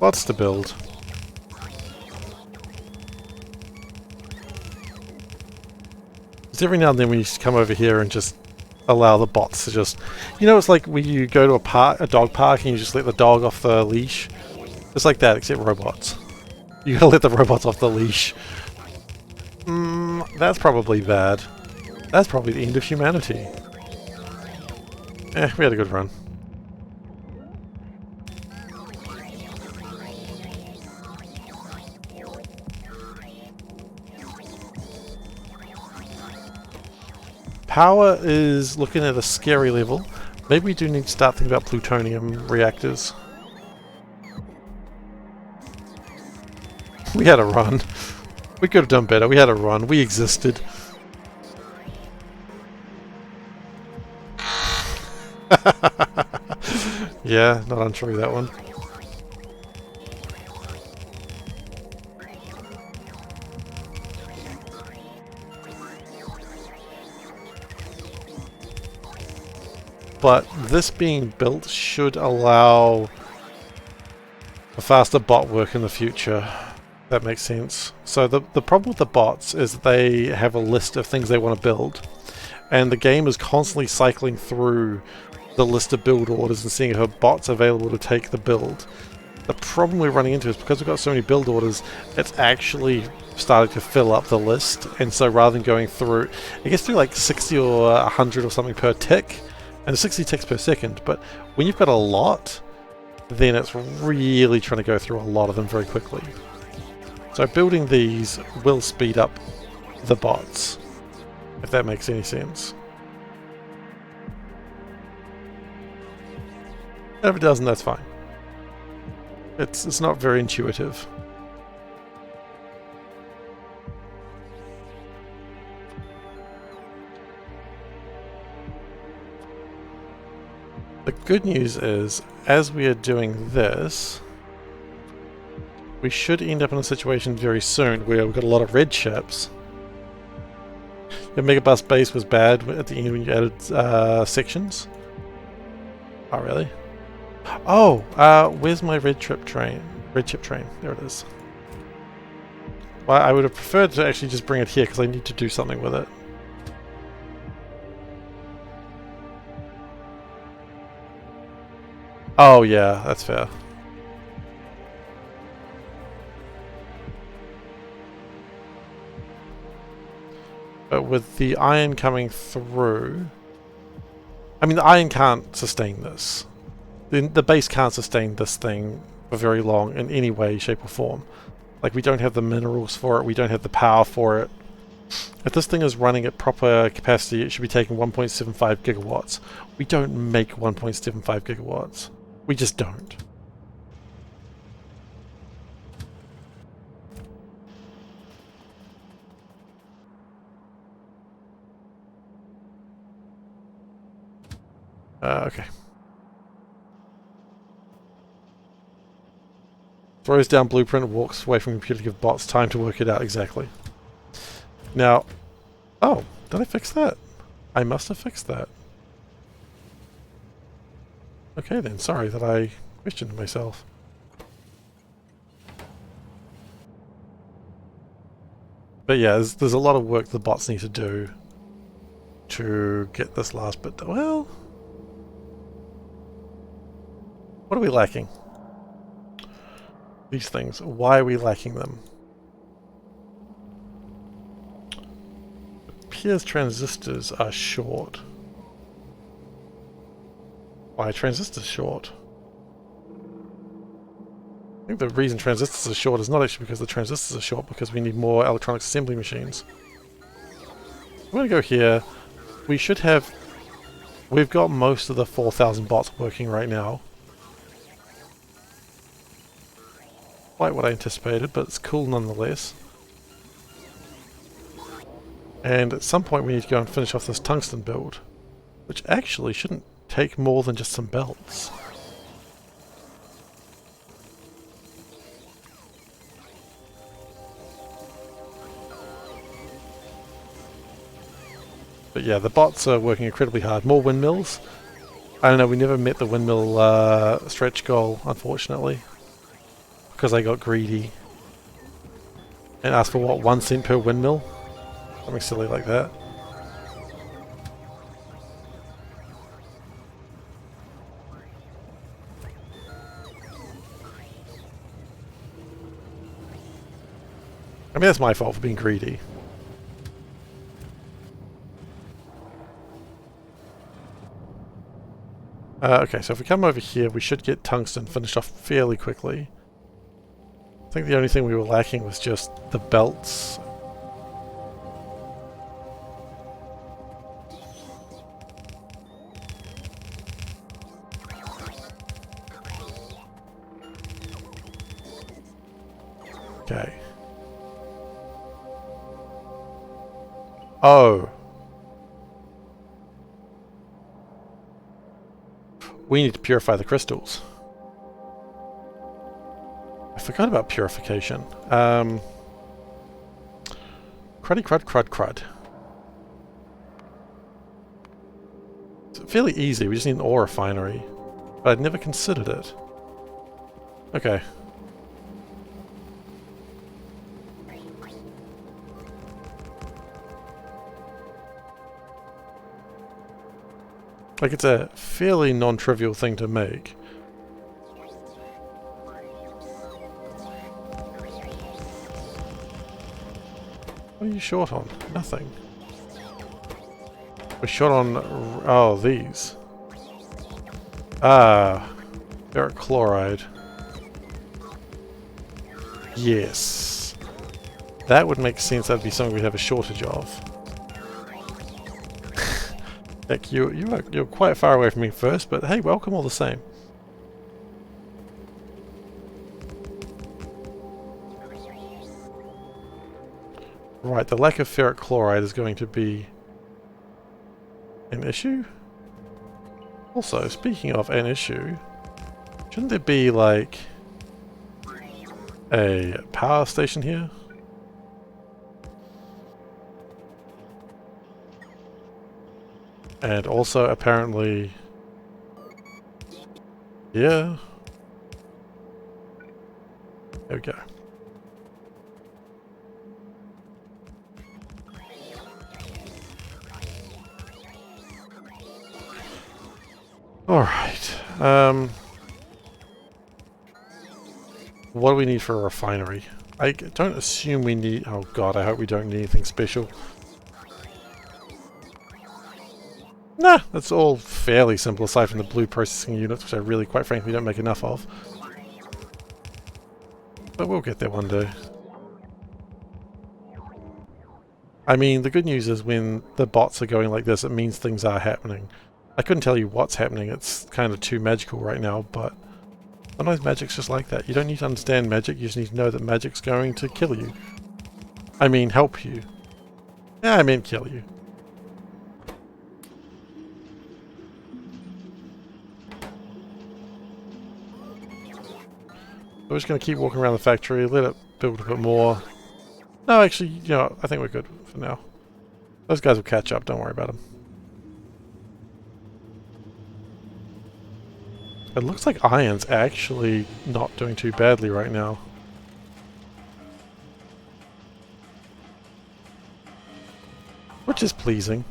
Lots to build. Just every now and then we used to come over here and just allow the bots to just... You know, it's like when you go to a dog park and you just let the dog off the leash? It's like that, except robots. You gotta let the robots off the leash. That's probably bad. That's probably the end of humanity. We had a good run. Power is looking at a scary level. Maybe we do need to start thinking about plutonium reactors. We had a run. We could have done better. We had a run. We existed. Yeah, not untrue that one. But this being built should allow a faster bot work in the future. That makes sense. So the problem with the bots is that they have a list of things they want to build, and the game is constantly cycling through the list of build orders and seeing if a bot's available to take the build. The problem we're running into is because we've got so many build orders, it's actually starting to fill up the list, and so rather than going through, it gets through like 60 or 100 or something per tick, and 60 ticks per second, but when you've got a lot, then it's really trying to go through a lot of them very quickly. So building these will speed up the bots, if that makes any sense. And if it doesn't, that's fine. It's not very intuitive. The good news is, as we are doing this, we should end up in a situation very soon where we've got a lot of red chips. Your Megabus base was bad at the end when you added sections. Oh, really? Oh, where's my red chip train? Red chip train. There it is. Well, I would have preferred to actually just bring it here because I need to do something with it. Oh yeah, that's fair. But with the iron coming through... I mean, the iron can't sustain this. The base can't sustain this thing for very long in any way, shape or form. Like, we don't have the minerals for it, we don't have the power for it. If this thing is running at proper capacity, it should be taking 1.75 gigawatts. We don't make 1.75 gigawatts. We just don't. Okay. Throws down blueprint, walks away from computer to give bots time to work it out exactly. Now, oh, did I fix that? I must have fixed that. Okay then, sorry that I questioned myself. But yeah, there's a lot of work the bots need to do to get this last bit done. Well, what are we lacking? These things, why are we lacking them? It appears transistors are short. Why are transistors short? I think the reason transistors are short is not actually because the transistors are short, because we need more electronics assembly machines. I'm going to go here. We should have... We've got most of the 4,000 bots working right now. Quite what I anticipated, but it's cool nonetheless. And at some point we need to go and finish off this tungsten build, which actually shouldn't take more than just some belts. But yeah, the bots are working incredibly hard. More windmills. I don't know, we never met the windmill stretch goal, unfortunately. Because I got greedy. And asked for what, 1 cent per windmill? Something silly like that. I mean, that's my fault for being greedy. Okay, so if we come over here, we should get tungsten finished off fairly quickly. I think the only thing we were lacking was just the belts. Okay. Oh. We need to purify the crystals. I forgot about purification. Cruddy crud crud crud. It's fairly easy, we just need an ore refinery. But I'd never considered it. Okay. Like, it's a fairly non-trivial thing to make. What are you short on? Nothing. We're short on... oh, these. Ah. Ferric chloride. Yes. That would make sense. That'd be something we'd have a shortage of. Heck, you're quite far away from me first, but hey, welcome all the same. Right, the lack of ferric chloride is going to be an issue? Also, speaking of an issue, shouldn't there be like a power station here? And also, apparently... yeah. There we go. Alright. What do we need for a refinery? I don't assume we need... Oh god, I hope we don't need anything special. Nah, that's all fairly simple aside from the blue processing units, which I really, quite frankly, don't make enough of. But we'll get there one day. I mean, the good news is when the bots are going like this, it means things are happening. I couldn't tell you what's happening, it's kind of too magical right now, but sometimes magic's just like that. You don't need to understand magic, you just need to know that magic's going to kill you. I mean, help you. Yeah, I meant kill you. We're just going to keep walking around the factory, let it build a bit more. No, actually, you know, I think we're good for now. Those guys will catch up, don't worry about them. It looks like iron's actually not doing too badly right now. Which is pleasing.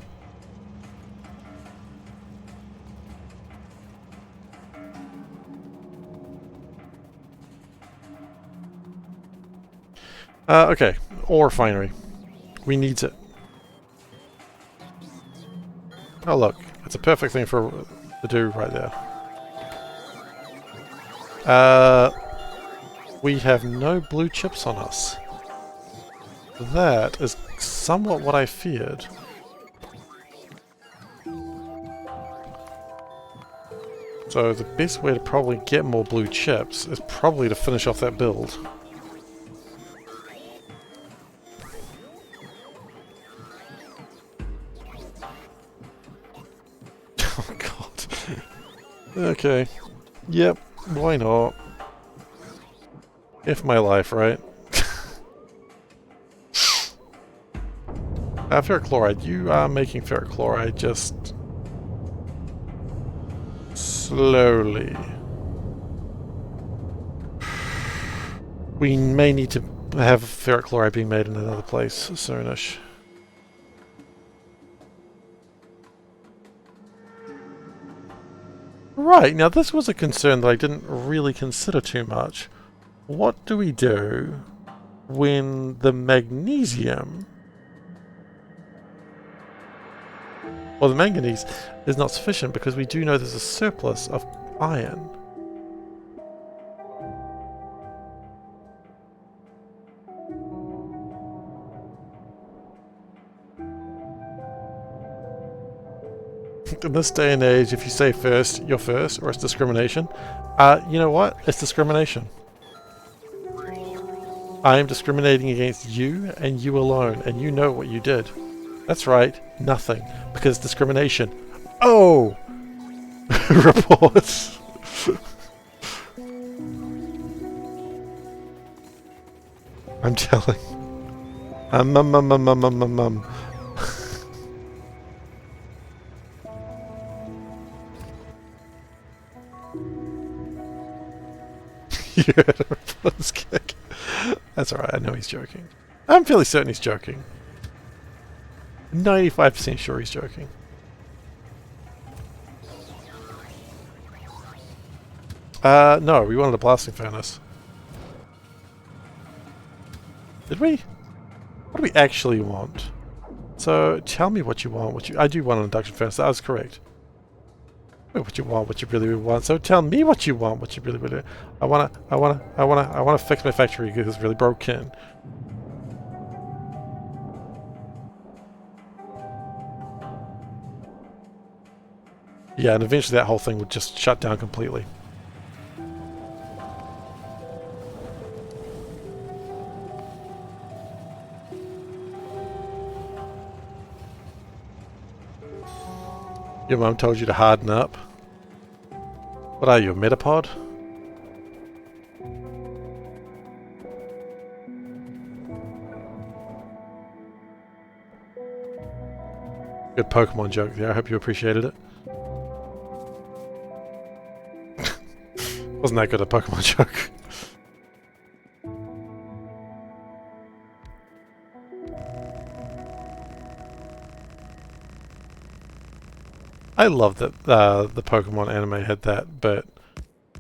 Okay, ore refinery. We need it. Oh look, it's a perfect thing to do right there. We have no blue chips on us. That is somewhat what I feared. So the best way to probably get more blue chips is probably to finish off that build. Oh god. Okay. Yep, why not? If my life, right? Ferric chloride. You are making ferric chloride just slowly. We may need to have ferric chloride being made in another place soonish. Right, now this was a concern that I didn't really consider too much. What do we do when the magnesium... Well, the manganese is not sufficient because we do know there's a surplus of iron. In this day and age, if you say first, you're first, or it's discrimination, you know what? It's discrimination. I am discriminating against you and you alone, and you know what you did. That's right, nothing, because discrimination. Oh! Reports. I'm telling. You heard him pull his kick. That's alright, I know he's joking. I'm fairly certain he's joking. 95% sure he's joking. No, we wanted a blasting furnace. Did we? What do we actually want? So, tell me what you want. I do want an induction furnace, that was correct. What you want, what you really want. So tell me what you want, what you really want. I wanna fix my factory because it's really broken. Yeah, and eventually that whole thing would just shut down completely. Your mum told you to harden up. What are you, a metapod? Good Pokemon joke there, I hope you appreciated it. Wasn't that good a Pokemon joke? I love that the Pokemon anime had that, but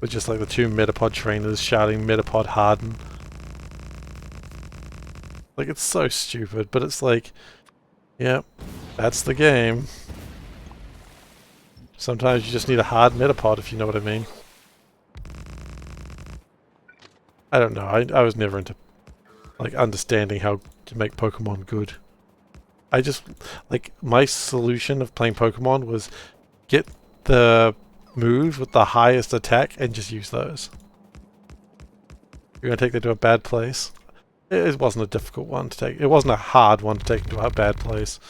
with just like the two Metapod trainers shouting Metapod harden. Like, it's so stupid, but it's like, yep, that's the game. Sometimes you just need a hard Metapod, if you know what I mean. I don't know, I was never into, like, understanding how to make Pokemon good. I just, like, my solution of playing Pokemon was get the move with the highest attack and just use those. You're going to take that to a bad place. It wasn't a difficult one to take. It wasn't a hard one to take to a bad place.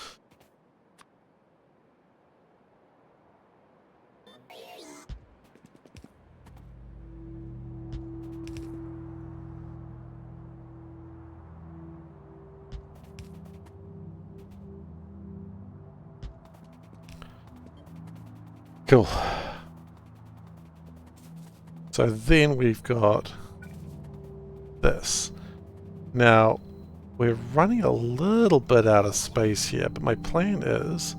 Cool. So then we've got this. Now, we're running a little bit out of space here, but my plan is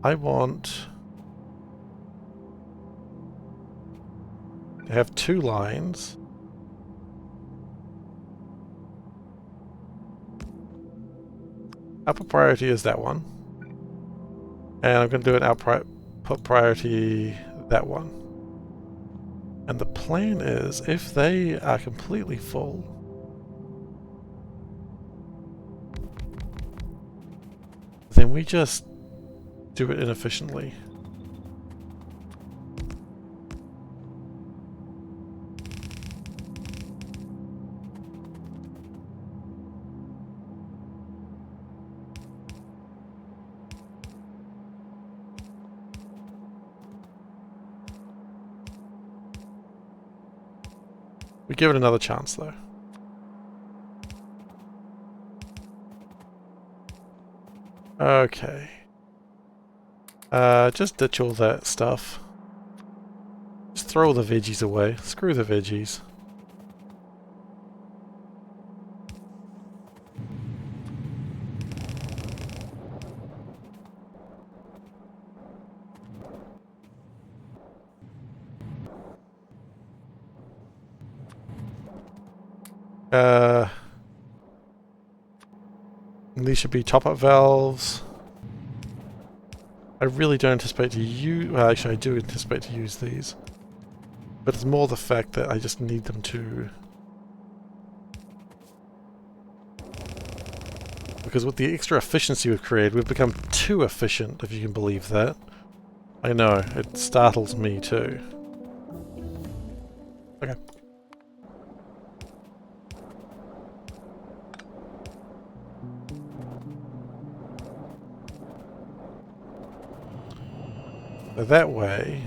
I want to have two lines. Upper priority is that one. And I'm going to do an output priority that one. And the plan is, if they are completely full, then we just do it inefficiently. We give it another chance though. Okay. Just ditch all that stuff. Just throw all the veggies away. Screw the veggies. These should be top-up valves. I really don't anticipate to use... Well, actually I do anticipate to use these. But it's more the fact that I just need them to... Because with the extra efficiency we've created, we've become too efficient, if you can believe that. I know, it startles me too. Okay. So that way,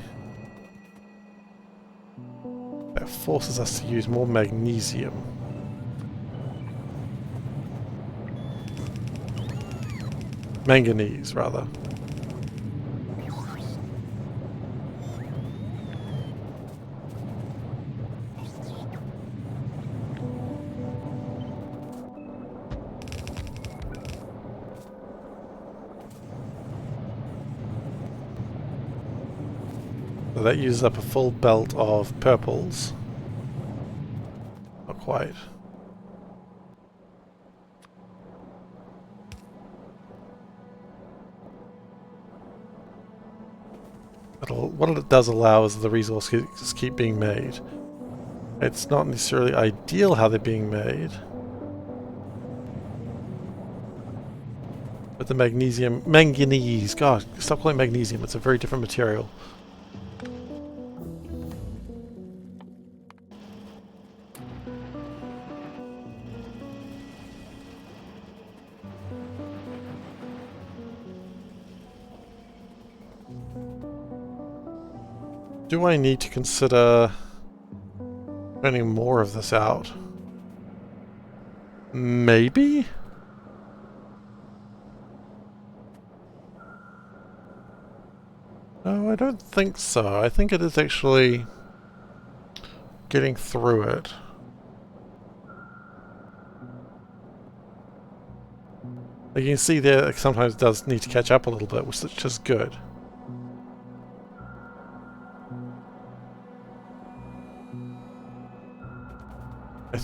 that forces us to use more magnesium. Manganese, rather. So that uses up a full belt of purples. Not quite. What it does allow is the resources keep being made. It's not necessarily ideal how they're being made. But the manganese, God, stop calling it magnesium, it's a very different material. Do I need to consider turning more of this out? Maybe? No, I don't think so. I think it is actually getting through it. Like you can see there, it sometimes does need to catch up a little bit, which is good.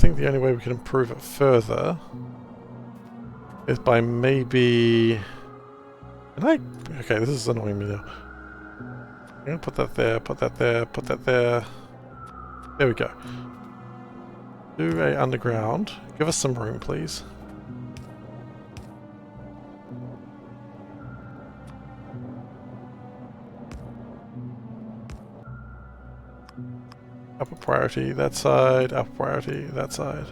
think the only way we can improve it further is by maybe... Okay, this is annoying me now. I'm gonna put that there, put that there, put that there. There we go. Do a underground. Give us some room, please. Upper priority, that side. Upper priority, that side.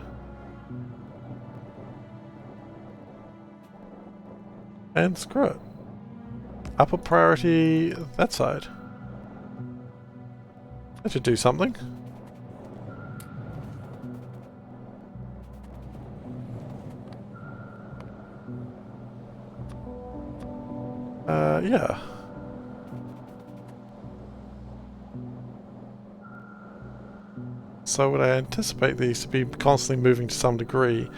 And screw it. Upper priority, that side. That should do something. Yeah. So would I anticipate these to be constantly moving to some degree,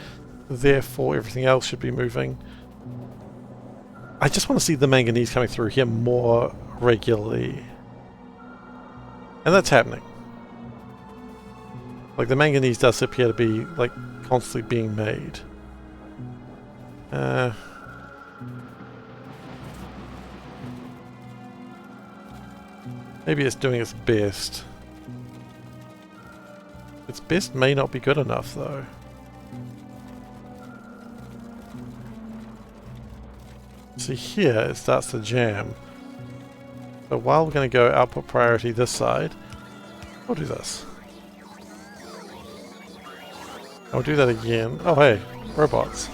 therefore everything else should be moving. I just want to see the manganese coming through here more regularly. And that's happening. Like, the manganese does appear to be, like, constantly being made. Maybe it's doing its best. Its best may not be good enough, though. See here, it starts to jam. So while we're going to go output priority this side, we'll do this. I'll do that again. Oh hey, robots.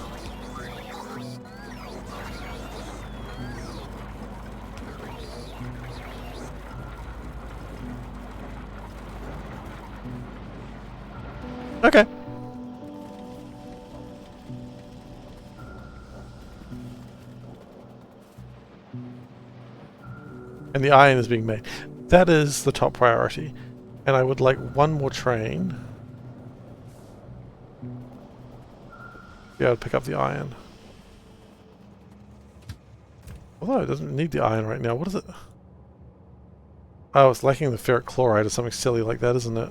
Okay. And the iron is being made. That is the top priority. And I would like one more train to be able to pick up the iron. Although it doesn't need the iron right now. What is it? Oh, it's lacking the ferric chloride or something silly like that, isn't it?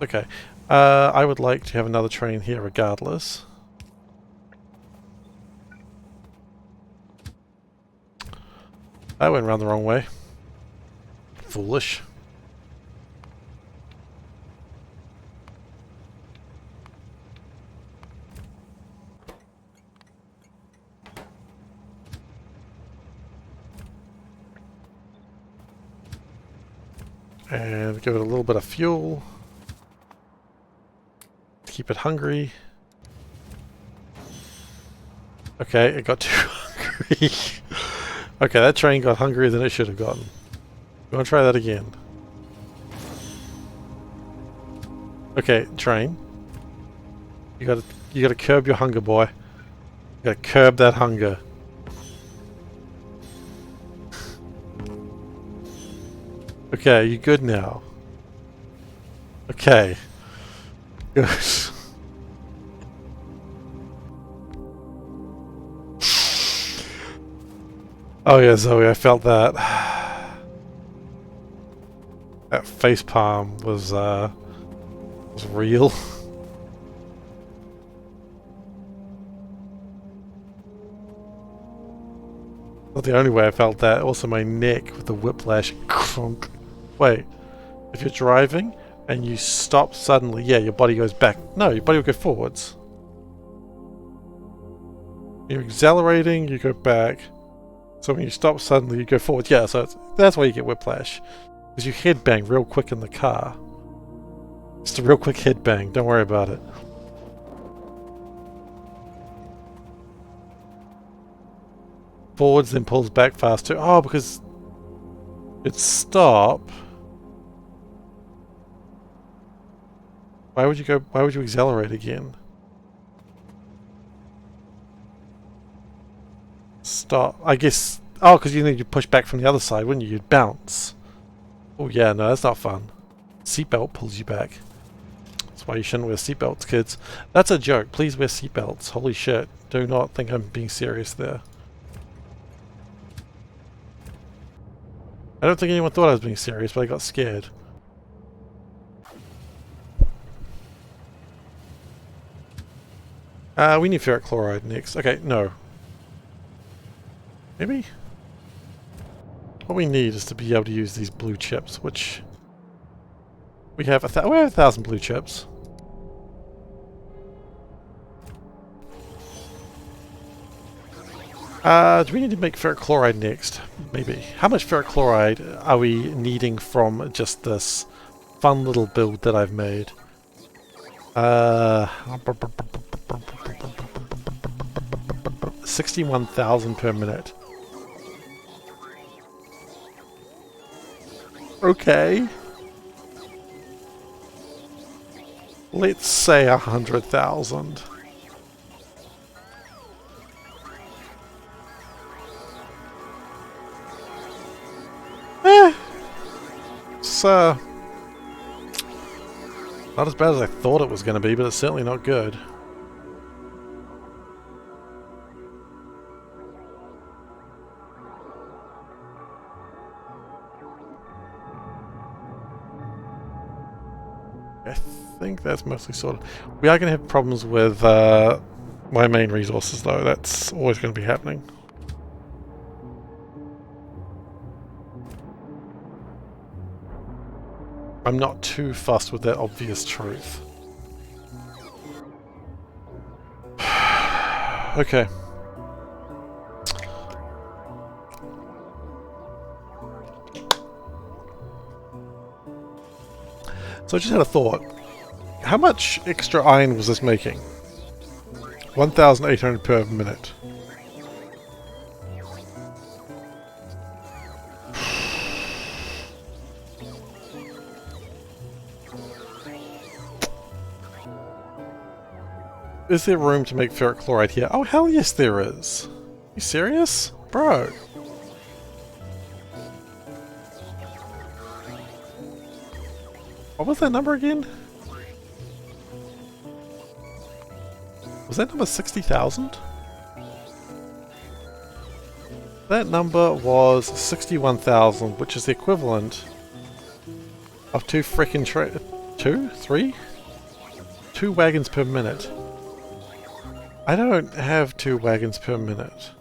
Okay. I would like to have another train here regardless. That went round the wrong way. Foolish. And give it a little bit of fuel. Keep it hungry. Okay, it got too hungry. Okay, that train got hungrier than it should have gotten. You want to try that again? Okay, train. You gotta curb your hunger, boy. You gotta curb that hunger. Okay, you good now? Okay. Good. Oh yeah, Zoe, I felt that. That facepalm was real. Not the only way I felt that. Also my neck with the whiplash. Crunk. Wait, if you're driving and you stop suddenly, yeah, your body goes back. No, your body will go forwards. You're accelerating, you go back. So when you stop suddenly, you go forward. Yeah, so that's why you get whiplash. Because you headbang real quick in the car. Just a real quick headbang, don't worry about it. Forwards, then pulls back faster. Oh, because it's stop. Why would you accelerate again? Stop. I guess... Oh, because you need to push back from the other side, wouldn't you? You'd bounce. Oh yeah, no, that's not fun. Seatbelt pulls you back. That's why you shouldn't wear seatbelts, kids. That's a joke. Please wear seatbelts. Holy shit. Do not think I'm being serious there. I don't think anyone thought I was being serious, but I got scared. We need ferric chloride next. Okay, no. Maybe? What we need is to be able to use these blue chips, which... We have 1,000 blue chips. Do we need to make ferric chloride next? Maybe. How much ferric chloride are we needing from just this fun little build that I've made? 61,000 per minute. Okay. Let's say 100,000. It's not as bad as I thought it was going to be, but it's certainly not good. I think that's mostly sorted. We are going to have problems with my main resources, though. That's always going to be happening. I'm not too fussed with that obvious truth. Okay. So I just had a thought. How much extra iron was this making? 1,800 per minute. Is there room to make ferric chloride here? Oh, hell yes there is. You serious? Bro. What was that number again? Was that number 60,000? That number was 61,000, which is the equivalent of two wagons per minute. I don't have 2 wagons per minute.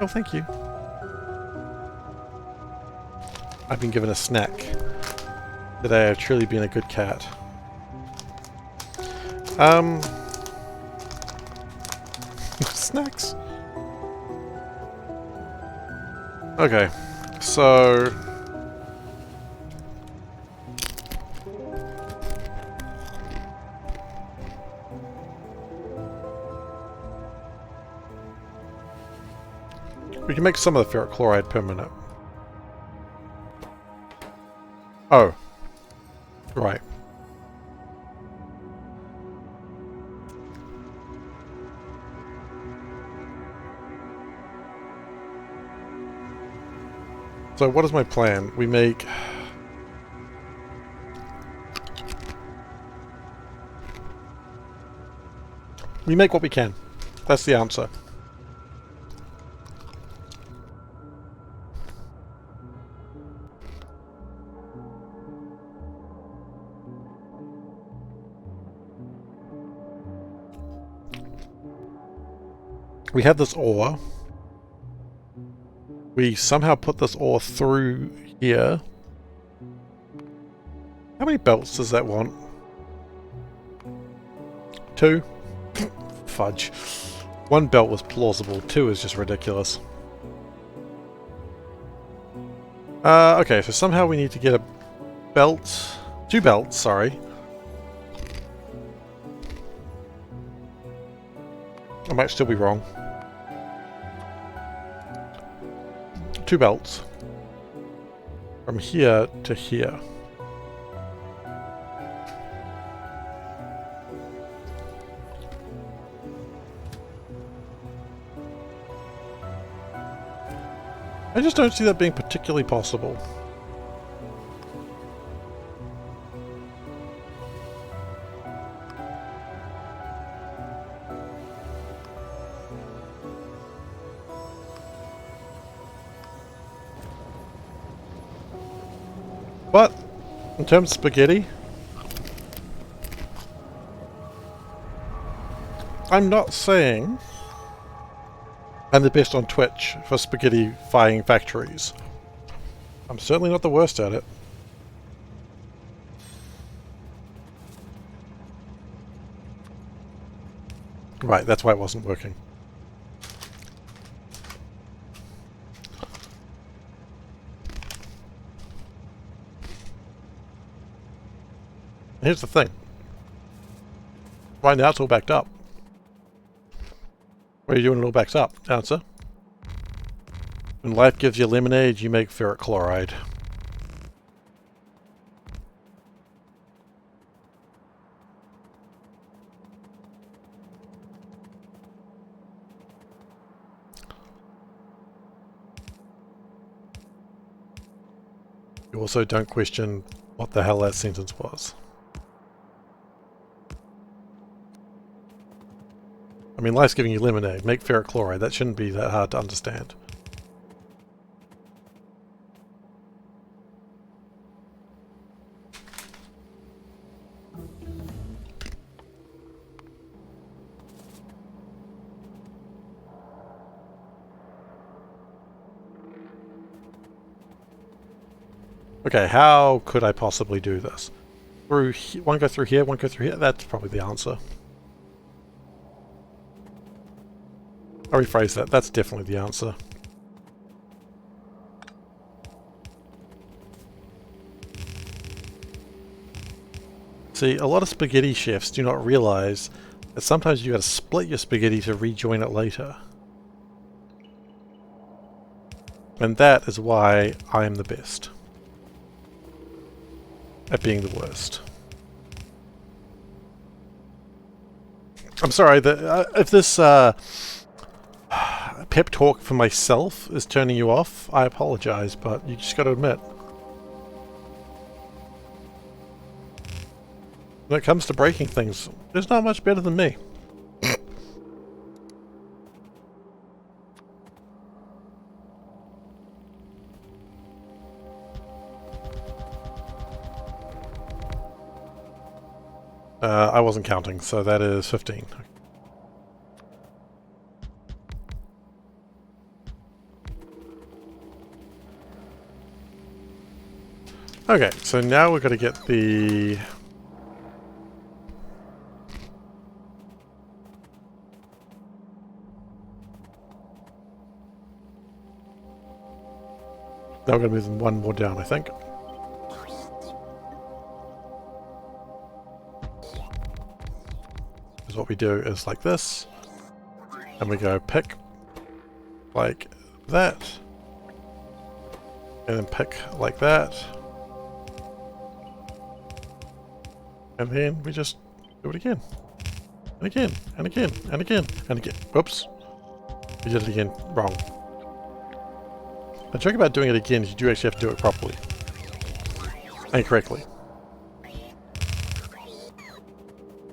Oh, thank you. I've been given a snack. Today I've truly been a good cat. Snacks. Okay, so... we can make some of the ferric chloride per minute. Oh. Right. So what is my plan? We make... we make what we can. That's the answer. We have this ore. We somehow put this ore through here. How many belts does that want? 2? Fudge. 1 belt was plausible, 2 is just ridiculous. Okay, so somehow we need to get a belt... 2 belts, sorry. I might still be wrong. 2 belts. From here to here. I just don't see that being particularly possible. But, in terms of spaghetti, I'm not saying I'm the best on Twitch for spaghetti-fying factories. I'm certainly not the worst at it. Right, that's why it wasn't working. Here's the thing. Right now it's all backed up. What are you doing it all backed up? Answer. When life gives you lemonade, you make ferric chloride. You also don't question what the hell that sentence was. I mean, life's giving you lemonade. Make ferric chloride. That shouldn't be that hard to understand. Okay, how could I possibly do this? Through one go through here, one go through here? That's probably the answer. I'll rephrase that. That's definitely the answer. See, a lot of spaghetti chefs do not realize that sometimes you gotta split your spaghetti to rejoin it later. And that is why I am the best at being the worst. I'm sorry that if this pep talk for myself is turning you off, I apologize, but you just got to admit. When it comes to breaking things, there's not much better than me. I wasn't counting, so that is 15. Okay, so now we've got to get the... Now we're going to move them one more down, I think. Because what we do is like this, and we go pick like that, and then pick like that, and then we just do it again, and again, and again, and again, and again. Oops, we did it again wrong. The trick about doing it again is you do actually have to do it properly and correctly.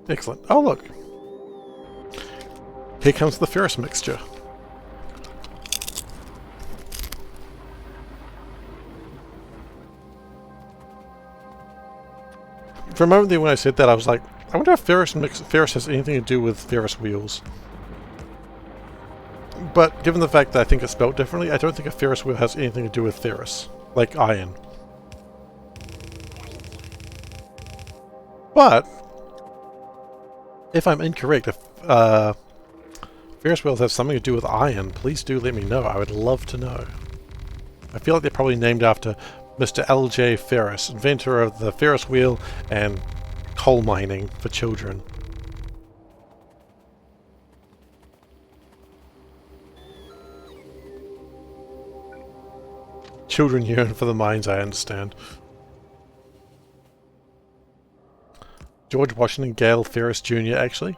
Excellent. Oh look, here comes the ferrous mixture. For a moment there when I said that, I was like, I wonder if ferrous has anything to do with Ferris wheels. But given the fact that I think it's spelled differently, I don't think a Ferris wheel has anything to do with ferrous, like iron. But if I'm incorrect, if Ferris wheels have something to do with iron, please do let me know. I would love to know. I feel like they're probably named after Mr. L.J. Ferris, inventor of the Ferris wheel and coal mining for children. Children yearn for the mines, I understand. George Washington Gale Ferris Jr., actually.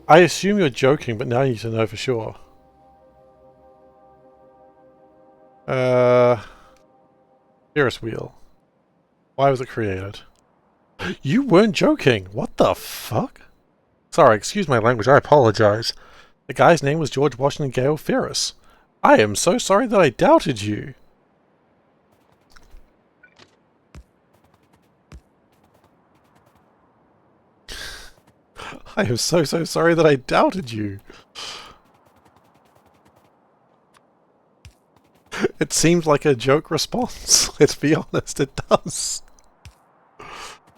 I assume you're joking, but now I need to know for sure. Ferris wheel. Why was it created? You weren't joking! What the fuck? Sorry, excuse my language, I apologize. The guy's name was George Washington Gale Ferris. I am so sorry that I doubted you. I am so sorry that I doubted you. It seems like a joke response. Let's be honest, it does.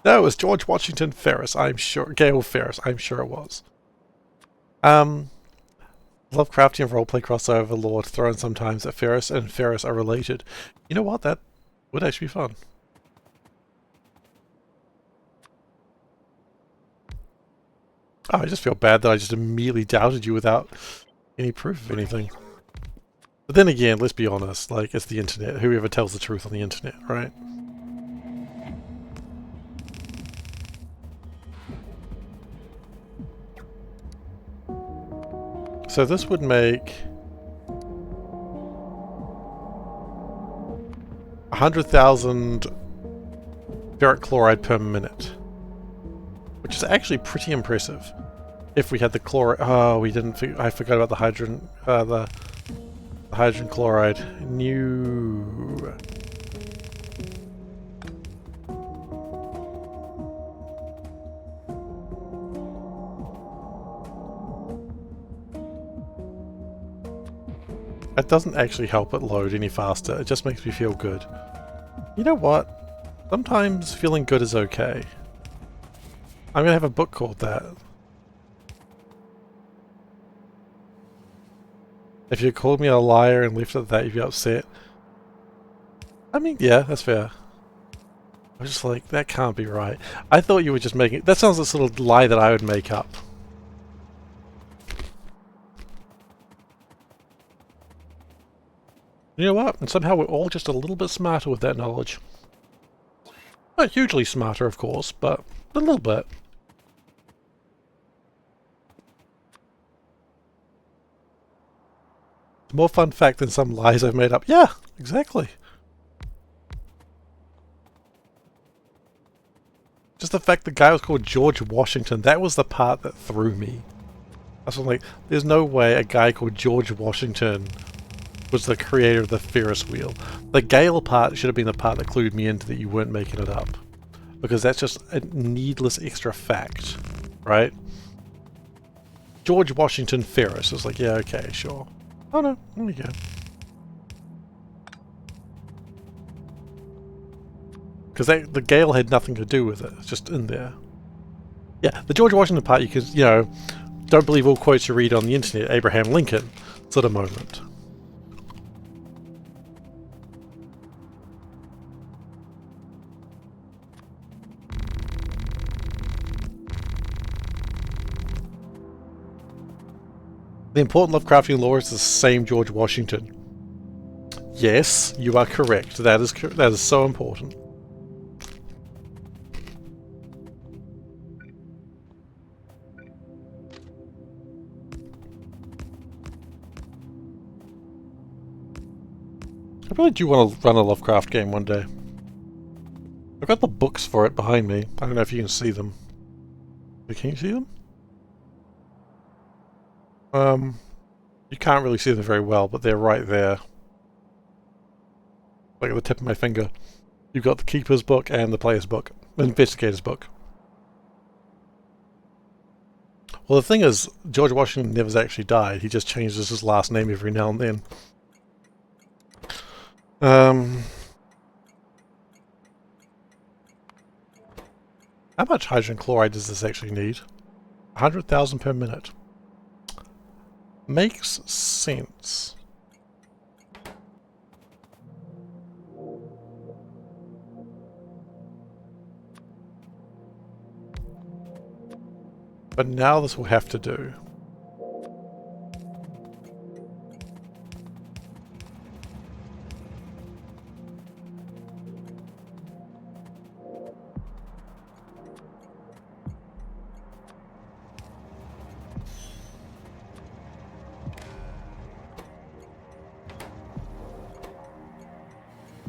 No, it was George Washington Ferris, I'm sure. Gale Ferris, I'm sure it was. Lovecraftian roleplay crossover lore thrown sometimes that Ferris and Ferris are related. You know what? That would actually be fun. Oh, I just feel bad that I just immediately doubted you without any proof of anything. But then again, let's be honest, like, it's the internet. Whoever tells the truth on the internet, right? So this would make 100,000 ferric chloride per minute, which is actually pretty impressive. If we had the chloride, oh, we didn't. I forgot about the hydrogen chloride. New. It doesn't actually help it load any faster, it just makes me feel good. You know what? Sometimes feeling good is okay. I'm gonna have a book called that. If you called me a liar and left it at that, you'd be upset. I mean, yeah, that's fair. I was just like, that can't be right. I thought you were just making... That sounds like a sort of lie that I would make up. You know what? And somehow we're all just a little bit smarter with that knowledge. Not hugely smarter, of course, but a little bit. More fun fact than some lies I've made up. Yeah, exactly. Just the fact the guy was called George Washington, that was the part that threw me. I was like, there's no way a guy called George Washington was the creator of the Ferris wheel. The Gale part should have been the part that clued me into that you weren't making it up. Because that's just a needless extra fact, right? George Washington Ferris was like, yeah, okay, sure. Oh no, there we go. Because the Gale had nothing to do with it, it's just in there. Yeah, the George Washington part, you could, you know, don't believe all quotes you read on the internet, Abraham Lincoln sort of moment. The important Lovecraftian lore is the same George Washington. Yes, you are correct. That is so important. I really do want to run a Lovecraft game one day. I've got the books for it behind me. I don't know if you can see them. Can you see them? You can't really see them very well, but they're right there. Like at the tip of my finger. You've got the Keeper's book and the Player's book. The Investigator's book. Well, the thing is, George Washington never actually died. He just changes his last name every now and then. How much hydrogen chloride does this actually need? 100,000 per minute. Makes sense. But now this will have to do.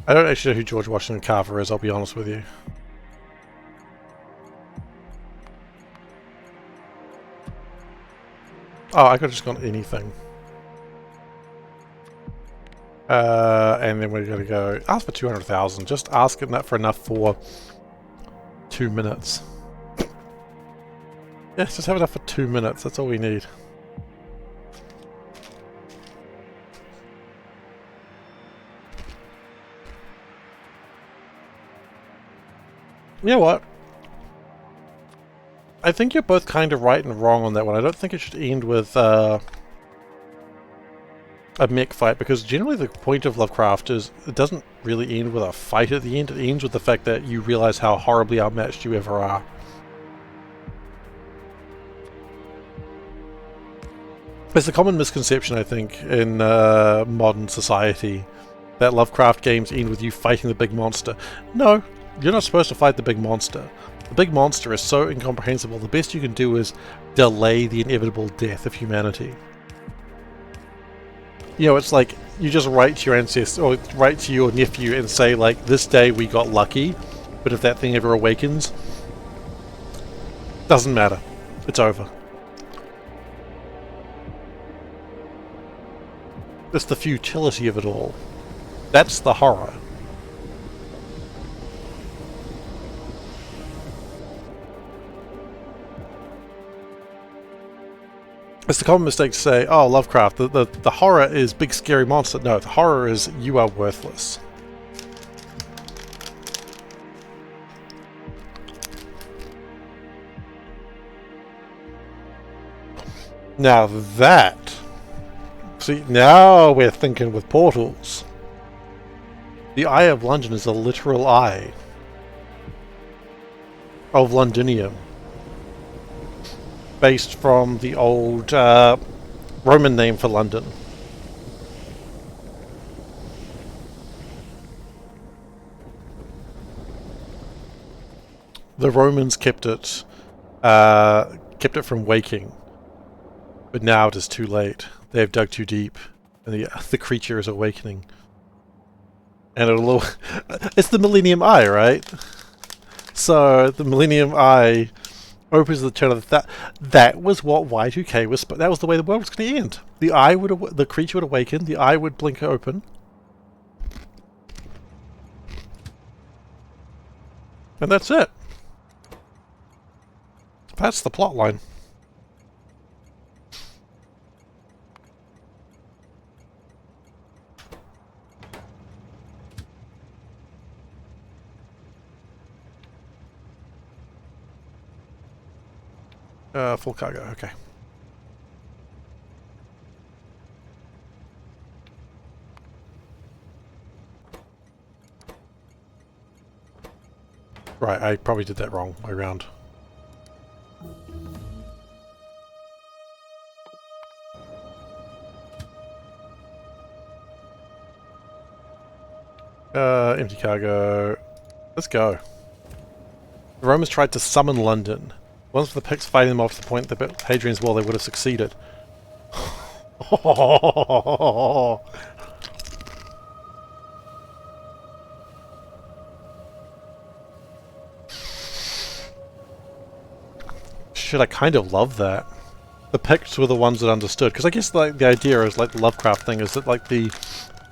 I don't actually know who George Washington Carver is, I'll be honest with you. Oh, I could have just gone anything. And then we're going to go ask for 200,000. Just asking that for enough for 2 minutes. Yeah, just have enough for 2 minutes. That's all we need. You know what? I think you're both kind of right and wrong on that one. I don't think it should end with a mech fight, because generally the point of Lovecraft is it doesn't really end with a fight at the end. It ends with the fact that you realize how horribly outmatched you ever are. It's a common misconception, I think, in modern society that Lovecraft games end with you fighting the big monster. No, you're not supposed to fight the big monster. The big monster is so incomprehensible, the best you can do is delay the inevitable death of humanity. You know, it's like you just write to your ancestor, or write to your nephew and say, like, this day we got lucky, but if that thing ever awakens, doesn't matter. It's over. It's the futility of it all. That's the horror. It's the common mistake to say, oh, Lovecraft, the horror is big scary monster. No, the horror is you are worthless. Now that... See, now we're thinking with portals. The Eye of London is a literal eye of Londinium, based from the old Roman name for London. The Romans kept it from waking, but now it is too late. They have dug too deep, and the creature is awakening. And it'll... It's the Millennium Eye, right? So, the Millennium Eye opens the turn of that was what Y2K was... That was the way the world was going to end. The creature would awaken, the eye would blink open. And that's it. That's the plot line. Full cargo, okay. Right, I probably did that wrong way around. Empty cargo. Let's go. The Romans tried to summon London. Once the Picts fighting them off to the point that Hadrian's Wall, they would have succeeded. Shit, I kind of love that. The Picts were the ones that understood, because I guess like the idea is like the Lovecraft thing is that like the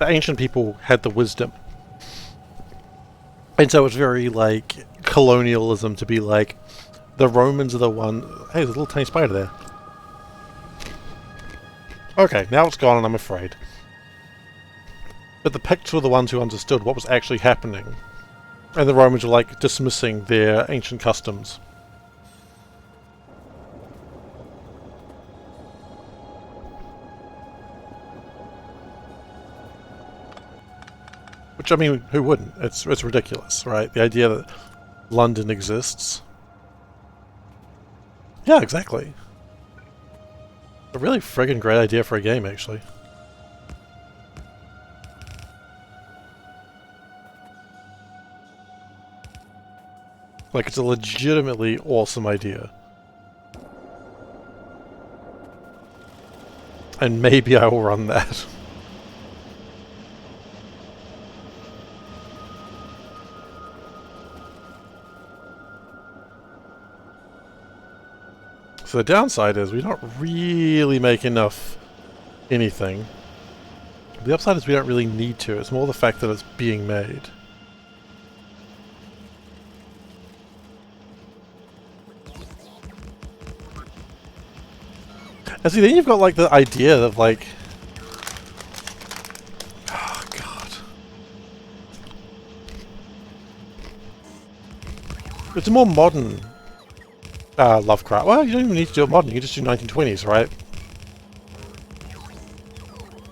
ancient people had the wisdom, and so it's very like colonialism to be like the Romans are the one. Hey, there's a little tiny spider there. Okay, now it's gone, and I'm afraid. But the Picts were the ones who understood what was actually happening, and the Romans were like dismissing their ancient customs. Which, I mean, who wouldn't? It's ridiculous, right? The idea that London exists. Yeah, exactly. A really friggin' great idea for a game, actually. Like, it's a legitimately awesome idea. And maybe I will run that. So the downside is we don't really make enough anything. The upside is we don't really need to. It's more the fact that it's being made. And see, then you've got like the idea of like, oh god, it's a more modern Lovecraft. Well, you don't even need to do it modern. You can just do 1920s, right?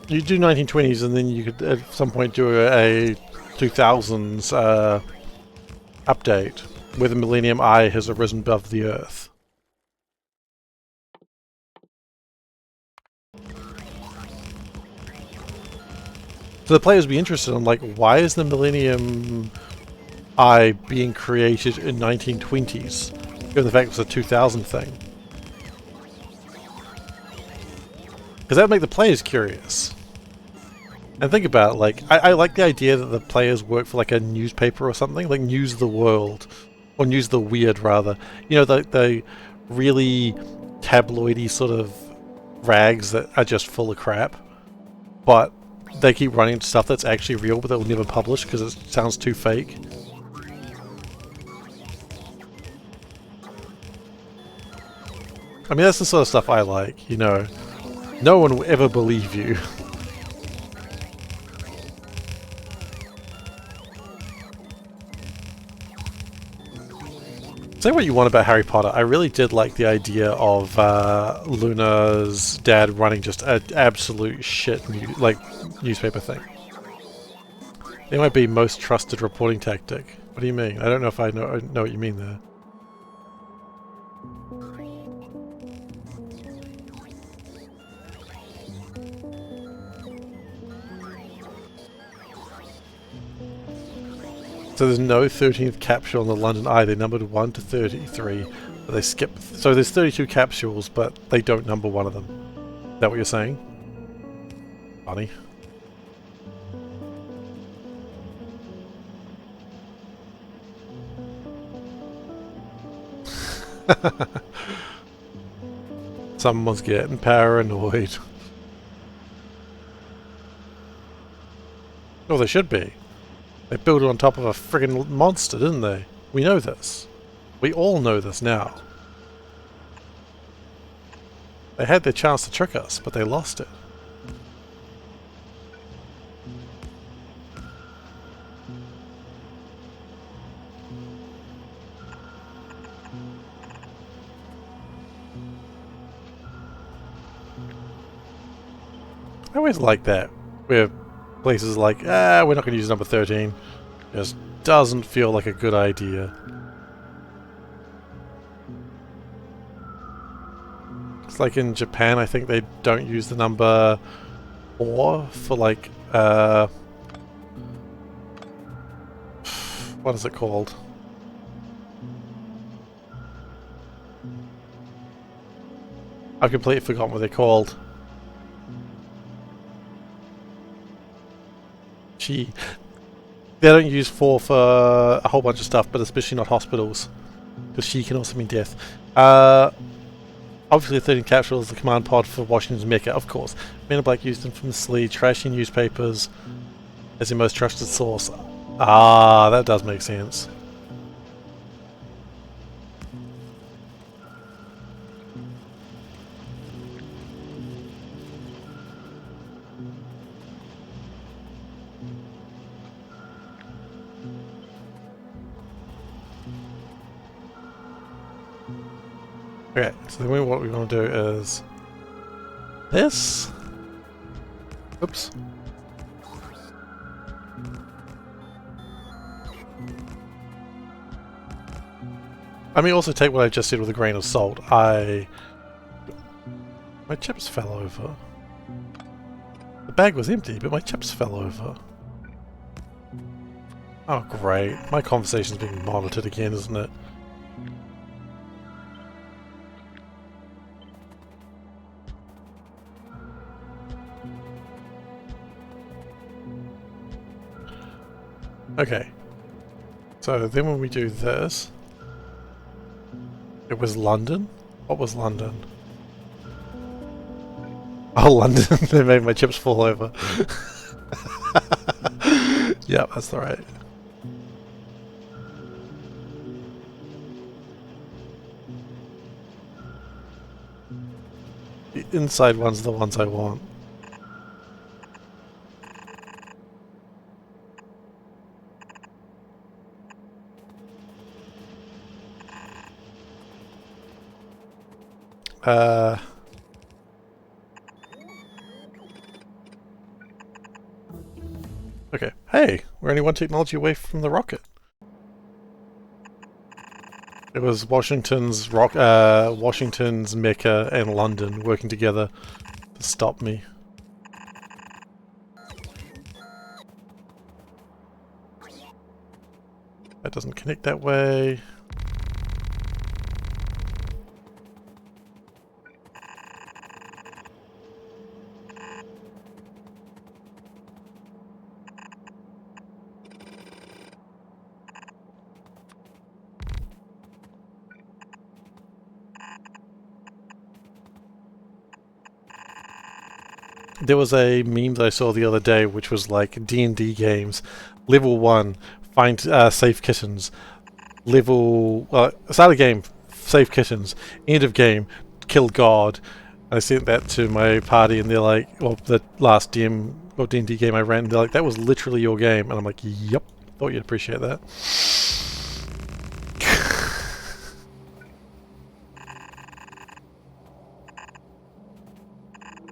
You do 1920s, and then you could at some point do a 2000s update where the Millennium Eye has arisen above the Earth. So the players would be interested in, like, why is the Millennium Eye being created in 1920s, given the fact it was a 2000 thing? Because that would make the players curious. And think about it, like, I like the idea that the players work for, like, a newspaper or something, like News the World, or News the Weird, rather. You know, the really tabloidy sort of rags that are just full of crap, but they keep running into stuff that's actually real, but they'll never publish because it sounds too fake. I mean, that's the sort of stuff I like, you know. No one will ever believe you. Say what you want about Harry Potter, I really did like the idea of Luna's dad running just an absolute shit newspaper thing. It might be most trusted reporting tactic. What do you mean? I don't know if I know what you mean there. So there's no 13th capsule in the London Eye. They numbered 1 to 33, but they skipped. So there's 32 capsules, but they don't number one of them. Is that what you're saying? Funny. Someone's getting paranoid. Oh, they should be. They built it on top of a friggin' monster, didn't they? We know this. We all know this now. They had their chance to trick us, but they lost it. I always like that, where places like, we're not going to use number 13. Just doesn't feel like a good idea. It's like in Japan, I think they don't use the number 4 for like, what is it called? I've completely forgotten what they're called. They don't use 4 for a whole bunch of stuff, but especially not hospitals, because she can also mean death. Obviously 13 capsule is the command pod for Washington's Mecca, of course. Men in Black used infamously trashy newspapers as their most trusted source. Ah, that does make sense. Okay, so then what we want to do is this. Oops. I mean, also take what I just said with a grain of salt. My chips fell over. The bag was empty, but my chips fell over. Oh, great. My conversation's being monitored again, isn't it? Okay, so then when we do this, it was London? What was London? Oh, London, they made my chips fall over. Yeah, that's the right. The inside ones are the ones I want. Okay. Hey, we're only one technology away from the rocket. It was Washington's Mecca and London working together to stop me. That doesn't connect that way. There was a meme that I saw the other day which was like D&D games. Level 1, find save kittens. Start a game, save kittens. End of game, kill God. I sent that to my party and they're like, well, the last DM or D&D game I ran, they're like, that was literally your game. And I'm like, yep, thought you'd appreciate that.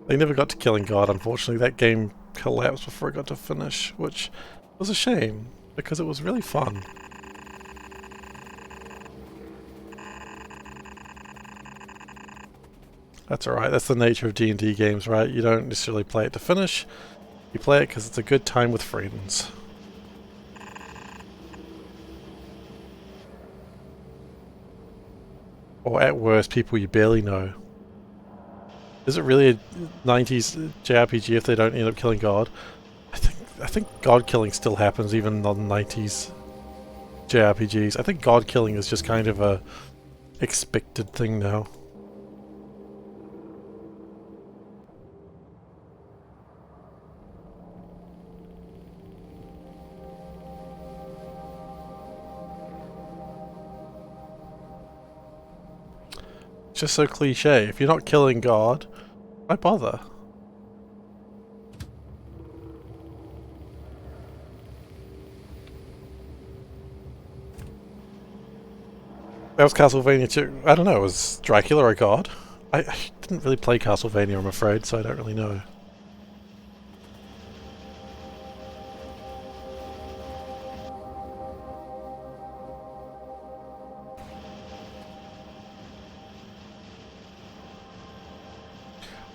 They never got to killing God, unfortunately. That game collapsed before it got to finish, which was a shame, because it was really fun. That's alright, that's the nature of D&D games, right? You don't necessarily play it to finish, you play it because it's a good time with friends. Or at worst, people you barely know. Is it really a 90s JRPG if they don't end up killing God? I think God killing still happens even on 90s JRPGs. I think God killing is just kind of a expected thing now. Just so cliche. If you're not killing God, why bother? That was Castlevania 2. I don't know, was Dracula a god? I didn't really play Castlevania, I'm afraid, so I don't really know.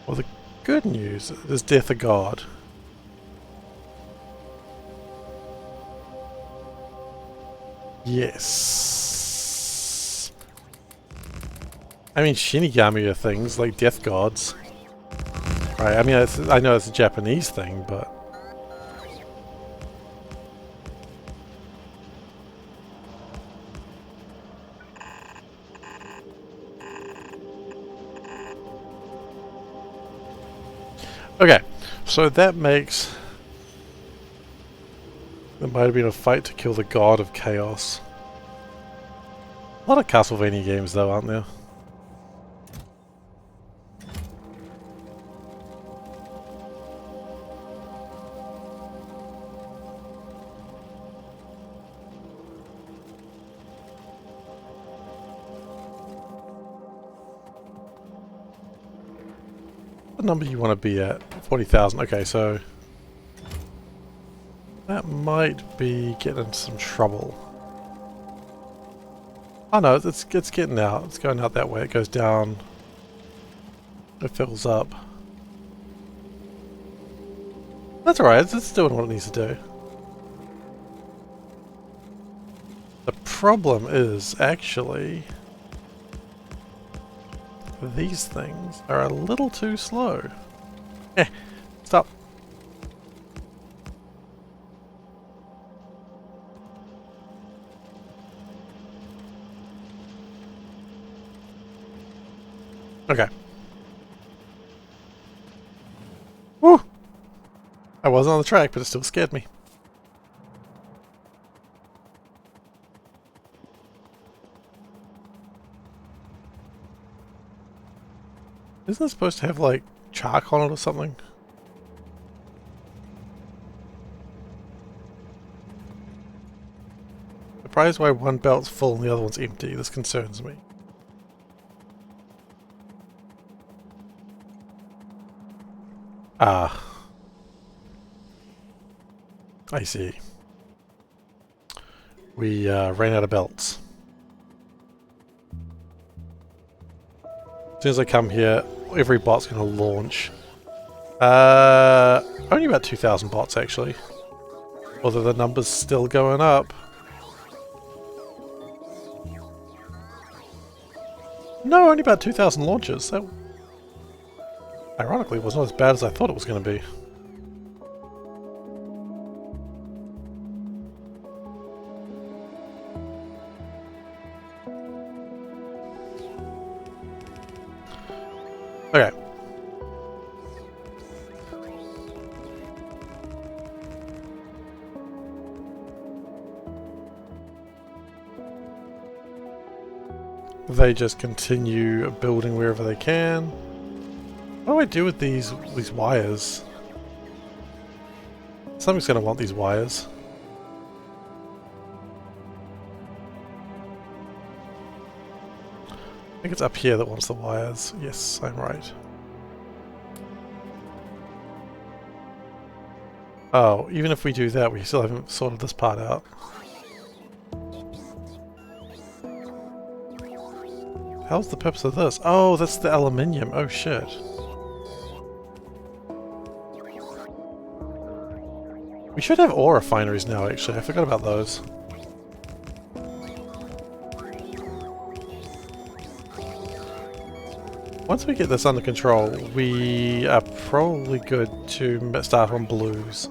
Well, the good news is Death a God. Yes. I mean, Shinigami are things like death gods. Right, I mean, I know it's a Japanese thing, but... Okay, so that makes... There might have been a fight to kill the god of chaos. A lot of Castlevania games though, aren't there? What number you want to be at? 40,000. Okay, so... that might be getting into some trouble. Oh no, it's getting out. It's going out that way. It goes down. It fills up. That's alright. It's doing what it needs to do. The problem is actually these things are a little too slow. Stop. Okay. Woo! I wasn't on the track, but it still scared me. Isn't it supposed to have like chalk on it or something? Surprised why one belt's full and the other one's empty. This concerns me. Ah. I see. We ran out of belts. As soon as I come here, every bot's going to launch. Only about 2,000 bots actually. Although the number's still going up. No, only about 2,000 launches. That, ironically, was not as bad as I thought it was going to be. Okay. They just continue building wherever they can. What do I do with these wires? Somebody's going to want these wires. I think it's up here that wants the wires. Yes, I'm right. Oh, even if we do that, we still haven't sorted this part out. How's the purpose of this? Oh, that's the aluminium. Oh shit. We should have ore refineries now, actually. I forgot about those. Once we get this under control, we are probably good to start on blues.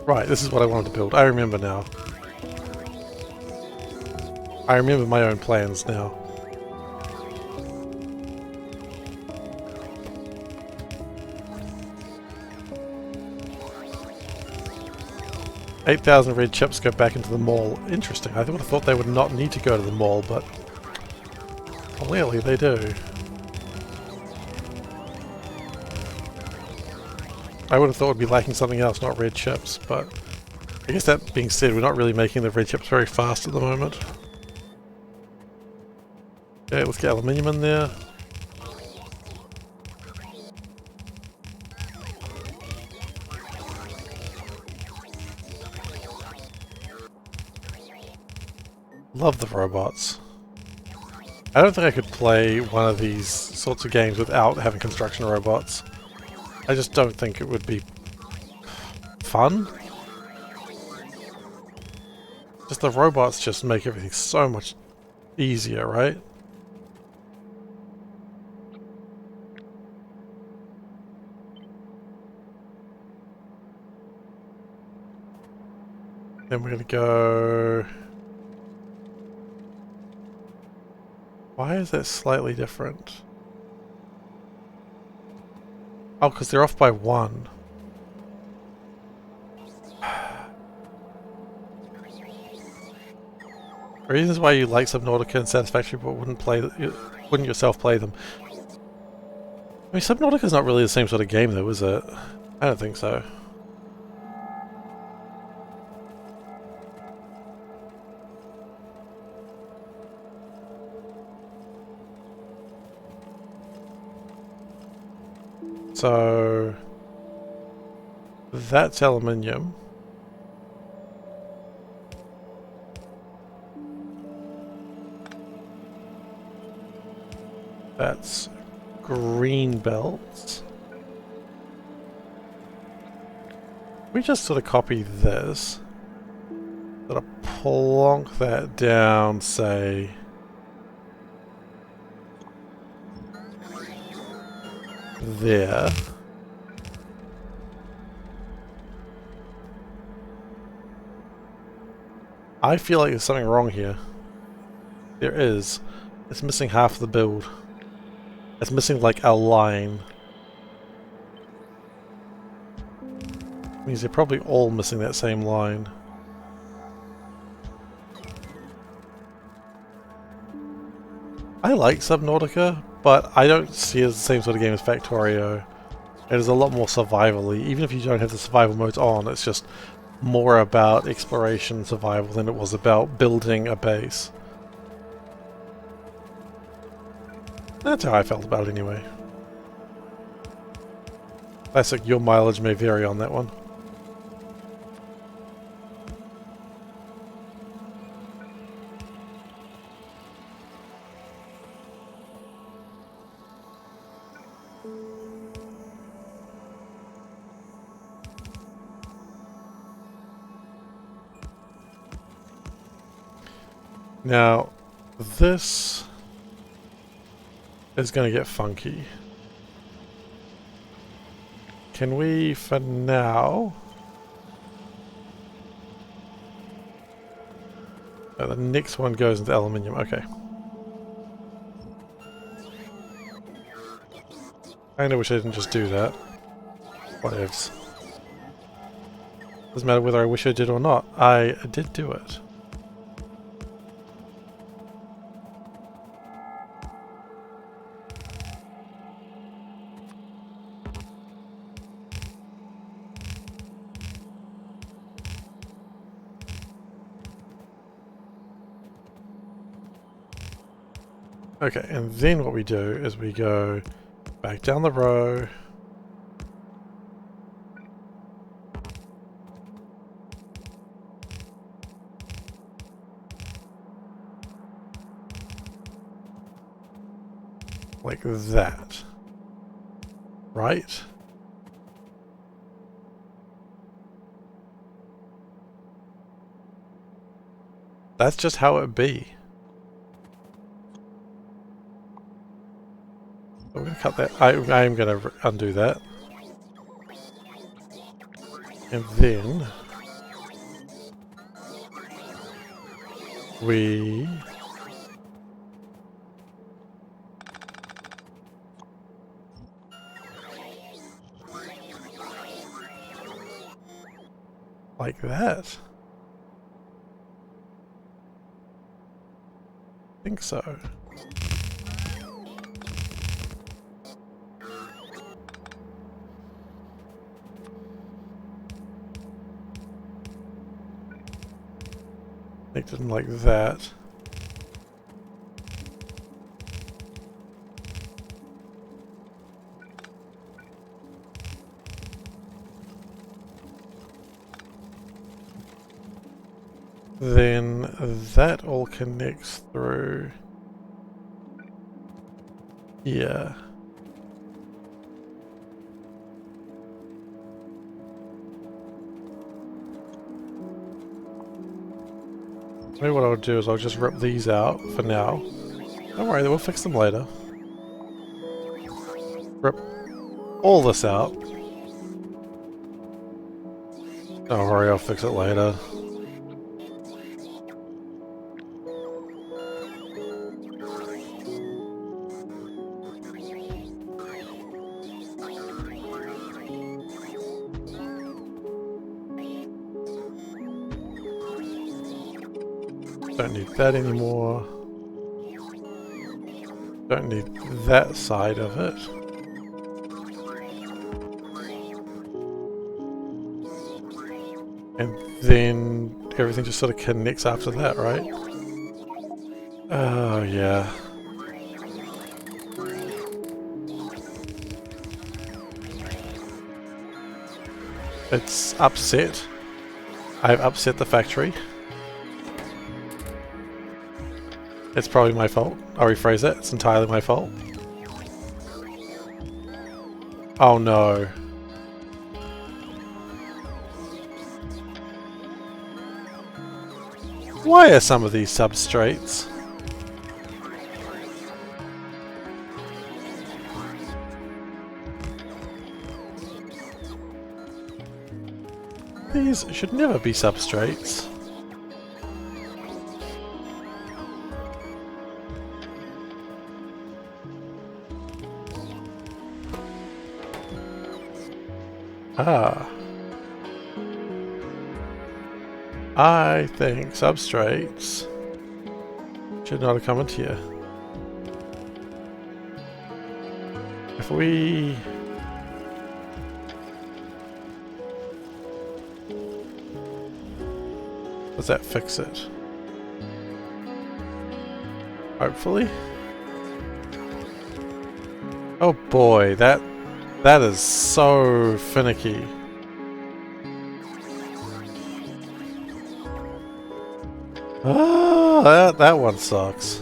Right, this is what I wanted to build. I remember now. I remember my own plans now. $8,000 red chips go back into the mall. Interesting. I would have thought they would not need to go to the mall, but clearly they do. I would have thought we'd be lacking something else, not red chips, but I guess that being said, we're not really making the red chips very fast at the moment. Okay, let's get aluminium in there. Love the robots. I don't think I could play one of these sorts of games without having construction robots. I just don't think it would be fun. Just the robots just make everything so much easier, right? Then we're gonna go... Why is that slightly different? Oh, because they're off by 1. Reasons why you like Subnautica and Satisfactory but wouldn't yourself play them. I mean, Subnautica's not really the same sort of game though, is it? I don't think so. So that's aluminium. That's green belts. We just sort of copy this. Sort of plonk that down, say there. I feel like there's something wrong here. There is. It's missing half the build. It's missing like a line. Means they're probably all missing that same line. I like Subnautica, but I don't see it as the same sort of game as Factorio. It is a lot more survival-y. Even if you don't have the survival modes on, it's just more about exploration and survival than it was about building a base. That's how I felt about it anyway. Classic, your mileage may vary on that one. Now, this is going to get funky. Can we, for now... Oh, the next one goes into aluminium, okay. I kinda wish I didn't just do that. Whatevs. Doesn't matter whether I wish I did or not, I did do it. Okay, and then what we do is we go back down the row. Like that. Right? That's just how it be. I'm going to cut that. I am going to undo that. And then we like that. I think so. Connected them like that. Then that all connects through here. Maybe what I'll do is I'll just rip these out for now. Don't worry, we'll fix them later. Rip all this out. Don't worry, I'll fix it later. Don't need that anymore. Don't need that side of it. And then everything just sort of connects after that, right? Oh, yeah. It's upset. I've upset the factory. It's probably my fault. I'll rephrase that. It's entirely my fault. Oh no. Why are some of these substrates? These should never be substrates. Ah. I think substrates should not have come into here. If we... Does that fix it? Hopefully. Oh boy, that is so finicky. Ah, that one sucks.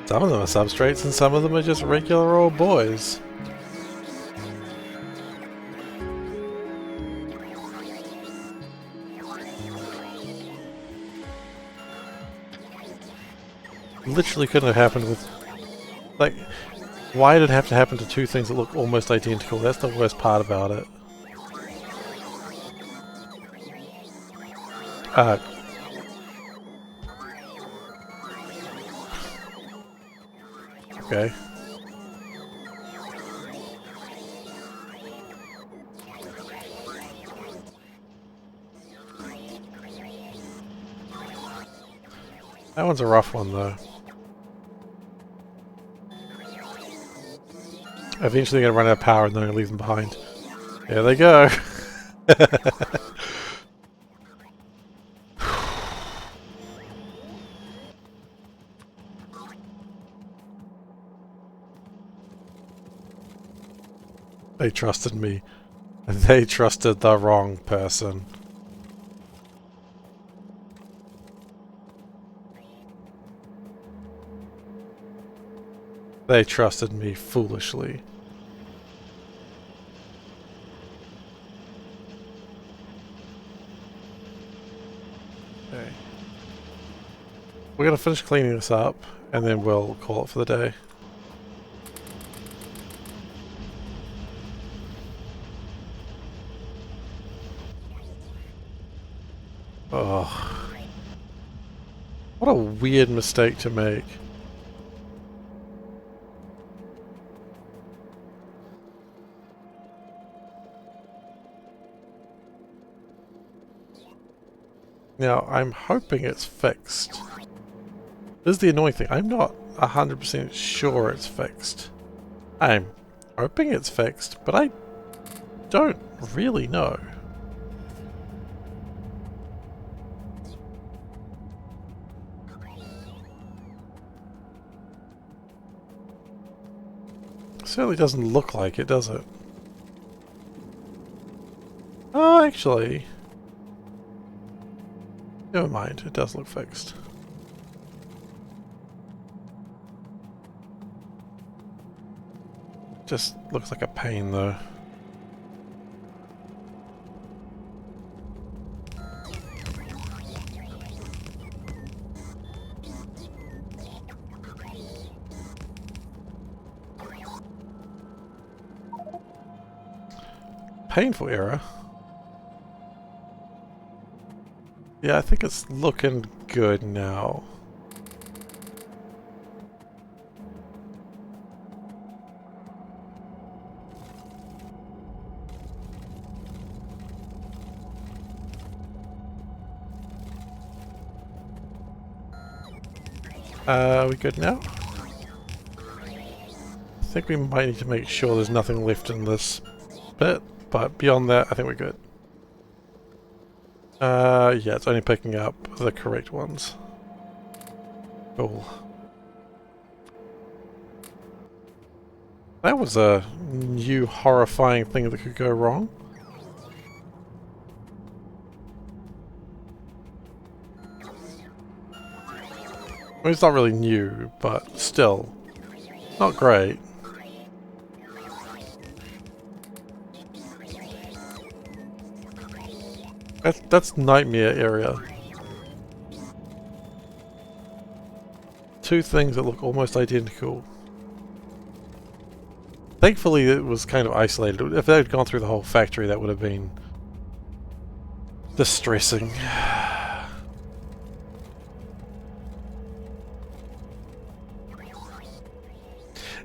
Some of them are substrates and some of them are just regular old boys. Literally couldn't have happened with... Like, why did it have to happen to two things that look almost identical? That's the worst part about it. Okay. That one's a rough one though. Eventually they're gonna run out of power and then I'm gonna leave them behind. There they go. They trusted me. They trusted the wrong person. They trusted me foolishly. Okay. We're gonna finish cleaning this up and then we'll call it for the day. Oh. What a weird mistake to make. Now, I'm hoping it's fixed. This is the annoying thing. I'm not 100% sure it's fixed. I'm hoping it's fixed, but I don't really know. Certainly doesn't look like it, does it? Oh, actually... Never mind, it does look fixed. Just looks like a pain though. Painful error. Yeah, I think it's looking good now. Are we good now? I think we might need to make sure there's nothing left in this bit, but beyond that, I think we're good. Yeah, it's only picking up the correct ones. Cool. That was a new horrifying thing that could go wrong. I mean, it's not really new, but still, not great. That's nightmare area. Two things that look almost identical. Thankfully it was kind of isolated. If they had gone through the whole factory, that would have been distressing.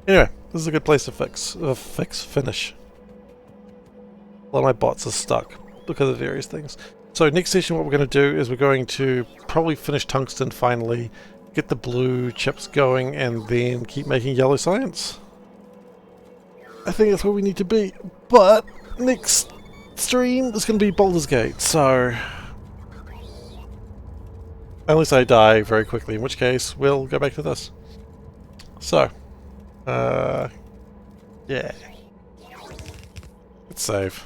Anyway, this is a good place to finish. A lot of my bots are stuck because of various things. So next session what we're going to do is we're going to probably finish tungsten finally, get the blue chips going, and then keep making yellow science. I think that's where we need to be. But next stream is going to be Baldur's Gate, so unless I die very quickly, in which case we'll go back to this. So, yeah. Let's save.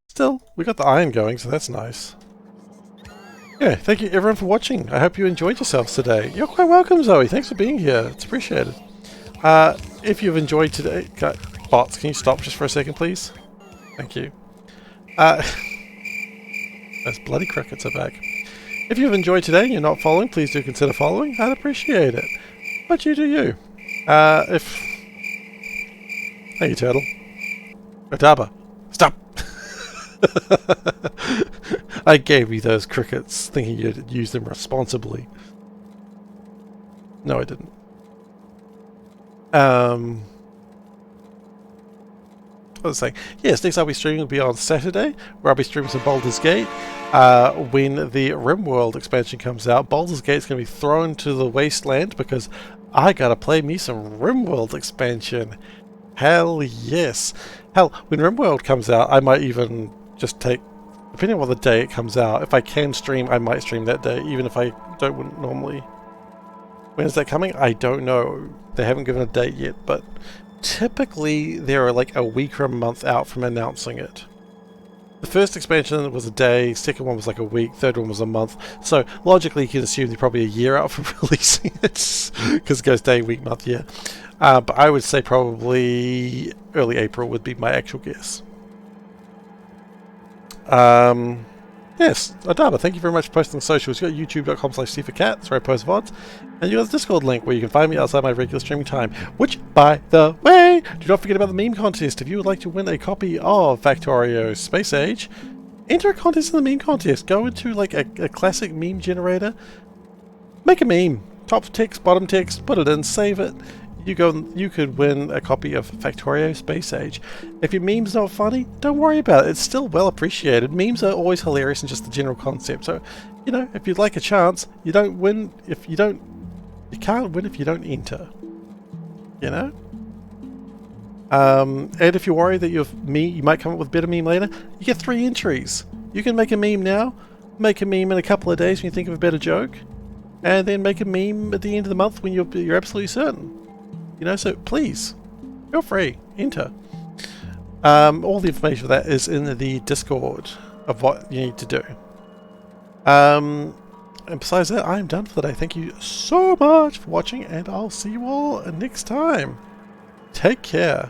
Still, we got the iron going, so that's nice. Yeah, thank you everyone for watching. I hope you enjoyed yourselves today. You're quite welcome, Zoe. Thanks for being here. It's appreciated. If you've enjoyed today... Bots, can you stop just for a second, please? Thank you. Those bloody crickets are back. If you've enjoyed today and you're not following, please do consider following. I'd appreciate it. But you do you. Hey, you turtle. Adaba, stop! I gave you those crickets thinking you'd use them responsibly. No, I didn't. What was I saying? Yes, next I'll be streaming will be on Saturday, where I'll be streaming some Baldur's Gate. When the RimWorld expansion comes out, Baldur's Gate's going to be thrown to the wasteland because I gotta play me some RimWorld expansion. Hell yes. Hell, when RimWorld comes out, I might even just take, depending on what the day it comes out, if I can stream, I might stream that day, even if I wouldn't normally. When is that coming? I don't know. They haven't given a date yet, but typically they're like a week or a month out from announcing it. The first expansion was a day, second one was like a week, third one was a month. So logically you can assume they're probably a year out from releasing it, because it goes day, week, month, year. But I would say probably early April would be my actual guess. Yes, Adaba, thank you very much for posting on socials. You got youtube.com/SeiferKatt, that's where I post VODs. And you got the Discord link where you can find me outside my regular streaming time. Which, by the way, do not forget about the meme contest. If you would like to win a copy of Factorio Space Age, enter a contest in the meme contest. Go into like a classic meme generator, make a meme. Top text, bottom text, put it in, save it. You could win a copy of Factorio Space Age. If your meme's not funny, don't worry about it. It's still well appreciated. Memes are always hilarious in just the general concept. So, you know, if you'd like a chance, you don't win if you don't. You can't win if you don't enter. You know. And if you're worried that you might come up with a better meme later, you get 3 entries. You can make a meme now, make a meme in a couple of days when you think of a better joke, and then make a meme at the end of the month when you're absolutely certain. You know, so please, feel free, enter. All the information for that is in the Discord of what you need to do. And besides that, I am done for the day. Thank you so much for watching, and I'll see you all next time. Take care.